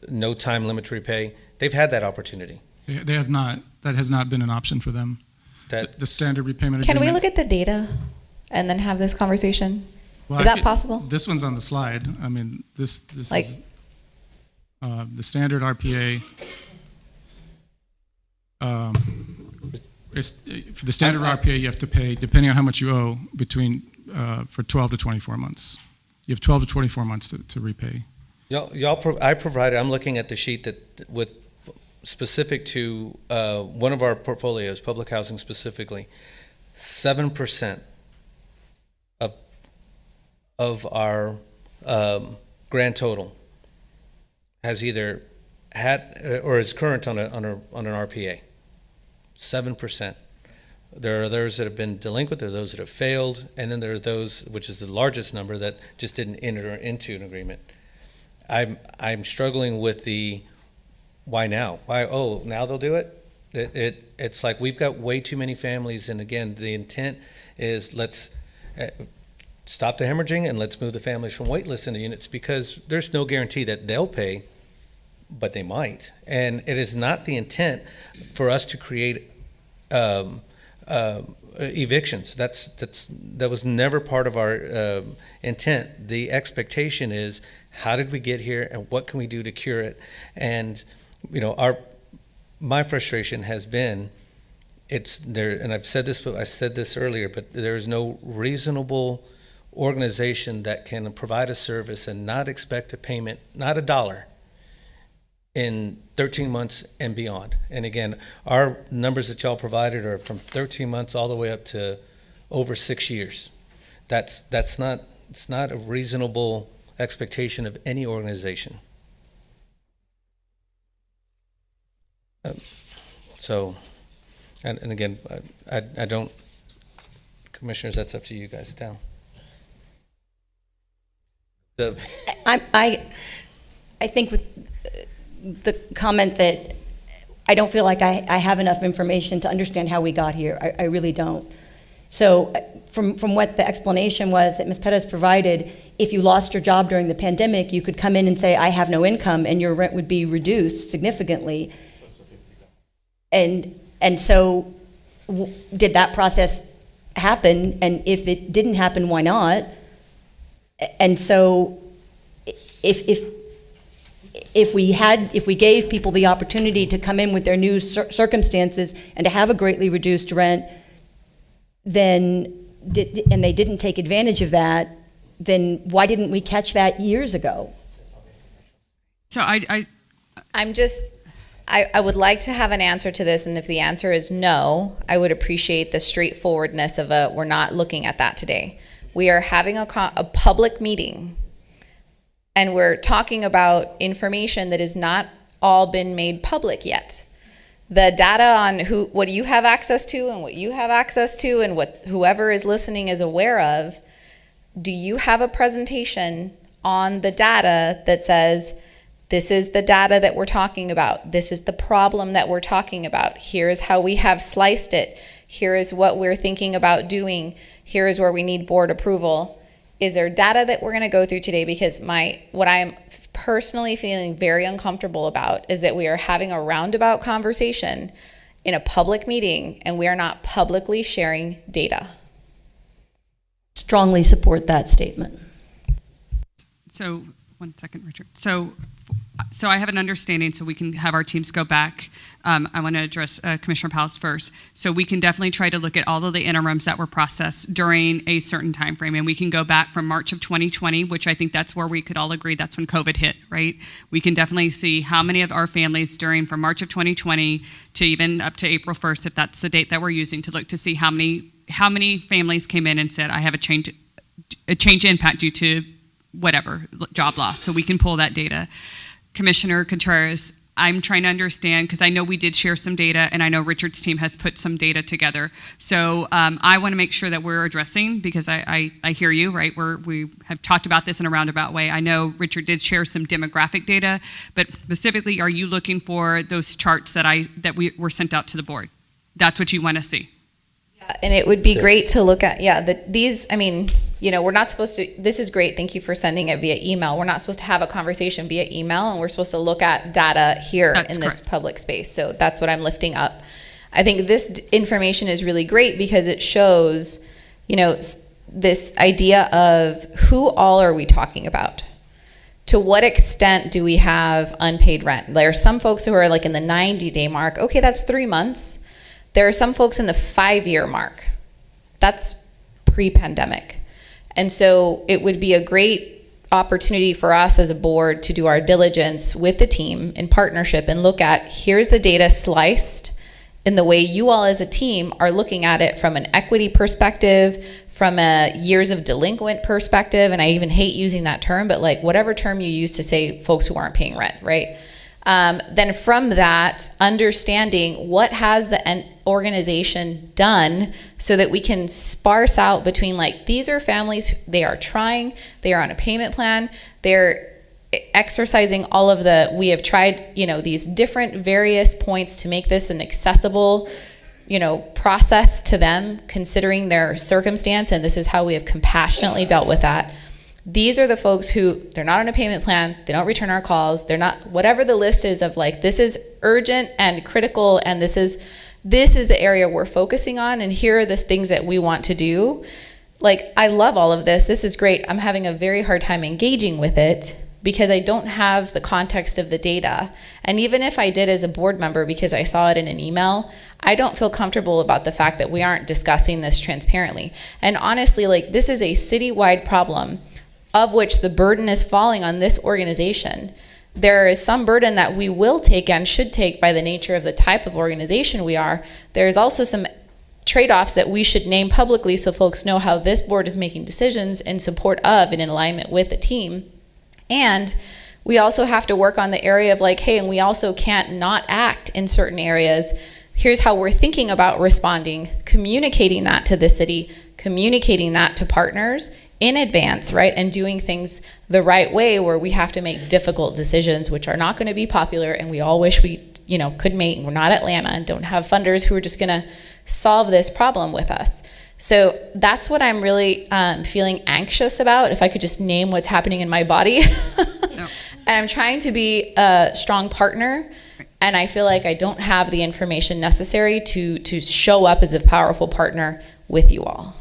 no time limit to repay, they've had that opportunity. They have not. That has not been an option for them. The standard repayment Can agreement. we look at the data and then have this conversation? Well, is that possible? This one's on the slide. I mean, this like, is the standard RPA. For the standard RPA, you have to pay, depending on how much you owe, between for 12 to 24 months. You have 12 to 24 months to repay. I'm looking at the sheet that with specific to one of our portfolios, public housing specifically, 7% of our grand total has either had or is current on an RPA. 7%. There are others that have been delinquent, there are those that have failed, and then there are those, which is the largest number, that just didn't enter into an agreement. I'm struggling with the why now? Why, oh, now they'll do it? It's like we've got way too many families, and again, the intent is let's stop the hemorrhaging and let's move the families from waitlist into units, because there's no guarantee that they'll pay, but they might. And it is not the intent for us to create evictions. That was never part of our intent. The expectation is, how did we get here, and what can we do to cure it? And my frustration has been, it's there, and I said this earlier, but there is no reasonable organization that can provide a service and not expect a payment, not $1, in 13 months and beyond. And again, our numbers that y'all provided are from 13 months all the way up to over 6 years. It's not a reasonable expectation of any organization. And again, I don't, commissioners, that's up to you guys down. I think with the comment that I don't feel like I have enough information to understand how we got here. I really don't. So from what the explanation was that Ms. Pettis provided, if you lost your job during the pandemic, you could come in and say, I have no income, and your rent would be reduced significantly. And so did that process happen? And if it didn't happen, why not? And so if we gave people the opportunity to come in with their new circumstances and to have a greatly reduced rent, and they didn't take advantage of that, then why didn't we catch that years ago? So I would like to have an answer to this, and if the answer is no, I would appreciate the straightforwardness of we're not looking at that today. We are having a public meeting, and we're talking about information that has not all been made public yet. The data on what you have access to and what you have access to and what whoever is listening is aware of, do you have a presentation on the data that says, this is the data that we're talking about, this is the problem that we're talking about, here is how we have sliced it, here is what we're thinking about doing, here is where we need board approval? Is there data that we're going to go through today? Because what I'm personally feeling very uncomfortable about is that we are having a roundabout conversation in a public meeting and we are not publicly sharing data. Strongly support that statement. So, one second, Richard. So I have an understanding, so we can have our teams go back. I want to address Commissioner Powell's first. So we can definitely try to look at all of the interims that were processed during a certain time frame, and we can go back from March of 2020, which I think that's where we could all agree that's when COVID hit, right? We can definitely see how many of our families from March of 2020 to even up to April 1st, if that's the date that we're using, to look to see how many families came in and said, I have a change impact due to whatever, job loss. So we can pull that data. Commissioner Contreras, I'm trying to understand, because I know we did share some data, and I know Richard's team has put some data together. So I want to make sure that we're addressing, because I hear you, right? We have talked about this in a roundabout way. I know Richard did share some demographic data, but specifically, are you looking for ththose charts that were sent out to the board? That's what you want to see. And it would be great to look at, we're not supposed to, this is great, thank you for sending it via email. We're not supposed to have a conversation via email, and we're supposed to look at data here in this public space. So that's what I'm lifting up. I think this information is really great because it shows, this idea of who all are we talking about? To what extent do we have unpaid rent? There are some folks who are like in the 90-day mark. Okay, that's 3 months. There are some folks in the 5-year mark. That's pre-pandemic. And so it would be a great opportunity for us as a board to do our diligence with the team in partnership and look at, here's the data sliced in the way you all as a team are looking at it from an equity perspective, from a years of delinquent perspective, and I even hate using that term, but like whatever term you use to say folks who aren't paying rent, right? Then from that, understanding what has the organization done so that we can sparse out between like, these are families, they are trying, they are on a payment plan, they're exercising all of we have tried, these different various points to make this an accessible, process to them, considering their circumstance, and this is how we have compassionately dealt with that. These are the folks who, they're not on a payment plan, they don't return our calls, they're not, whatever the list is of like, this is urgent and critical, and this is the area we're focusing on, and here are the things that we want to do. Like, I love all of this. This is great. I'm having a very hard time engaging with it because I don't have the context of the data. And even if I did as a board member because I saw it in an email, I don't feel comfortable about the fact that we aren't discussing this transparently. And honestly, like, this is a citywide problem of which the burden is falling on this organization. There is some burden that we will take and should take by the nature of the type of organization we are. There's also some trade-offs that we should name publicly so folks know how this board is making decisions in support of and in alignment with the team. And we also have to work on the area of like, hey, and we also can't not act in certain areas. Here's how we're thinking about responding, communicating that to the city, communicating that to partners in advance, right? And doing things the right way where we have to make difficult decisions, which are not going to be popular, and we all wish we, could make. We're not Atlanta and don't have funders who are just going to solve this problem with us. So that's what I'm really feeling anxious about, if I could just name what's happening in my body. No. And I'm trying to be a strong partner, and I feel like I don't have the information necessary to show up as a powerful partner with you all.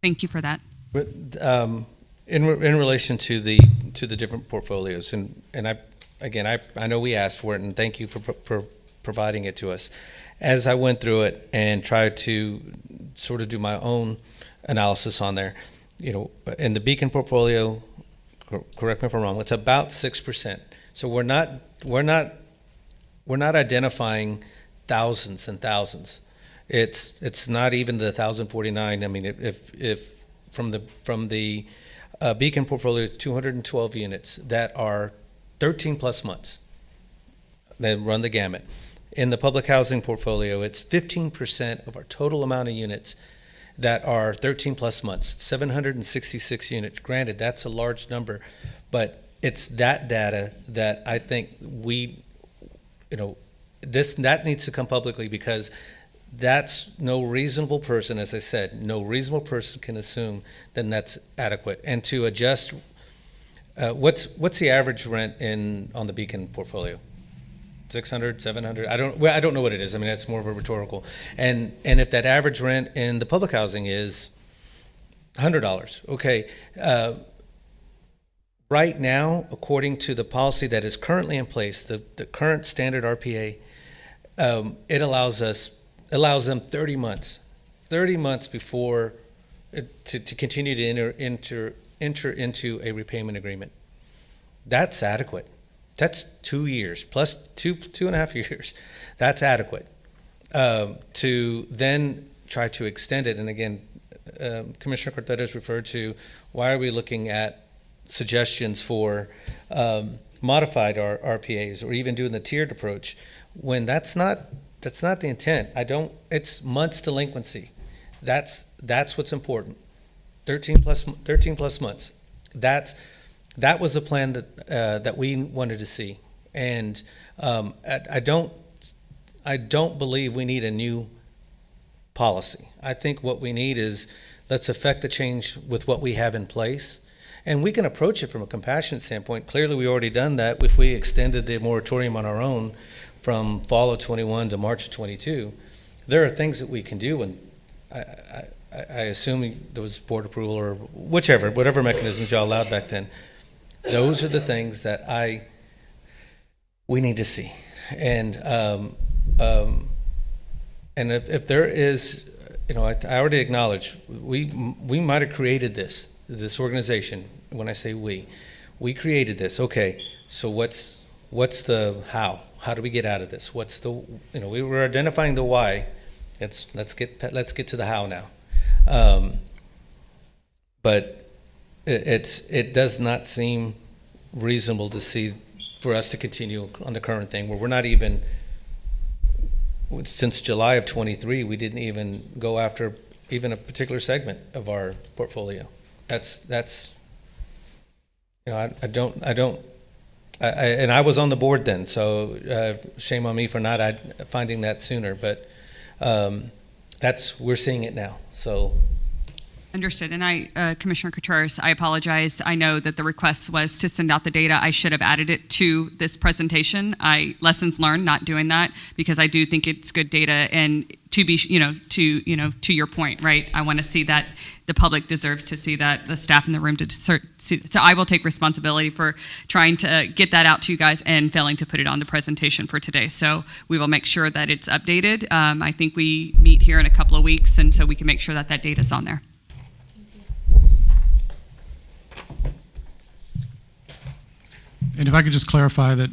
Thank you for that. But in relation to the different portfolios, and I know we asked for it, and thank you for providing it to us. As I went through it and tried to sort of do my own analysis on there, in the Beacon portfolio, correct me if I'm wrong, it's about 6%. So we're not identifying thousands and thousands. It's not even the 1,049. I mean, if from the Beacon portfolio, 212 units that are 13 plus months, that run the gamut. In the public housing portfolio, it's 15% of our total amount of units that are 13 plus months, 766 units. Granted, that's a large number, but it's that data that I think that needs to come publicly, because that's no reasonable person, as I said, no reasonable person can assume then that's adequate. And to adjust, what's the average rent on the Beacon portfolio? 600, 700? I don't know what it is. I mean, that's more of a rhetorical. And if that average rent in the public housing is $100, okay. Right now, according to the policy that is currently in place, the current standard RPA, it allows them 30 months before to continue to enter into a repayment agreement. That's adequate. That's 2 years plus two and a half years. That's adequate to then try to extend it. And again, Commissioner Cortez referred to, why are we looking at suggestions for modified RPAs or even doing the tiered approach when that's not the intent. It's months delinquency. That's what's important. 13 plus months. That was the plan that we wanted to see, and I don't believe we need a new policy. I think what we need is, let's affect the change with what we have in place, and we can approach it from a compassionate standpoint. Clearly, we already done that. If we extended the moratorium on our own from fall of 21 to March of 22, there are things that we can do, and I assume there was board approval or whatever mechanisms y'all allowed back then. Those are the things that we need to see, and if there is, I already acknowledge we might have created this organization. When I say we created this. Okay, so what's the how? How do we get out of this? What's the we were identifying the why. Let's get to the how now. But it does not seem reasonable to see for us to continue on the current thing, where we're not even, since July of '23, we didn't even go after even a particular segment of our portfolio. That's, you know, and I was on the board then, so shame on me for not finding that sooner, but we're seeing it now, so. Understood. And Commissioner Contreras, I apologize. I know that the request was to send out the data. I should have added it to this presentation. Lessons learned not doing that, because I do think it's good data, and to be, to your point, right? I want to see that. The public deserves to see that, the staff in the room to see. So I will take responsibility for trying to get that out to you guys and failing to put it on the presentation for today. So we will make sure that it's updated. I think we meet here in a couple of weeks, and so we can make sure that that data's on there. And if I could just clarify that,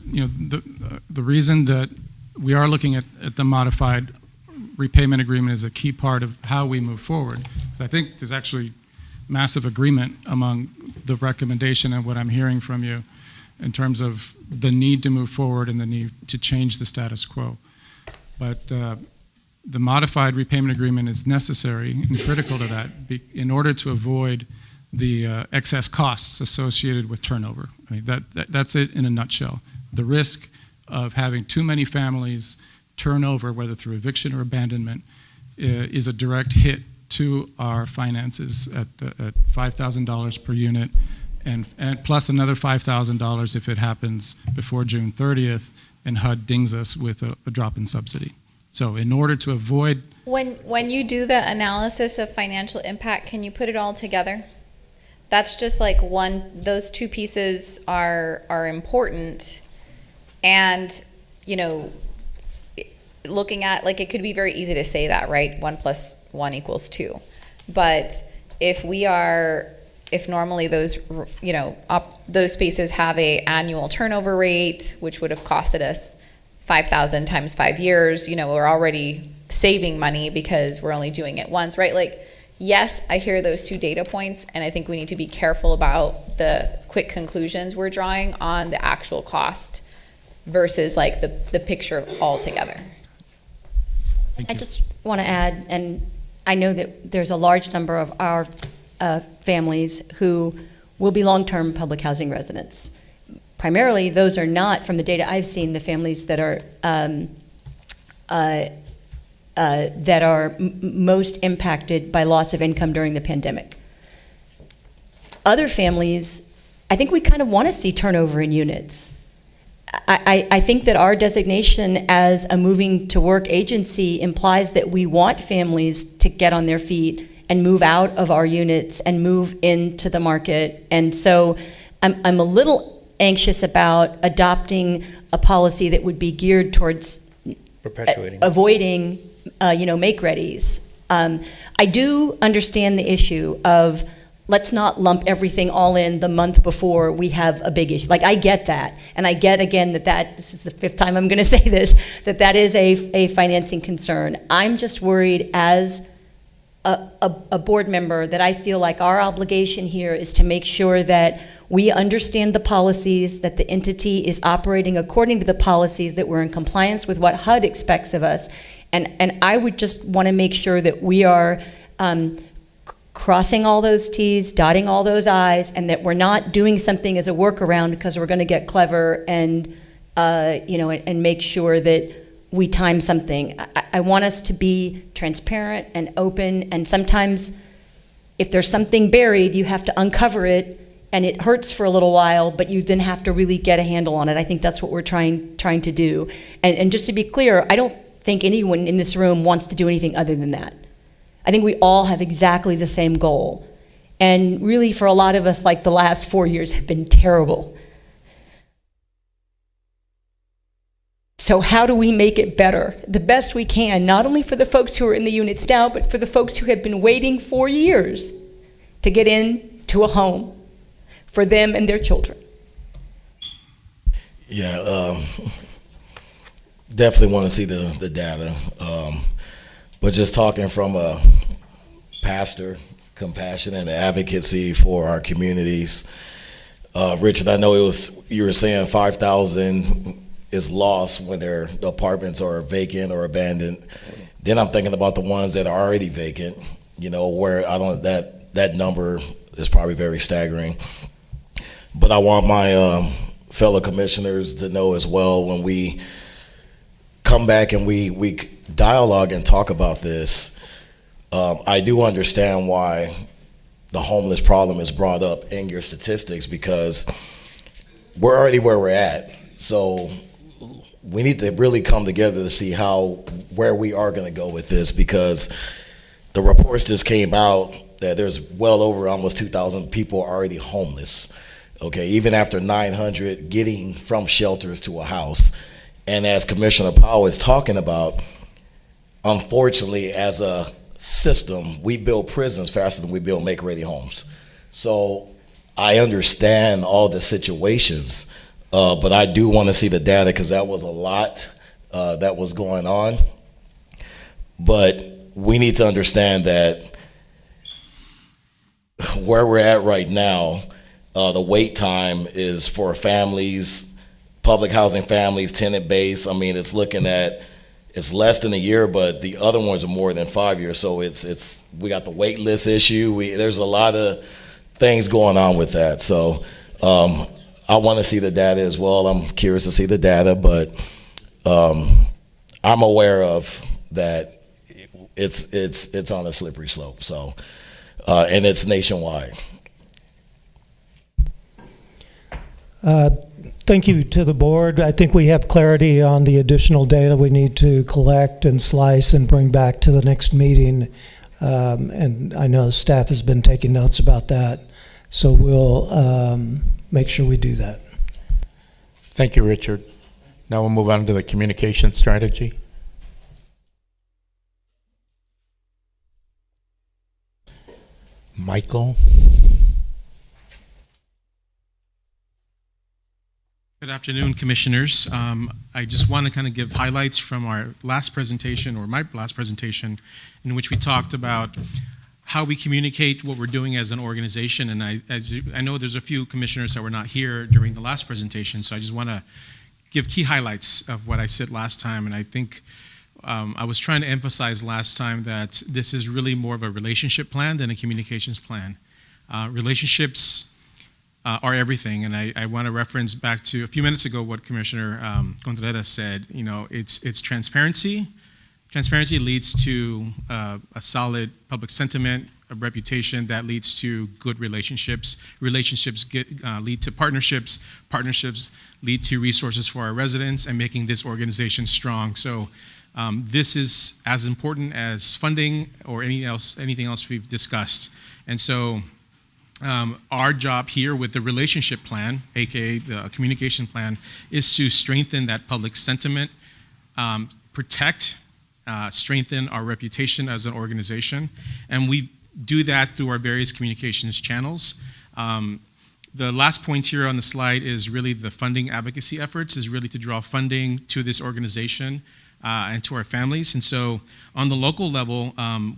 the reason that we are looking at the modified repayment agreement is a key part of how we move forward, because I think there's actually massive agreement among the recommendation and what I'm hearing from you in terms of the need to move forward and the need to change the status quo. But the modified repayment agreement is necessary and critical to that in order to avoid the excess costs associated with turnover. I mean, that's it in a nutshell. The risk of having too many families turn over, whether through eviction or abandonment, is a direct hit to our finances at $5,000 per unit, and plus another $5,000 if it happens before June 30th and HUD dings us with a drop in subsidy. So in order to avoid... When you do the analysis of financial impact, can you put it all together? That's just like those two pieces are important, and, looking at, like, it could be very easy to say that, right? 1 + 1 = 2. But if normally those, those spaces have a annual turnover rate, which would have costed us $5,000 times 5 years, we're already saving money because we're only doing it once, right? Like, yes, I hear those two data points, and I think we need to be careful about the quick conclusions we're drawing on the actual cost versus like the picture altogether. I just want to add, and I know that there's a large number of our families who will be long-term public housing residents. Primarily, those are not, from the data I've seen, the families that are most impacted by loss of income during the pandemic. Other families, I think we kind of want to see turnover in units. I think that our designation as a moving to work agency implies that we want families to get on their feet and move out of our units and move into the market. And so I'm a little anxious about adopting a policy that would be geared towards perpetuating, avoiding make-readies. I do understand the issue of let's not lump everything all in the month before we have a big issue. Like, I get that. And I get, again, that this is the 5th time I'm going to say this, that is a financing concern. I'm just worried as a board member that I feel like our obligation here is to make sure that we understand the policies, that the entity is operating according to the policies, that we're in compliance with what HUD expects of us. And I would just want to make sure that we are crossing all those T's, dotting all those I's, and that we're not doing something as a workaround because we're going to get clever and and make sure that we time something. I want us to be transparent and open, and sometimes if there's something buried, you have to uncover it, and it hurts for a little while, but you then have to really get a handle on it. I think that's what we're trying to do. And just to be clear, I don't think anyone in this room wants to do anything other than that. I think we all have exactly the same goal. And really, for a lot of us, like, the last 4 years have been terrible. So how do we make it better? The best we can, not only for the folks who are in the units now, but for the folks who have been waiting 4 years to get into a home for them and their children. Yeah, definitely want to see the data. But just talking from a pastor, compassion and advocacy for our communities, Richard, I know you were saying 5,000 is lost when the apartments are vacant or abandoned. Then I'm thinking about the ones that are already vacant, where that number is probably very staggering. But I want my fellow commissioners to know as well, when we come back and we dialogue and talk about this, I do understand why the homeless problem is brought up in your statistics, because we're already where we're at. So we need to really come together to see where we are going to go with this, because the reports just came out that there's well over almost 2,000 people already homeless. Okay, even after 900 getting from shelters to a house. And as Commissioner Powell is talking about, unfortunately, as a system, we build prisons faster than we build make-ready homes. So I understand all the situations, but I do want to see the data, because that was a lot that was going on. But we need to understand that where we're at right now, the wait time is for families, public housing families, tenant-based. I mean, it's less than a year, but the other ones are more than 5 years. So we got the wait list issue. There's a lot of things going on with that. So I want to see the data as well. I'm curious to see the data, but I'm aware of that. It's on a slippery slope. So and it's nationwide. Thank you to the board. I think we have clarity on the additional data we need to collect and slice and bring back to the next meeting. And I know staff has been taking notes about that. So we'll make sure we do that. Thank you, Richard. Now we'll move on to the communication strategy. Michael. Good afternoon, commissioners. I just want to kind of give highlights from our last presentation, or my last presentation, in which we talked about how we communicate what we're doing as an organization. And I know there's a few commissioners that were not here during the last presentation, so I just want to give key highlights of what I said last time. And I think I was trying to emphasize last time that this is really more of a relationship plan than a communications plan. Relationships are everything, and I want to reference back to a few minutes ago what Commissioner Contreras said. It's transparency. Transparency leads to a solid public sentiment, a reputation that leads to good relationships. Relationships lead to partnerships. Partnerships lead to resources for our residents and making this organization strong. So this is as important as funding or anything else we've discussed. And so our job here with the relationship plan, aka the communication plan, is to strengthen that public sentiment, protect, strengthen our reputation as an organization, and we do that through our various communications channels. The last point here on the slide is really the funding advocacy efforts, is really to draw funding to this organization and to our families. And so on the local level,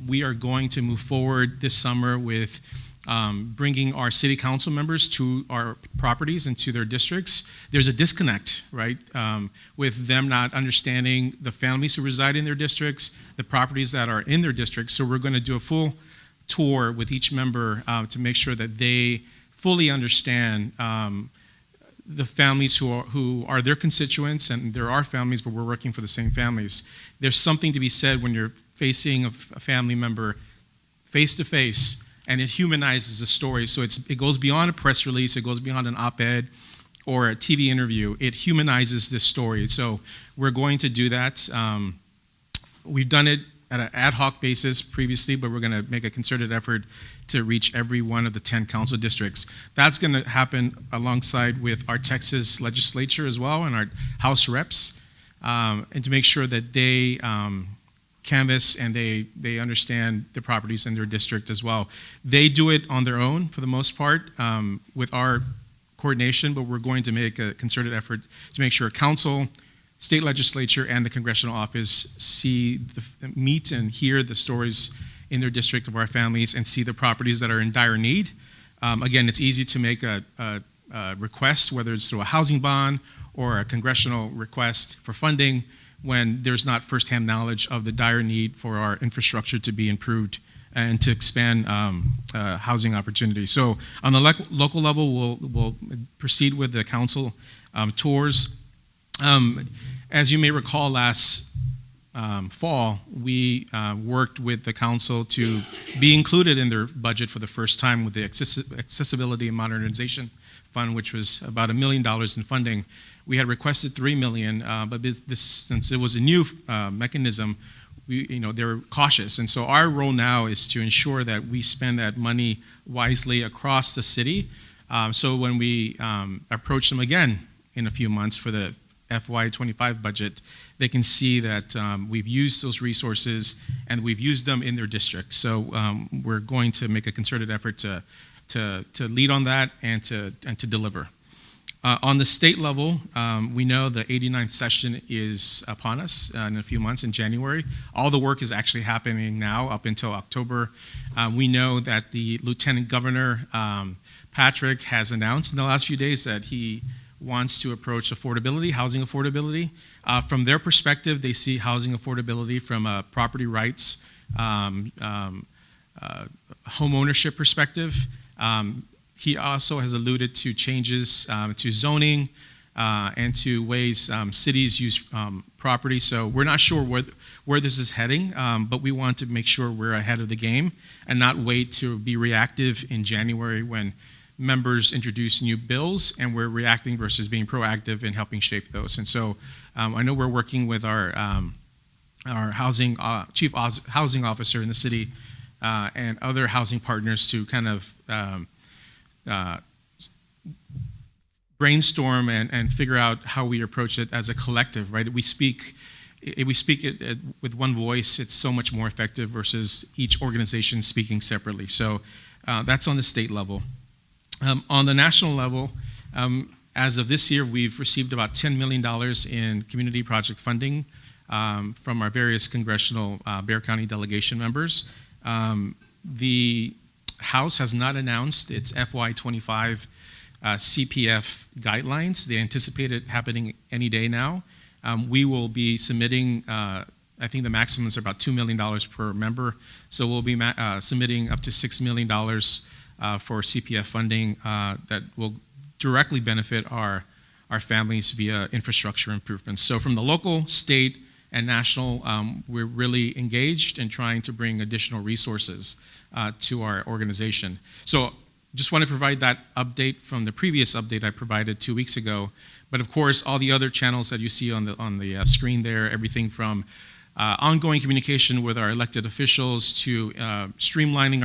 we are going to move forward this summer with bringing our city council members to our properties and to their districts. There's a disconnect, right, with them not understanding the families who reside in their districts, the properties that are in their districts. So we're going to do a full tour with each member to make sure that they fully understand the families who are their constituents, and there are families, but we're working for the same families. There's something to be said when you're facing a family member face to face, and it humanizes the story. So it goes beyond a press release, it goes beyond an op-ed or a TV interview. It humanizes this story. So we're going to do that. We've done it at an ad hoc basis previously, but we're going to make a concerted effort to reach every one of the 10 council districts. That's going to happen alongside with our Texas legislature as well and our House reps, and to make sure that they canvas and they understand the properties in their district as well. They do it on their own for the most part with our coordination, but we're going to make a concerted effort to make sure council, state legislature, and the congressional office meet and hear the stories in their district of our families and see the properties that are in dire need. Again, it's easy to make a request, whether it's through a housing bond or a congressional request for funding, when there's not firsthand knowledge of the dire need for our infrastructure to be improved and to expand housing opportunities. So on the local level, we'll proceed with the council tours. As you may recall, last fall, we worked with the council to be included in their budget for the first time with the Accessibility and Modernization Fund, which was about $1 million in funding. We had requested $3 million, but since it was a new mechanism, they were cautious. And so our role now is to ensure that we spend that money wisely across the city. So when we approach them again in a few months for the FY25 budget, they can see that we've used those resources and we've used them in their districts. So we're going to make a concerted effort to lead on that and to deliver. On the state level, we know the 89th session is upon us in a few months in January. All the work is actually happening now up until October. We know that the Lieutenant Governor, Patrick, has announced in the last few days that he wants to approach affordability, housing affordability. From their perspective, they see housing affordability from a property rights, home ownership perspective. He also has alluded to changes to zoning and to ways cities use property. So we're not sure where this is heading, but we want to make sure we're ahead of the game and not wait to be reactive in January when members introduce new bills and we're reacting versus being proactive in helping shape those. And so I know we're working with our housing chief housing officer in the city and other housing partners to kind of brainstorm and figure out how we approach it as a collective, right? If we speak it with one voice, it's so much more effective versus each organization speaking separately. So that's on the state level. On the national level, as of this year, we've received about $10 million in community project funding from our various congressional Bexar County delegation members. The House has not announced its FY25 CPF guidelines. They anticipate it happening any day now. We will be submitting, I think the maximums are about $2 million per member, so we'll be submitting up to $6 million for CPF funding that will directly benefit our families via infrastructure improvements. So from the local, state, and national, we're really engaged in trying to bring additional resources to our organization. So just want to provide that update from the previous update I provided 2 weeks ago. But of course, all the other channels that you see on the screen there, everything from ongoing communication with our elected officials to streamlining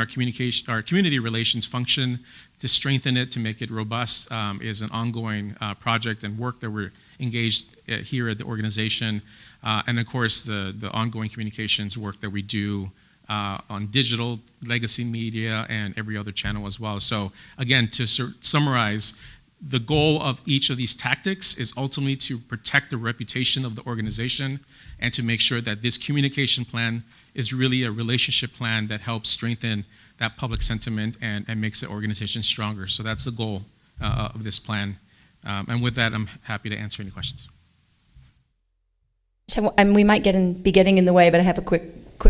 our community relations function to strengthen it, to make it robust, is an ongoing project and work that we're engaged here at the organization. And of course, the ongoing communications work that we do on digital, legacy media, and every other channel as well. So again, to summarize, the goal of each of these tactics is ultimately to protect the reputation of the organization and to make sure that this communication plan is really a relationship plan that helps strengthen that public sentiment and makes the organization stronger. So that's the goal of this plan. And with that, I'm happy to answer any questions. So, and we might be getting in the way, but I have a quick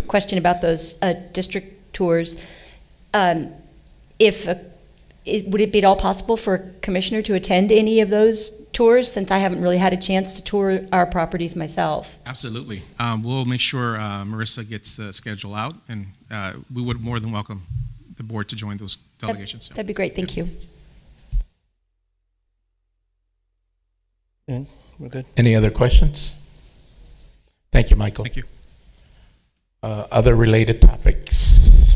question about those district tours. Would it be at all possible for a commissioner to attend any of those tours, since I haven't really had a chance to tour our properties myself? Absolutely. We'll make sure Marissa gets the schedule out, and we would more than welcome the board to join those delegations. That'd be great. Thank you. And we're good. Any other questions? Thank you, Michael. Thank you. Other related topics?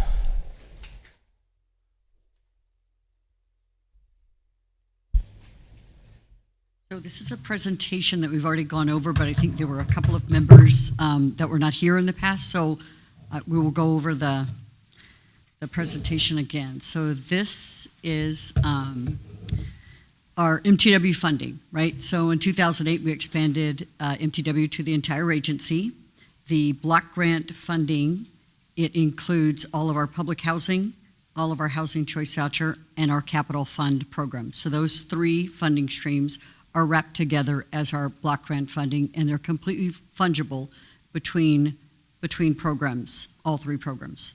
So this is a presentation that we've already gone over, but I think there were a couple of members that were not here in the past, so we will go over the presentation again. So this is our MTW funding, right? So in 2008, we expanded MTW to the entire agency. The block grant funding, it includes all of our public housing, all of our housing choice voucher, and our capital fund program. So those three funding streams are wrapped together as our block grant funding, and they're completely fungible between programs, all three programs.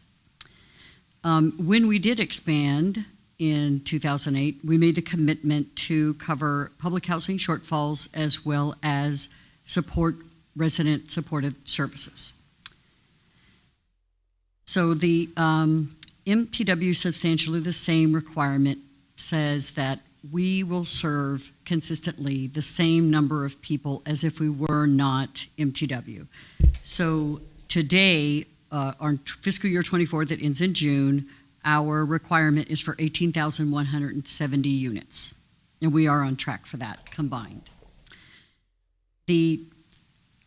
When we did expand in 2008, we made the commitment to cover public housing shortfalls as well as support resident-supported services. So the MPW substantially the same requirement says that we will serve consistently the same number of people as if we were not MTW. So today, our fiscal year 24 that ends in June, our requirement is for 18,170 units, and we are on track for that combined. The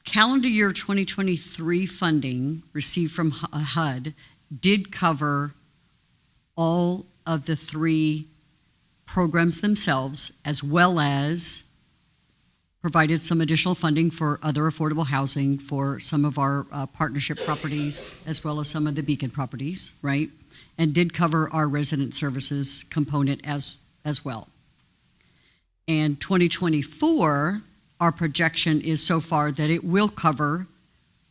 calendar year 2023 funding received from HUD did cover all of the three programs themselves, as well as provided some additional funding for other affordable housing for some of our partnership properties, as well as some of the Beacon properties, right? And did cover our resident services component as well. And 2024, our projection is so far that it will cover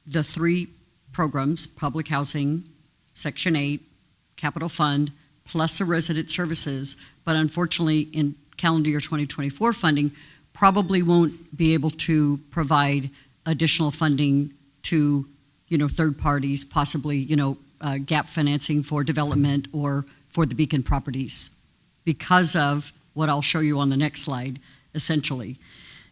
the three programs, public housing, Section 8, capital fund, plus the resident services, but unfortunately in calendar year 2024 funding, probably won't be able to provide additional funding to, third parties, possibly, gap financing for development or for the Beacon properties because of what I'll show you on the next slide, essentially.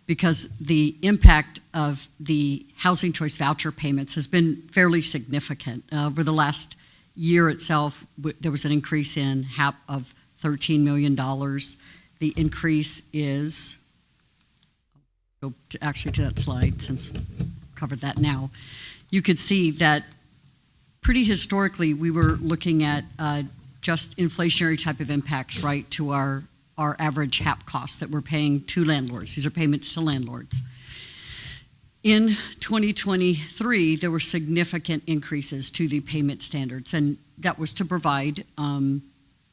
Because the impact of the housing choice voucher payments has been fairly significant. Over the last year itself, there was an increase in HAP of $13 million. The increase is, go to that slide since we covered that now. You could see that pretty historically we were looking at just inflationary type of impacts, right, to our average HAP costs that we're paying to landlords. These are payments to landlords. In 2023, there were significant increases to the payment standards, and that was to provide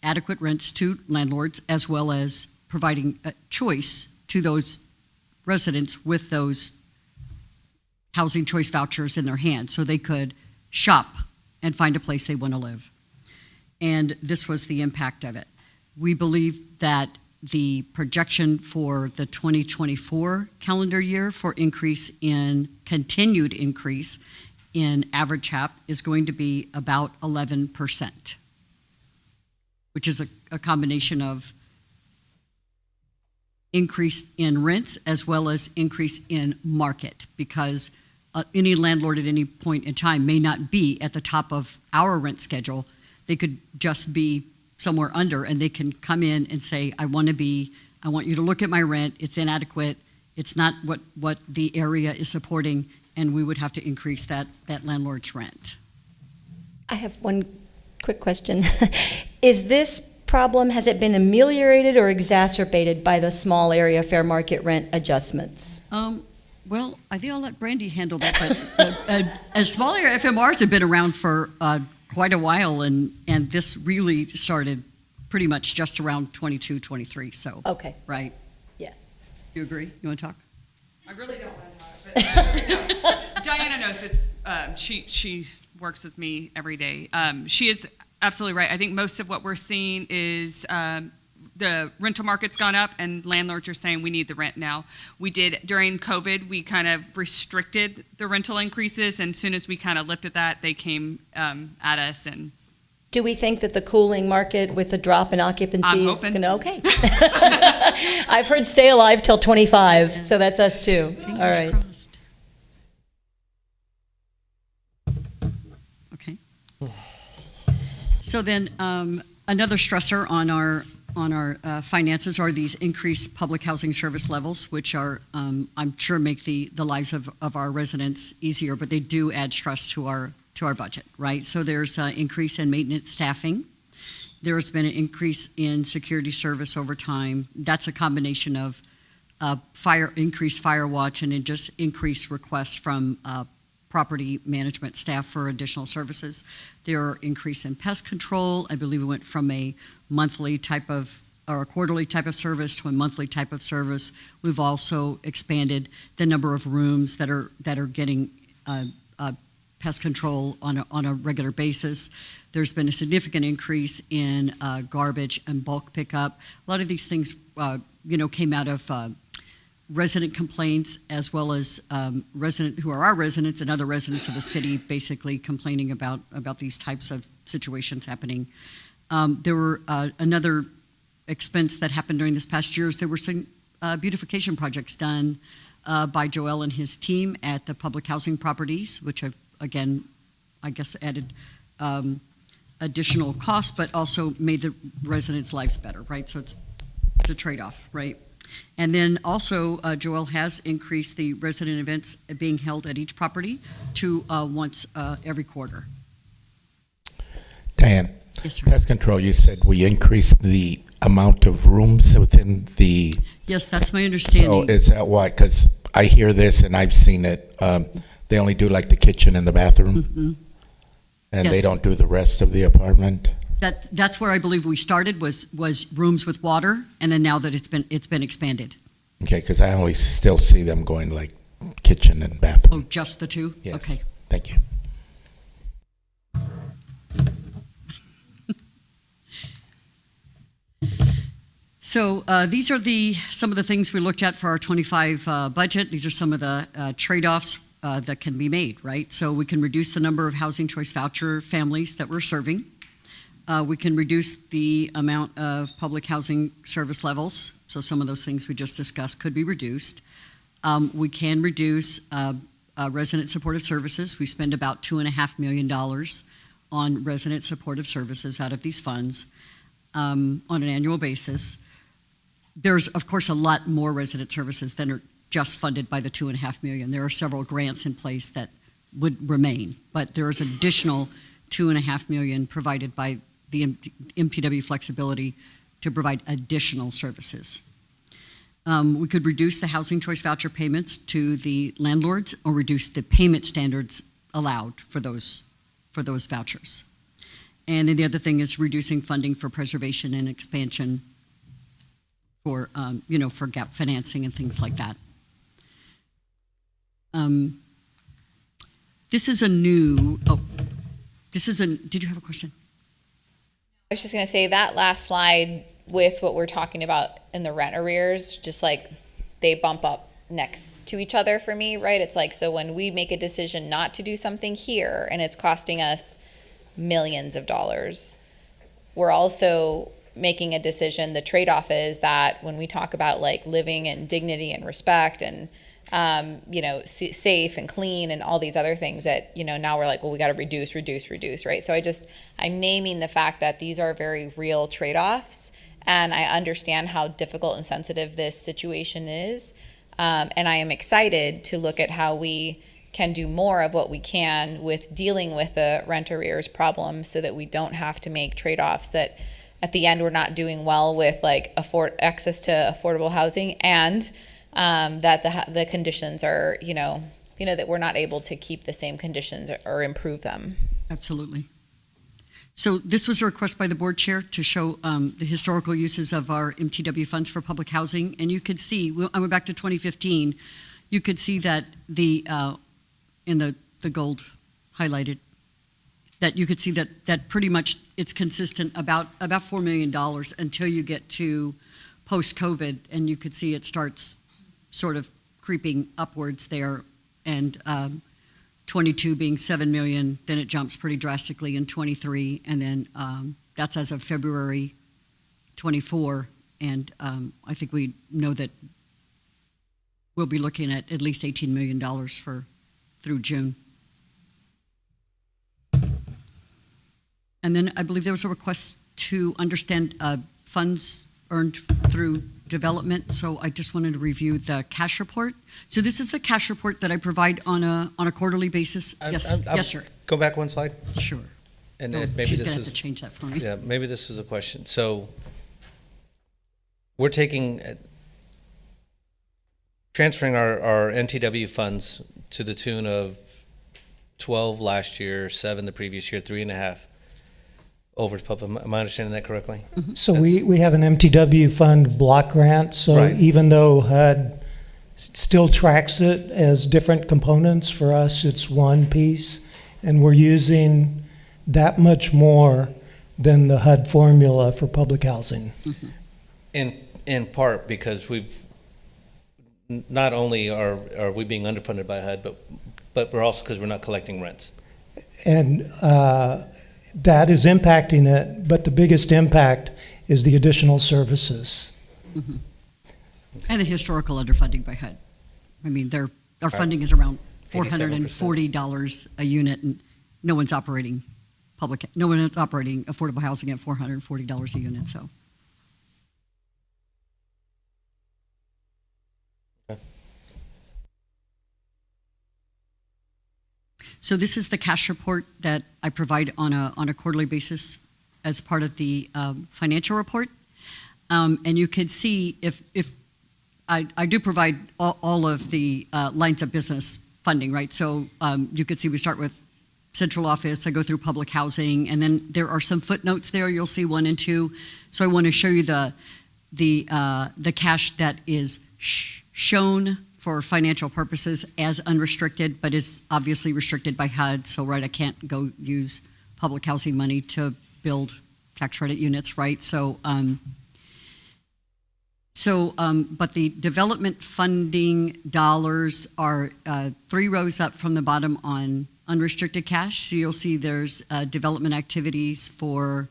adequate rents to landlords, as well as providing a choice to those residents with those housing choice vouchers in their hand so they could shop and find a place they want to live. And this was the impact of it. We believe that the projection for the 2024 calendar year for continued increase in average HAP is going to be about 11%, which is a combination of increase in rents as well as increase in market, because any landlord at any point in time may not be at the top of our rent schedule. They could just be somewhere under, and they can come in and say, I want you to look at my rent, it's inadequate, it's not what the area is supporting, and we would have to increase that landlord's rent. I have one quick question. Is this problem, has it been ameliorated or exacerbated by the small area fair market rent adjustments? Well, I think I'll let Brandy handle that, but small area FMRs have been around for quite a while, and this really started pretty much just around 22, 23, so. Okay. Right? Yeah. You agree? You want to talk? I really don't want to talk, but Diana knows this. She works with me every day. She is absolutely right. I think most of what we're seeing is the rental market's gone up, and landlords are saying we need the rent now. We did, during COVID, we kind of restricted the rental increases, and as soon as we kind of lifted that, they came at us. And do we think that the cooling market with the drop in occupancy is going to, okay. I've heard stay alive till 25, so that's us too. All right. Crossed. Okay. So then another stressor on our finances are these increased public housing service levels, which are, I'm sure, make the lives of our residents easier, but they do add stress to our budget, right? So there's an increase in maintenance staffing. There's been an increase in security service over time. That's a combination of increased fire watch and just increased requests from property management staff for additional services. There are increase in pest control. I believe we went from a monthly type of or a quarterly type of service to a monthly type of service. We've also expanded the number of rooms that are getting pest control on a regular basis. There's been a significant increase in garbage and bulk pickup. A lot of these things, came out of resident complaints, as well as resident who are our residents and other residents of the city, basically complaining about these types of situations happening. There were another expense that happened during this past year is there were some beautification projects done by Joel and his team at the public housing properties, which have, again, I guess added additional cost, but also made the residents' lives better, right? So it's a trade-off, right? And then also, Joel has increased the resident events being held at each property to once every quarter. Diane, Yes, sir. pest control, you said we increased the amount of rooms within the... Yes, that's my understanding. So is that why? Because I hear this and I've seen it. They only do like the kitchen and the bathroom, and they Yes. don't do the rest of the apartment? That's where I believe we started was rooms with water, and then now that it's been expanded. Okay, because I only still see them going like kitchen and bathroom. Oh, just the two? Yes. Okay. Thank you. So these are some of the things we looked at for our 25 budget. These are some of the trade-offs that can be made, right? So we can reduce the number of housing choice voucher families that we're serving. We can reduce the amount of public housing service levels. So some of those things we just discussed could be reduced. We can reduce resident supportive services. We spend about $2.5 million on resident supportive services out of these funds on an annual basis. There's, of course, a lot more resident services than are just funded by the $2.5 million. There are several grants in place that would remain, but there is additional $2.5 million provided by the MPW flexibility to provide additional services. We could reduce the housing choice voucher payments to the landlords or reduce the payment standards allowed for those vouchers. And then the other thing is reducing funding for preservation and expansion for, for gap financing and things like that. Did you have a question? I was just gonna say that last slide with what we're talking about in the rent arrears, just like they bump up next to each other for me, right? It's like, so when we make a decision not to do something here and it's costing us millions of dollars, we're also making a decision. The trade-off is that when we talk about like living in dignity and respect and safe and clean and all these other things that, now we're like, well, we got to reduce, right? So I'm naming the fact that these are very real trade-offs, and I understand how difficult and sensitive this situation is. And I am excited to look at how we can do more of what we can with dealing with the rent arrears problem so that we don't have to make trade-offs that at the end we're not doing well with like access to affordable housing and that the conditions are, that we're not able to keep the same conditions or improve them. Absolutely. So this was a request by the board chair to show the historical uses of our MTW funds for public housing. And you could see, I went back to 2015, you could see that in the gold highlighted, that you could see that pretty much it's consistent about $4 million until you get to post-COVID, and you could see it starts sort of creeping upwards there, and 22 being 7 million, then it jumps pretty drastically in 23, and then that's as of February 24, and I think we know that we'll be looking at least $18 million through June. And then I believe there was a request to understand funds earned through development, so I just wanted to review the cash report. So this is the cash report that I provide on a quarterly basis. Yes, sir. Go back one slide. Sure. And Oh, maybe she's this gonna is have to change that for me. Yeah, maybe this is a question. So we're transferring our NTW funds to the tune of 12 last year, 7 the previous year, 3.5 over to public. Am I understanding that correctly? So we have an MTW fund block grant, so Right. even though HUD still tracks it as different components, for us it's one piece, and we're using that much more than the HUD formula for public housing. In part because not only are we being underfunded by HUD, but we're also because we're not collecting rents. And that is impacting it, but the biggest impact is the additional services. And the historical underfunding by HUD. I mean, our funding is around $440 a unit, and no one's operating affordable housing at $440 a unit, so. So this is the cash report that I provide on a quarterly basis as part of the financial report. And you can see if I do provide all of the lines of business funding, right? So you could see we start with central office, I go through public housing, and then there are some footnotes there. You'll see 1 and 2. So I want to show you the cash that is shown for financial purposes as unrestricted, but is obviously restricted by HUD. So, right, I can't go use public housing money to build tax credit units, right? So, but the development funding dollars are 3 rows up from the bottom on unrestricted cash. So you'll see there's development activities for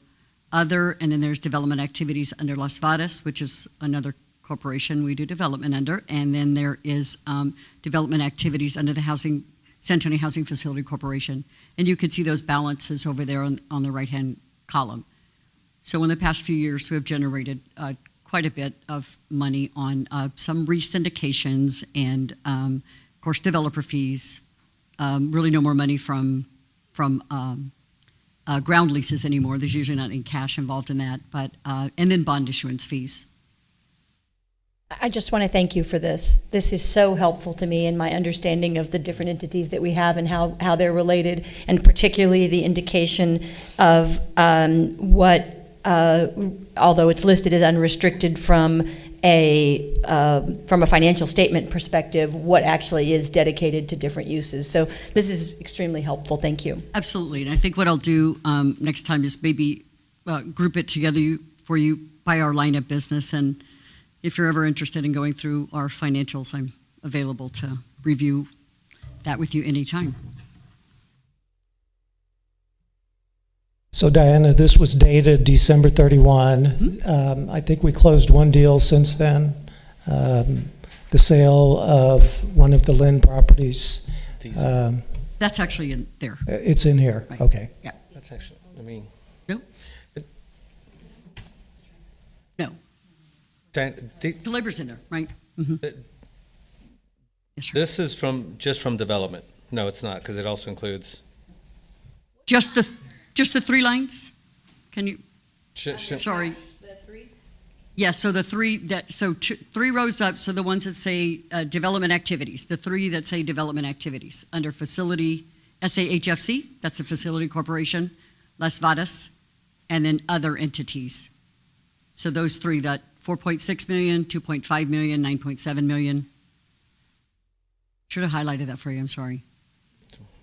other, and then there's development activities under Las Vadas, which is another corporation we do development under, and then there is development activities under the San Antonio Housing Facility Corporation. And you can see those balances over there on the right-hand column. So in the past few years, we have generated quite a bit of money on some re-syndications and, of course, developer fees. Really no more money from ground leases anymore. There's usually not any cash involved in that, but and then bond issuance fees. I just want to thank you for this. This is so helpful to me in my understanding of the different entities that we have and how they're related, and particularly the indication of what, although it's listed as unrestricted from a financial statement perspective, what actually is dedicated to different uses. So this is extremely helpful. Thank you. Absolutely. And I think what I'll do next time is maybe group it together for you by our line of business. And if you're ever interested in going through our financials, I'm available to review that with you anytime. So Diana, this was dated December 31. I think we closed one deal since then, the sale of one of the Lynn properties. That's actually in there. It's in here, Right. Okay. Yeah. That's actually, I mean. No. No. The labor's in there, right? Yes, sir. This is just from development. No, it's not, because it also includes. Just the 3 lines? Can you? Sorry. The 3? Yeah, so the 3 3 rows up, so the ones that say development activities, the 3 that say development activities under facility, SAHFC, that's a facility corporation, Las Vadas, and then other entities. So those 3, that 4.6 million, 2.5 million, 9.7 million. Should have highlighted that for you, I'm sorry.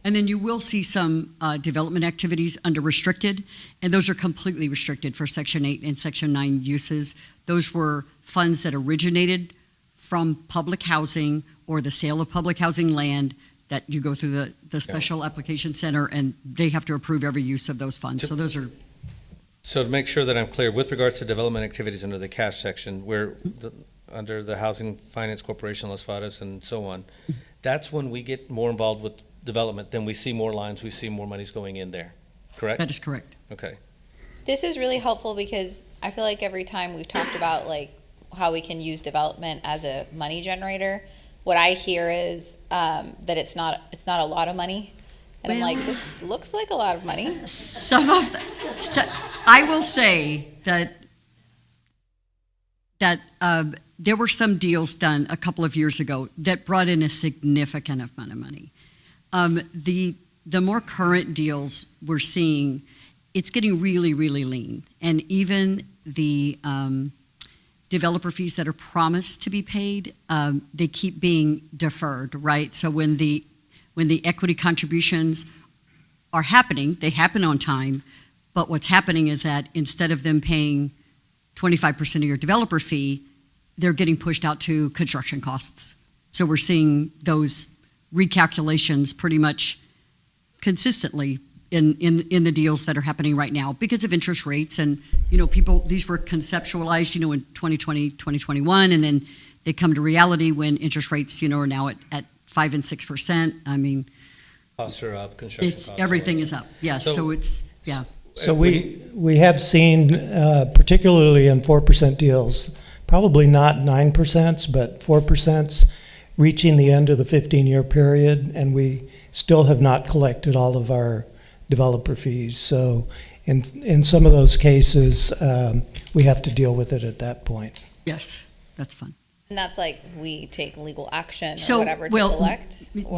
And then you will see some development activities under restricted, and those are completely restricted for Section 8 and Section 9 uses. Those were funds that originated from public housing or the sale of public housing land that you go through the special application center, and they have to approve every use of those funds. So those are. So to make sure that I'm clear, with regards to development activities under the cash section, under the Housing Finance Corporation, Las Vadas, and so on, that's when we get more involved with development, then we see more lines, we see more monies going in there, correct? That is correct. Okay. This is really helpful because I feel like every time we've talked about like how we can use development as a money generator, what I hear is that it's not a lot of money. And I'm like, this looks like a lot of money. I will say that there were some deals done a couple of years ago that brought in a significant amount of money. the more current deals we're seeing, it's getting really, really lean. And even the developer fees that are promised to be paid, they keep being deferred, right? So when the equity contributions are happening, they happen on time, but what's happening is that instead of them paying 25% of your developer fee, they're getting pushed out to construction costs. So we're seeing those recalculations pretty much consistently in the deals that are happening right now because of interest rates. And, these were conceptualized, in 2020, 2021, and then they come to reality when interest rates, are now at 5 and 6%. I mean, Costs are up, construction costs. Everything is up, yes, so it's, yeah. So we have seen, particularly in 4% deals, probably not 9%, but 4% reaching the end of the 15-year period, and we still have not collected all of our developer fees. So in some of those cases, we have to deal with it at that point. Yes, that's fine. And that's like we take legal action or So, whatever to well, collect? we Take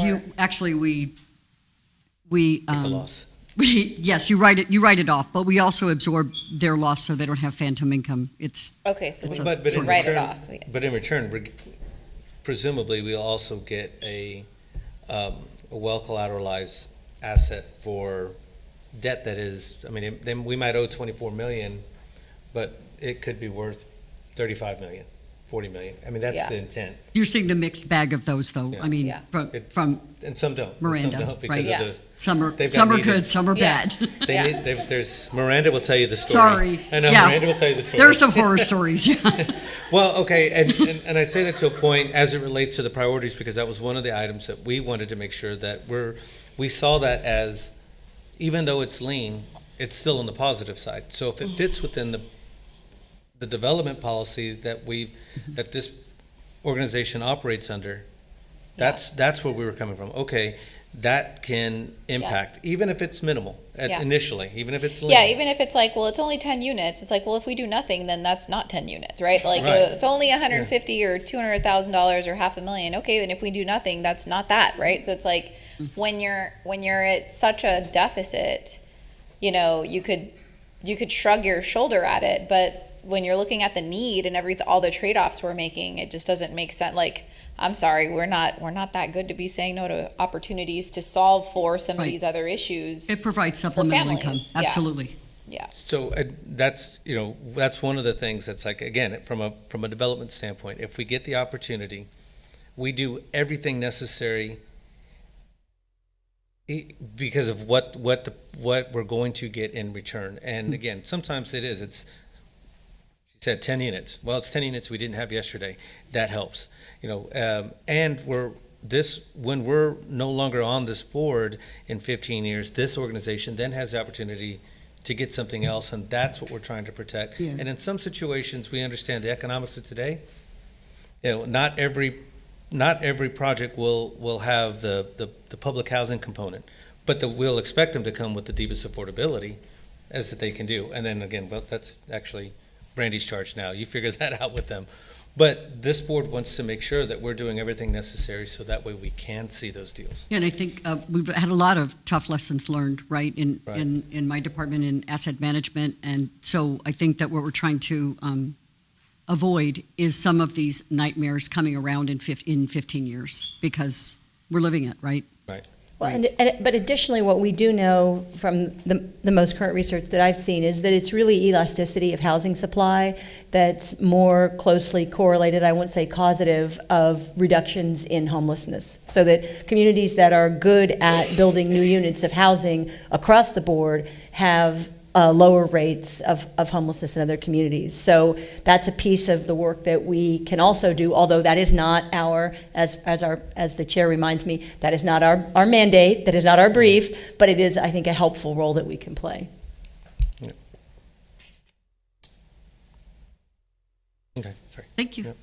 a loss. yes, you write it off, but we also absorb their loss so they don't have phantom income. Okay, so we But in write it return- off. But in return, presumably, we'll also get a well collateralized asset for debt that is, then we might owe 24 million, but it could be worth 35 million, 40 million. That's Yeah. the intent. You're seeing the mixed bag of those, though. Yeah. I mean, Yeah. from And some don't. Miranda, Some don't because right. of the. Some are they've got needed- good, some are Yeah. bad. There's, Miranda will tell you the story. Sorry. I know, Yeah. Miranda will tell you the story. There are some horror stories. Yeah. Well, okay, and I say that to a point as it relates to the priorities, because that was one of the items that we wanted to make sure that we saw that as, even though it's lean, it's still on the positive side. So if it fits within the development policy that this organization operates under, that's where we were coming from. Okay, that can impact, even if it's minimal Yeah. initially, even if it's lean. Yeah, even if it's like, well, it's only 10 units, it's like, well, if we do nothing, then that's not 10 units, right? Like, Right. it's only $150 or $200,000 or $500,000. Okay, and if we do nothing, that's not that, right? So it's like, when you're at such a deficit, you could shrug your shoulder at it, but when you're looking at the need and all the trade-offs we're making, it just doesn't make sense. Like, I'm sorry, we're not that good to be saying no to opportunities to solve for some of Right. these other issues. It provides for supplemental income, families. Yeah. absolutely. Yeah. So that's one of the things that's like, again, from a development standpoint, if we get the opportunity, we do everything necessary because of what we're going to get in return. And again, sometimes it's she said 10 units. Well, it's 10 units we didn't have yesterday. That helps, and when we're no longer on this board in 15 years, this organization then has the opportunity to get something else, and that's what we're trying to protect. Yeah. And in some situations, we understand the economics of today. Not every project will have the public housing component, but we'll expect them to come with the deepest affordability as that they can do. And then again, well, that's actually Brandy's charge now. You figure that out with them. But this board wants to make sure that we're doing everything necessary so that way we can see those deals. Yeah, and I think we've had a lot of tough lessons learned, right, in Right. in my department in asset management, and so I think that what we're trying to avoid is some of these nightmares coming around in 15 years, because we're living it, right? Right. Well, but additionally, what we do know from the most current research that I've seen is that it's really elasticity of housing supply that's more closely correlated, I wouldn't say causative, of reductions in homelessness. So that communities that are good at building new units of housing across the board have lower rates of homelessness in other communities. So that's a piece of the work that we can also do, although that is not as the chair reminds me, that is not our mandate, that is not our brief, but it is, I think, a helpful role that we can play. Yeah. Okay, sorry. Thank you. Yep.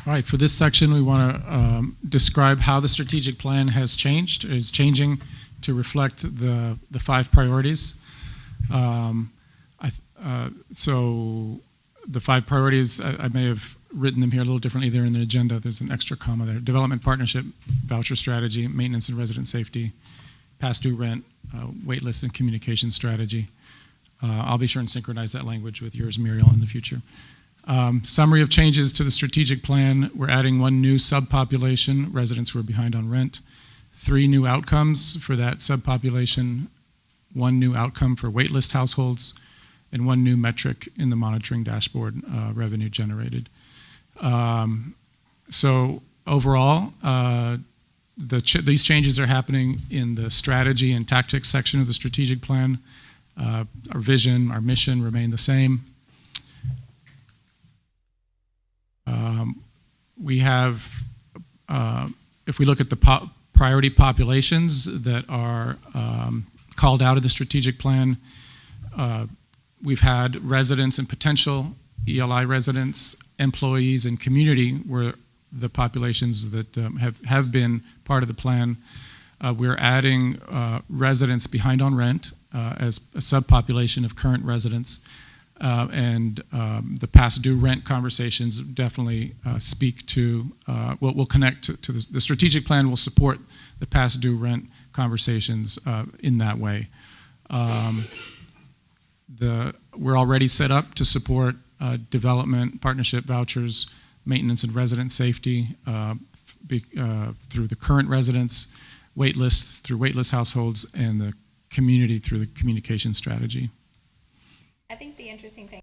All right, for this section, we want to describe how the strategic plan is changing to reflect the 5 priorities. So the 5 priorities, I may have written them here a little differently. They're in the agenda. There's an extra comma there. Development partnership, voucher strategy, maintenance and resident safety, past due rent, wait list and communication strategy. I'll be sure and synchronize that language with yours, Muriel, in the future. Summary of changes to the strategic plan. We're adding 1 new subpopulation, residents who are behind on rent. 3 new outcomes for that subpopulation. 1 new outcome for waitlist households, and 1 new metric in the monitoring dashboard, revenue generated. So overall, these changes are happening in the strategy and tactics section of the strategic plan. Our vision, our mission remain the same. We have, if we look at the priority populations that are called out of the strategic plan, we've had residents and potential ELI residents, employees, and community were the populations that have been part of the plan. We're adding residents behind on rent as a subpopulation of current residents. And the past due rent conversations definitely speak to, will connect to the strategic plan will support the past due rent conversations in that way. We're already set up to support development, partnership vouchers, maintenance and resident safety through the current residents, wait lists through waitlist households, and the community through the communication strategy. I think the interesting thing.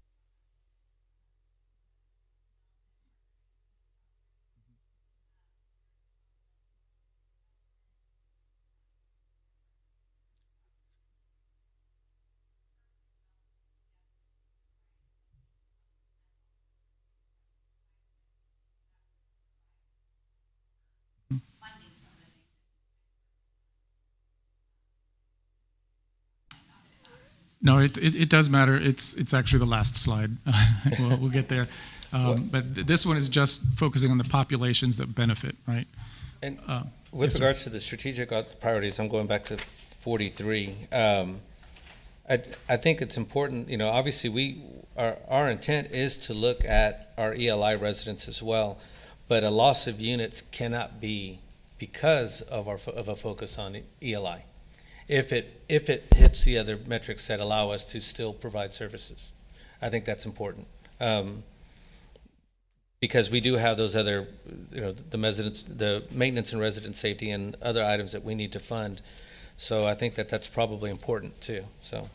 No, it does matter. It's actually the last slide. We'll get there. But this one is just focusing on the populations that benefit, right? And with yes, regards to the strategic priorities, I'm going back to 43. I think it's important, obviously our intent is to look at our ELI residents as well, but a loss of units cannot be because of a focus on ELI. If it hits the other metrics that allow us to still provide services. I think that's important. Because we do have those other, the maintenance and resident safety and other items that we need to fund. So I think that's probably important too, so.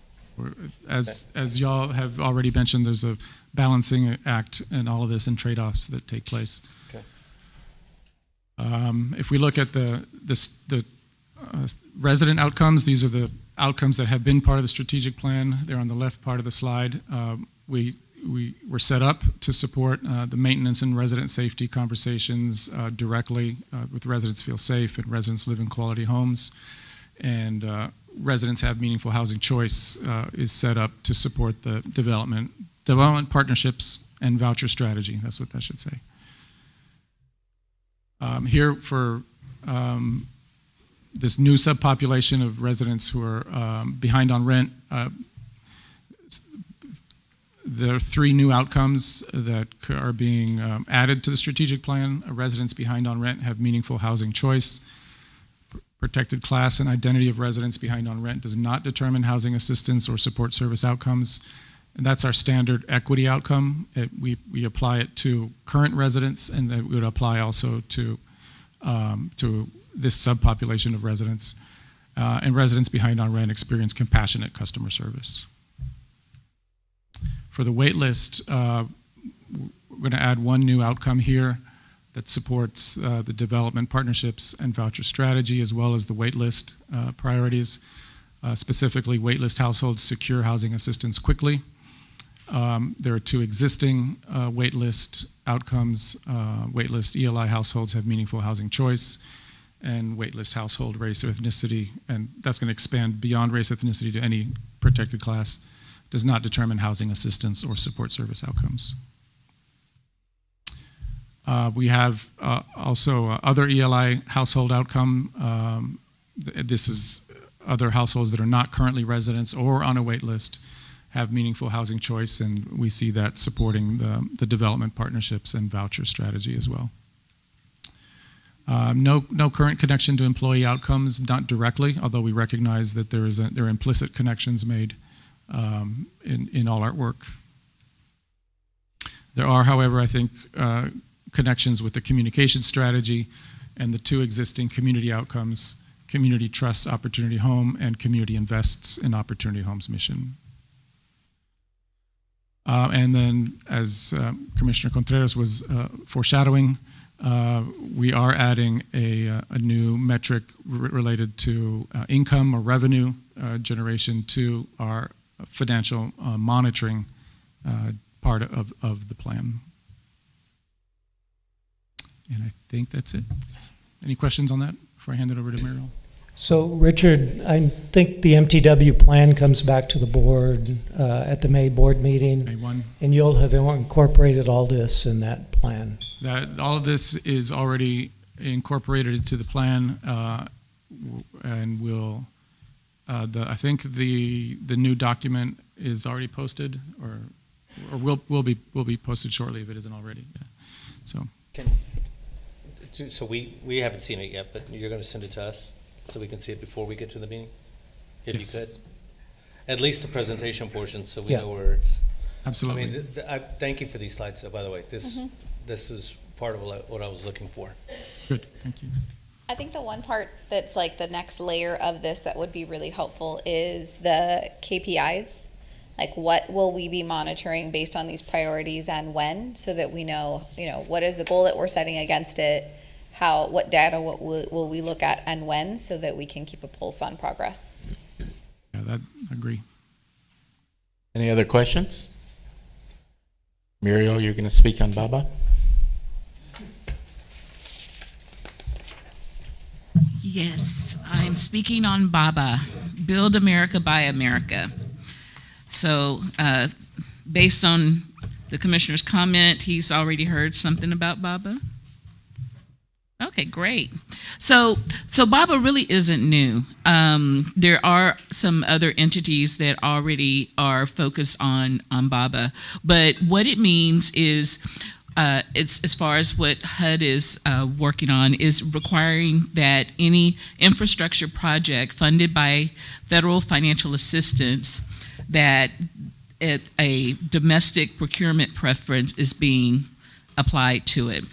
As y'all have already mentioned, there's a balancing act in all of this and trade-offs that take place. Okay. If we look at the resident outcomes, these are the outcomes that have been part of the strategic plan. They're on the left part of the slide. We were set up to support the maintenance and resident safety conversations directly with residents feel safe and residents live in quality homes. And residents have meaningful housing choice is set up to support the development partnerships and voucher strategy. That's what that should say. Here for this new subpopulation of residents who are behind on rent, there are 3 new outcomes that are being added to the strategic plan. Residents behind on rent have meaningful housing choice. Protected class and identity of residents behind on rent does not determine housing assistance or support service outcomes. And that's our standard equity outcome. We apply it to current residents, and it would apply also to this subpopulation of residents. And residents behind on rent experience compassionate customer service. For the wait list, we're going to add 1 new outcome here that supports the development partnerships and voucher strategy, as well as the wait list priorities. Specifically, wait list households secure housing assistance quickly. There are 2 existing wait list outcomes. Wait list ELI households have meaningful housing choice, and wait list household race or ethnicity, and that's going to expand beyond race ethnicity to any protected class, does not determine housing assistance or support service outcomes. We have also other ELI household outcome. This is other households that are not currently residents or on a wait list have meaningful housing choice, and we see that supporting the development partnerships and voucher strategy as well. No current connection to employee outcomes, not directly, although we recognize that there are implicit connections made in all our work. There are, however, I think, connections with the communication strategy and the two existing community outcomes: Community Trusts Opportunity Home and Community Invests in Opportunity Home's mission. And then, as Commissioner Contreras was foreshadowing, we are adding a new metric related to income or revenue generation to our financial monitoring part of the plan. And I think that's it. Any questions on that before I hand it over to Muriel? So, Richard, I think the MTW plan comes back to the board at the May board meeting. May 1. And you'll have incorporated all this in that plan. All of this is already incorporated into the plan, and will. I think the new document is already posted, or will be posted shortly if it isn't already. Yeah. So. So we haven't seen it yet, but you're going to send it to us so we can see it before we get to the meeting, if you could. At least the presentation portion, so we know where it's. Absolutely. I mean, thank you for these slides. By the way, this is part of what I was looking for. Good, thank you. I think the one part that's like the next layer of this that would be really helpful is the KPIs. Like, what will we be monitoring based on these priorities and when, so that we know, what is the goal that we're setting against it, what data will we look at and when, so that we can keep a pulse on progress. Yeah, I agree. Any other questions? Muriel, you're going to speak on BABA? Yes, I'm speaking on BABA, Build America, Buy America. So based on the commissioner's comment, he's already heard something about BABA? Okay, great. So BABA really isn't new. There are some other entities that already are focused on BABA, but what it means is it's as far as what HUD is working on is requiring that any infrastructure project funded by federal financial assistance, that a domestic procurement preference is being applied to it.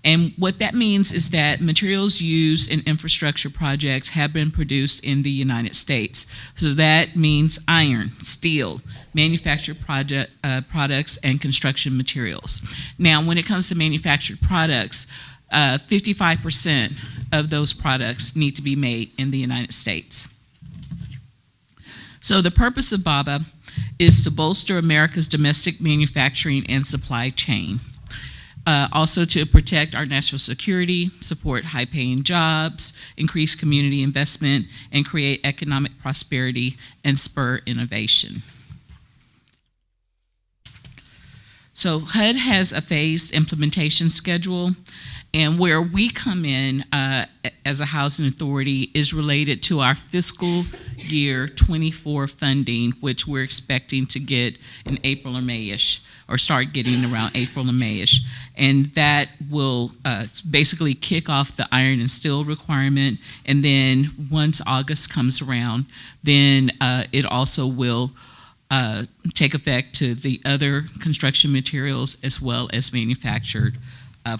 And what that means is that materials used in infrastructure projects have been produced in the United States. So that means iron, steel, manufactured products, and construction materials. Now, when it comes to manufactured products, 55% of those products need to be made in the United States. So the purpose of BABA is to bolster America's domestic manufacturing and supply chain. Also to protect our national security, support high-paying jobs, increase community investment, and create economic prosperity and spur innovation. So HUD has a phased implementation schedule, and where we come in as a housing authority is related to our fiscal year 24 funding, which we're expecting to get in April or May-ish, or start getting around April and May-ish. And that will basically kick off the iron and steel requirement, and then once August comes around, then it also will take effect to the other construction materials as well as manufactured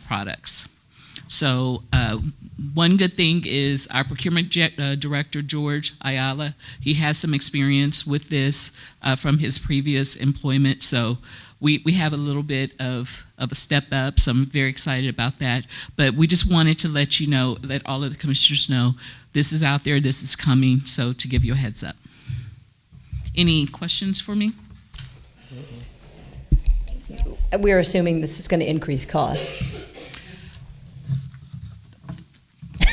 products. So one good thing is our procurement director, George Ayala, he has some experience with this from his previous employment. So we have a little bit of a step up, so I'm very excited about that. But we just wanted to let you know, let all of the commissioners know, this is out there, this is coming, so to give you a heads up. Any questions for me? We're assuming this is going to increase costs.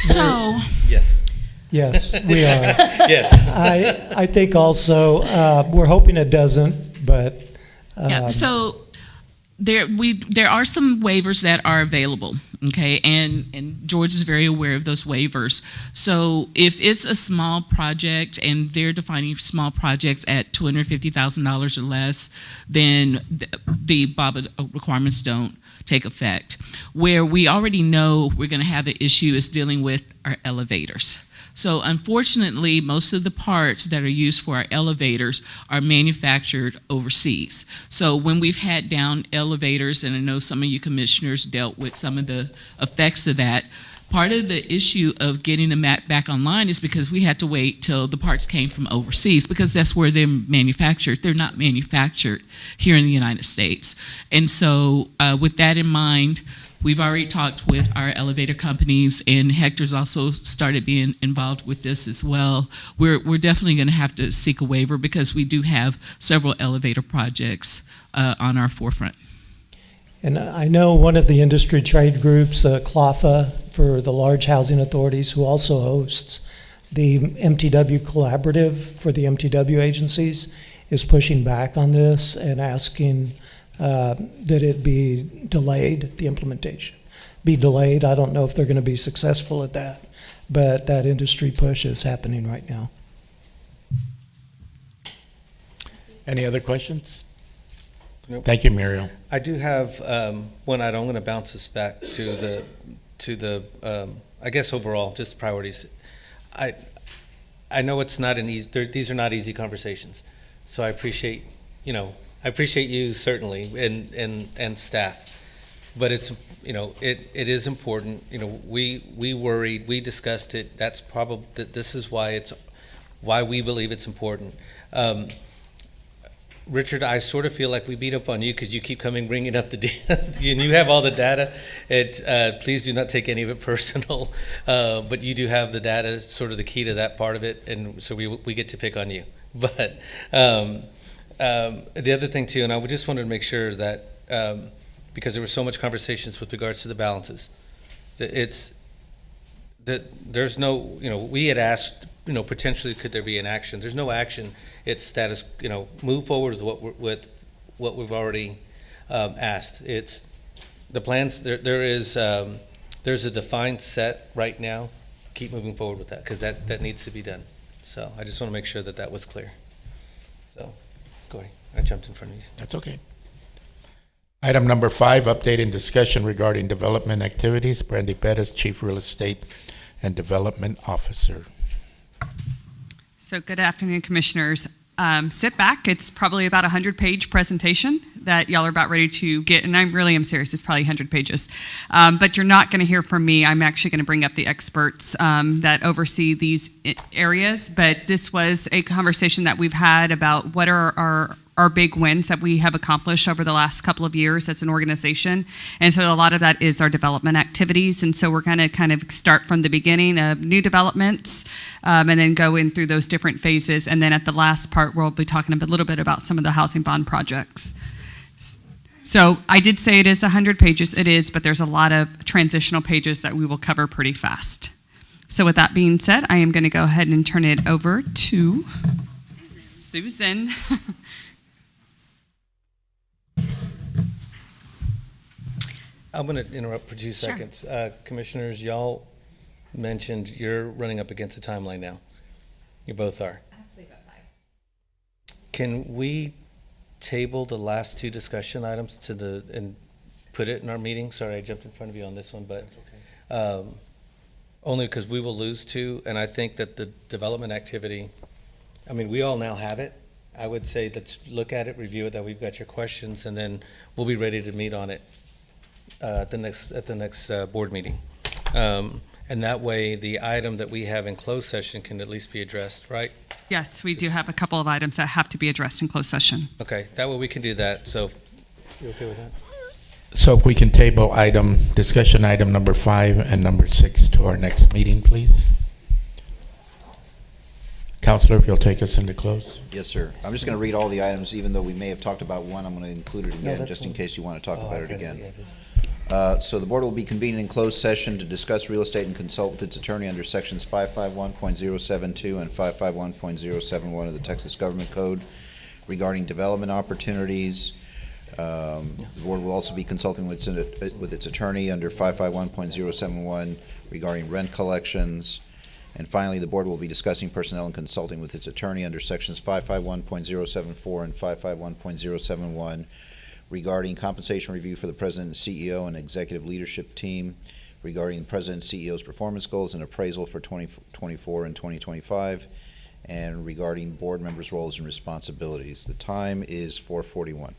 So. Yes. Yes, we are. Yes. I think also, we're hoping it doesn't, but. Yeah, so there are some waivers that are available, okay, and George is very aware of those waivers. So if it's a small project and they're defining small projects at $250,000 or less, then the BABA requirements don't take effect. Where we already know we're going to have an issue is dealing with our elevators. So unfortunately, most of the parts that are used for our elevators are manufactured overseas. So when we've had down elevators, and I know some of you commissioners dealt with some of the effects of that, part of the issue of getting them back online is because we had to wait till the parts came from overseas, because that's where they're manufactured. They're not manufactured here in the United States. And so with that in mind, we've already talked with our elevator companies, and Hector's also started being involved with this as well. We're definitely going to have to seek a waiver because we do have several elevator projects on our forefront. And I know one of the industry trade groups, CLAFA, for the large housing authorities, who also hosts the MTW Collaborative for the MTW agencies, is pushing back on this and asking that it be delayed, the implementation be delayed. I don't know if they're going to be successful at that, but that industry push is happening right now. Any other questions? Nope. Thank you, Muriel. I do have one item. I'm going to bounce this back to the I guess overall, just priorities. I know it's not an easy. These are not easy conversations, so I appreciate you certainly and staff, but it's it is important. We worried. We discussed it. That's probably this is why we believe it's important. Richard, I sort of feel like we beat up on you because you keep bringing up the data, and you have all the data. Please do not take any of it personal, but you do have the data, sort of the key to that part of it, and so we get to pick on you. But the other thing too, and I just wanted to make sure that because there were so much conversations with regards to the balances, there's no, we had asked, potentially could there be an action? There's no action. It's status, move forward with what we've already asked. It's the plans. There's a defined set right now. Keep moving forward with that because that needs to be done. So I just want to make sure that was clear. So, Corey, I jumped in front of you. That's okay. Item number 5, update and discussion regarding development activities. Brandy Bettis, Chief Real Estate and Development Officer. So good afternoon, Commissioners. Sit back. It's probably about a 100-page presentation that y'all are about ready to get, and I really am serious. It's probably 100 pages. But you're not going to hear from me. I'm actually going to bring up the experts that oversee these areas. But this was a conversation that we've had about what are our big wins that we have accomplished over the last couple of years as an organization. And so a lot of that is our development activities. And so we're going to kind of start from the beginning of new developments and then go in through those different phases. And then at the last part, we'll be talking a little bit about some of the housing bond projects. So I did say it is 100 pages. It is, but there's a lot of transitional pages that we will cover pretty fast. So with that being said, I am going to go ahead and turn it over to Susan. I'm going to interrupt for 2 seconds. Commissioners, y'all mentioned you're running up against a timeline now. You both are. I have to leave at 5. Can we table the last 2 discussion items and put it in our meeting? Sorry, I jumped in front of you on this one, but only because we will lose 2, and I think that the development activity, we all now have it. I would say let's look at it, review it, that we've got your questions, and then we'll be ready to meet on it at the next board meeting. And that way, the item that we have in closed session can at least be addressed, right? Yes, we do have a couple of items that have to be addressed in closed session. Okay, that way we can do that. So, you okay with that? So if we can table discussion item number 5 and number 6 to our next meeting, please. Counselor, if you'll take us into close. Yes, sir. I'm just going to read all the items, even though we may have talked about one. I'm going to include it again, just in case you want to talk about it again. So the board will be convening in closed session to discuss real estate and consult with its attorney under sections 551.072 and 551.071 of the Texas Government Code regarding development opportunities, The board will also be consulting with its attorney under 551.071 regarding rent collections. And finally, the board will be discussing personnel and consulting with its attorney under sections 551.074 and 551.071 regarding compensation review for the president and CEO and executive leadership team, regarding the president and CEO's performance goals and appraisal for 2024 and 2025, and regarding board members' roles and responsibilities. The time is 4:41.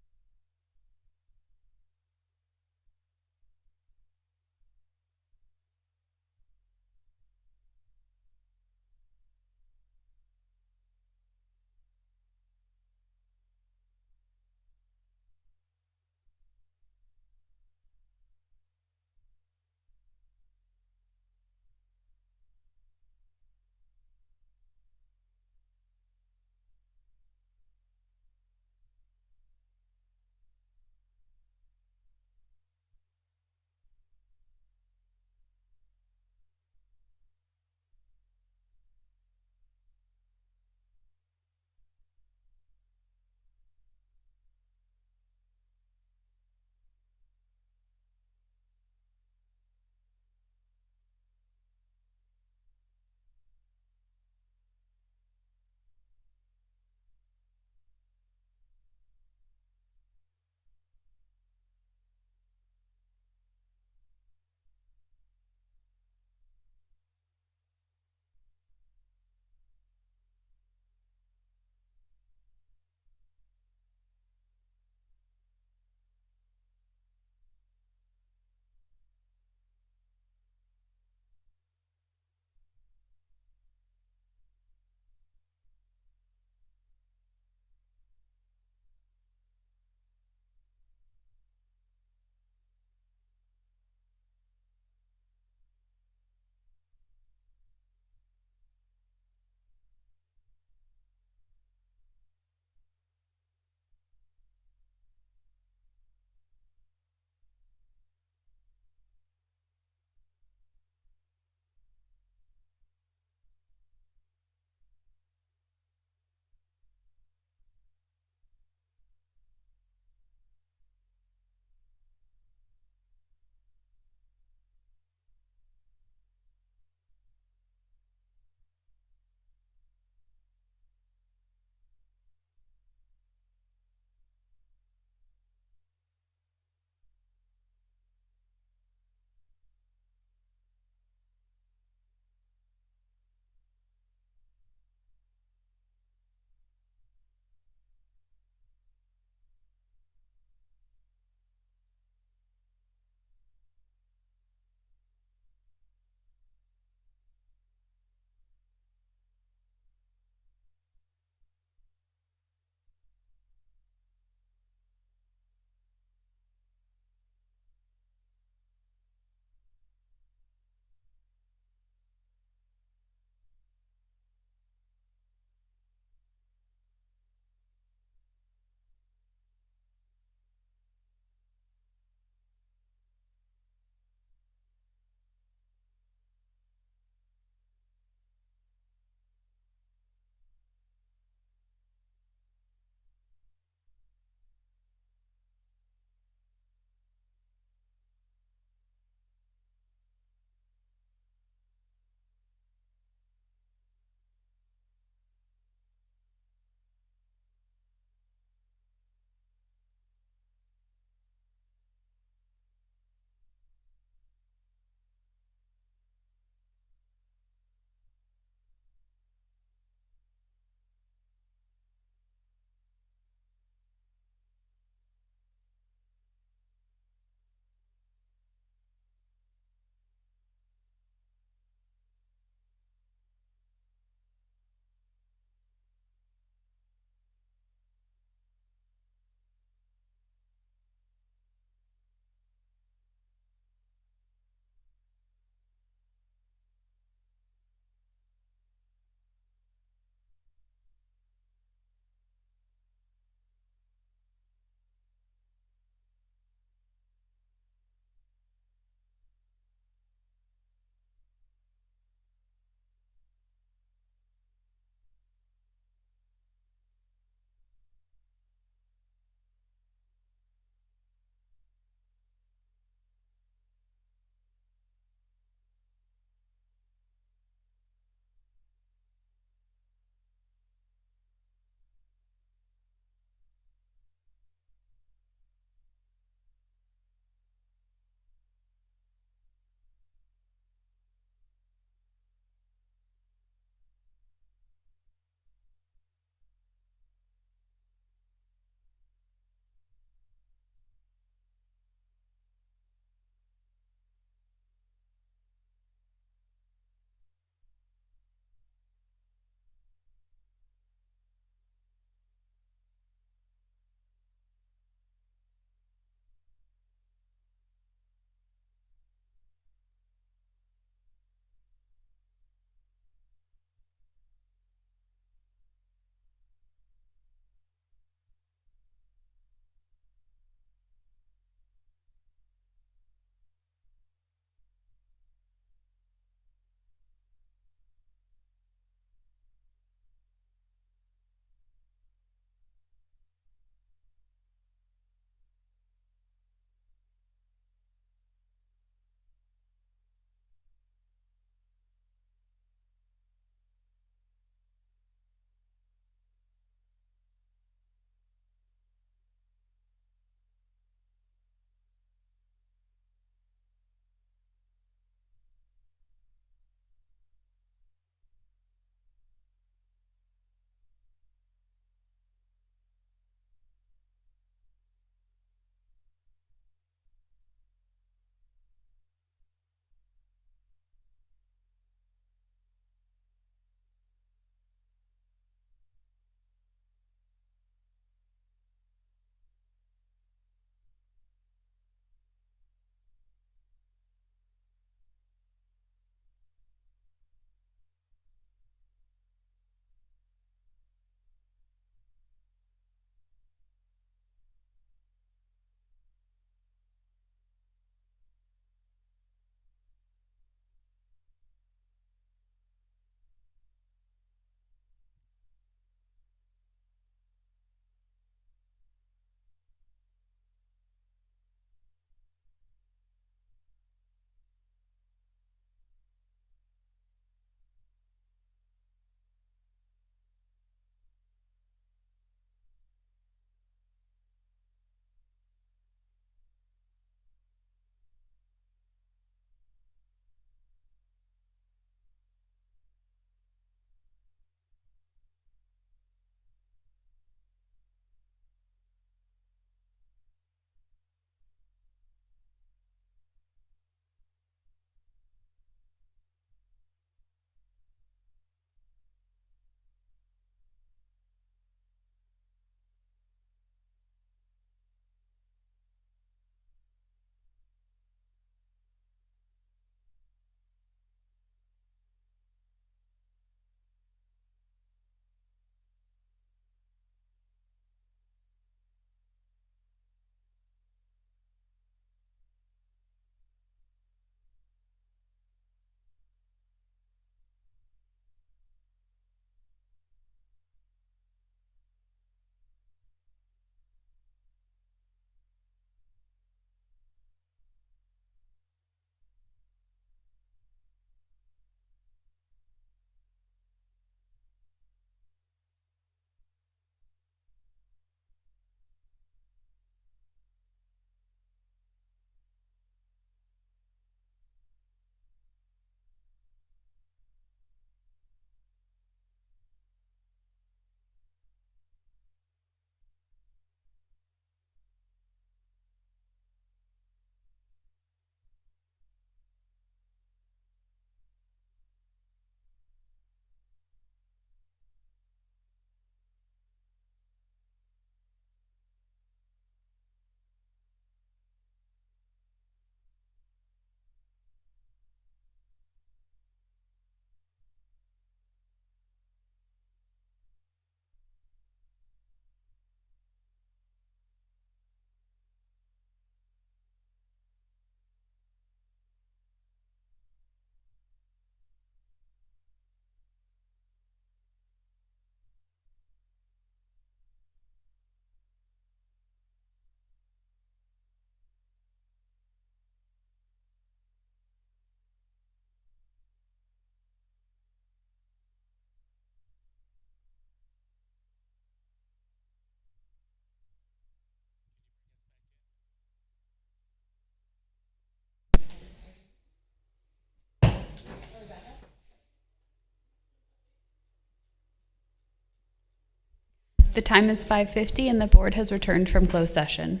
The time is 5:50 and the board has returned from closed session.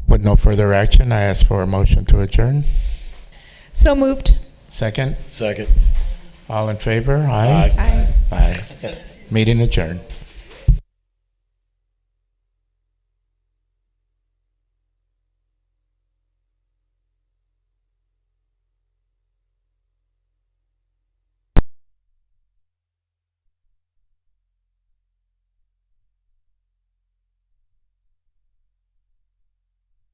With no further action, I ask for a motion to adjourn. So moved. Second? Second. All in favor? Aye. Aye. Aye. Meeting adjourned.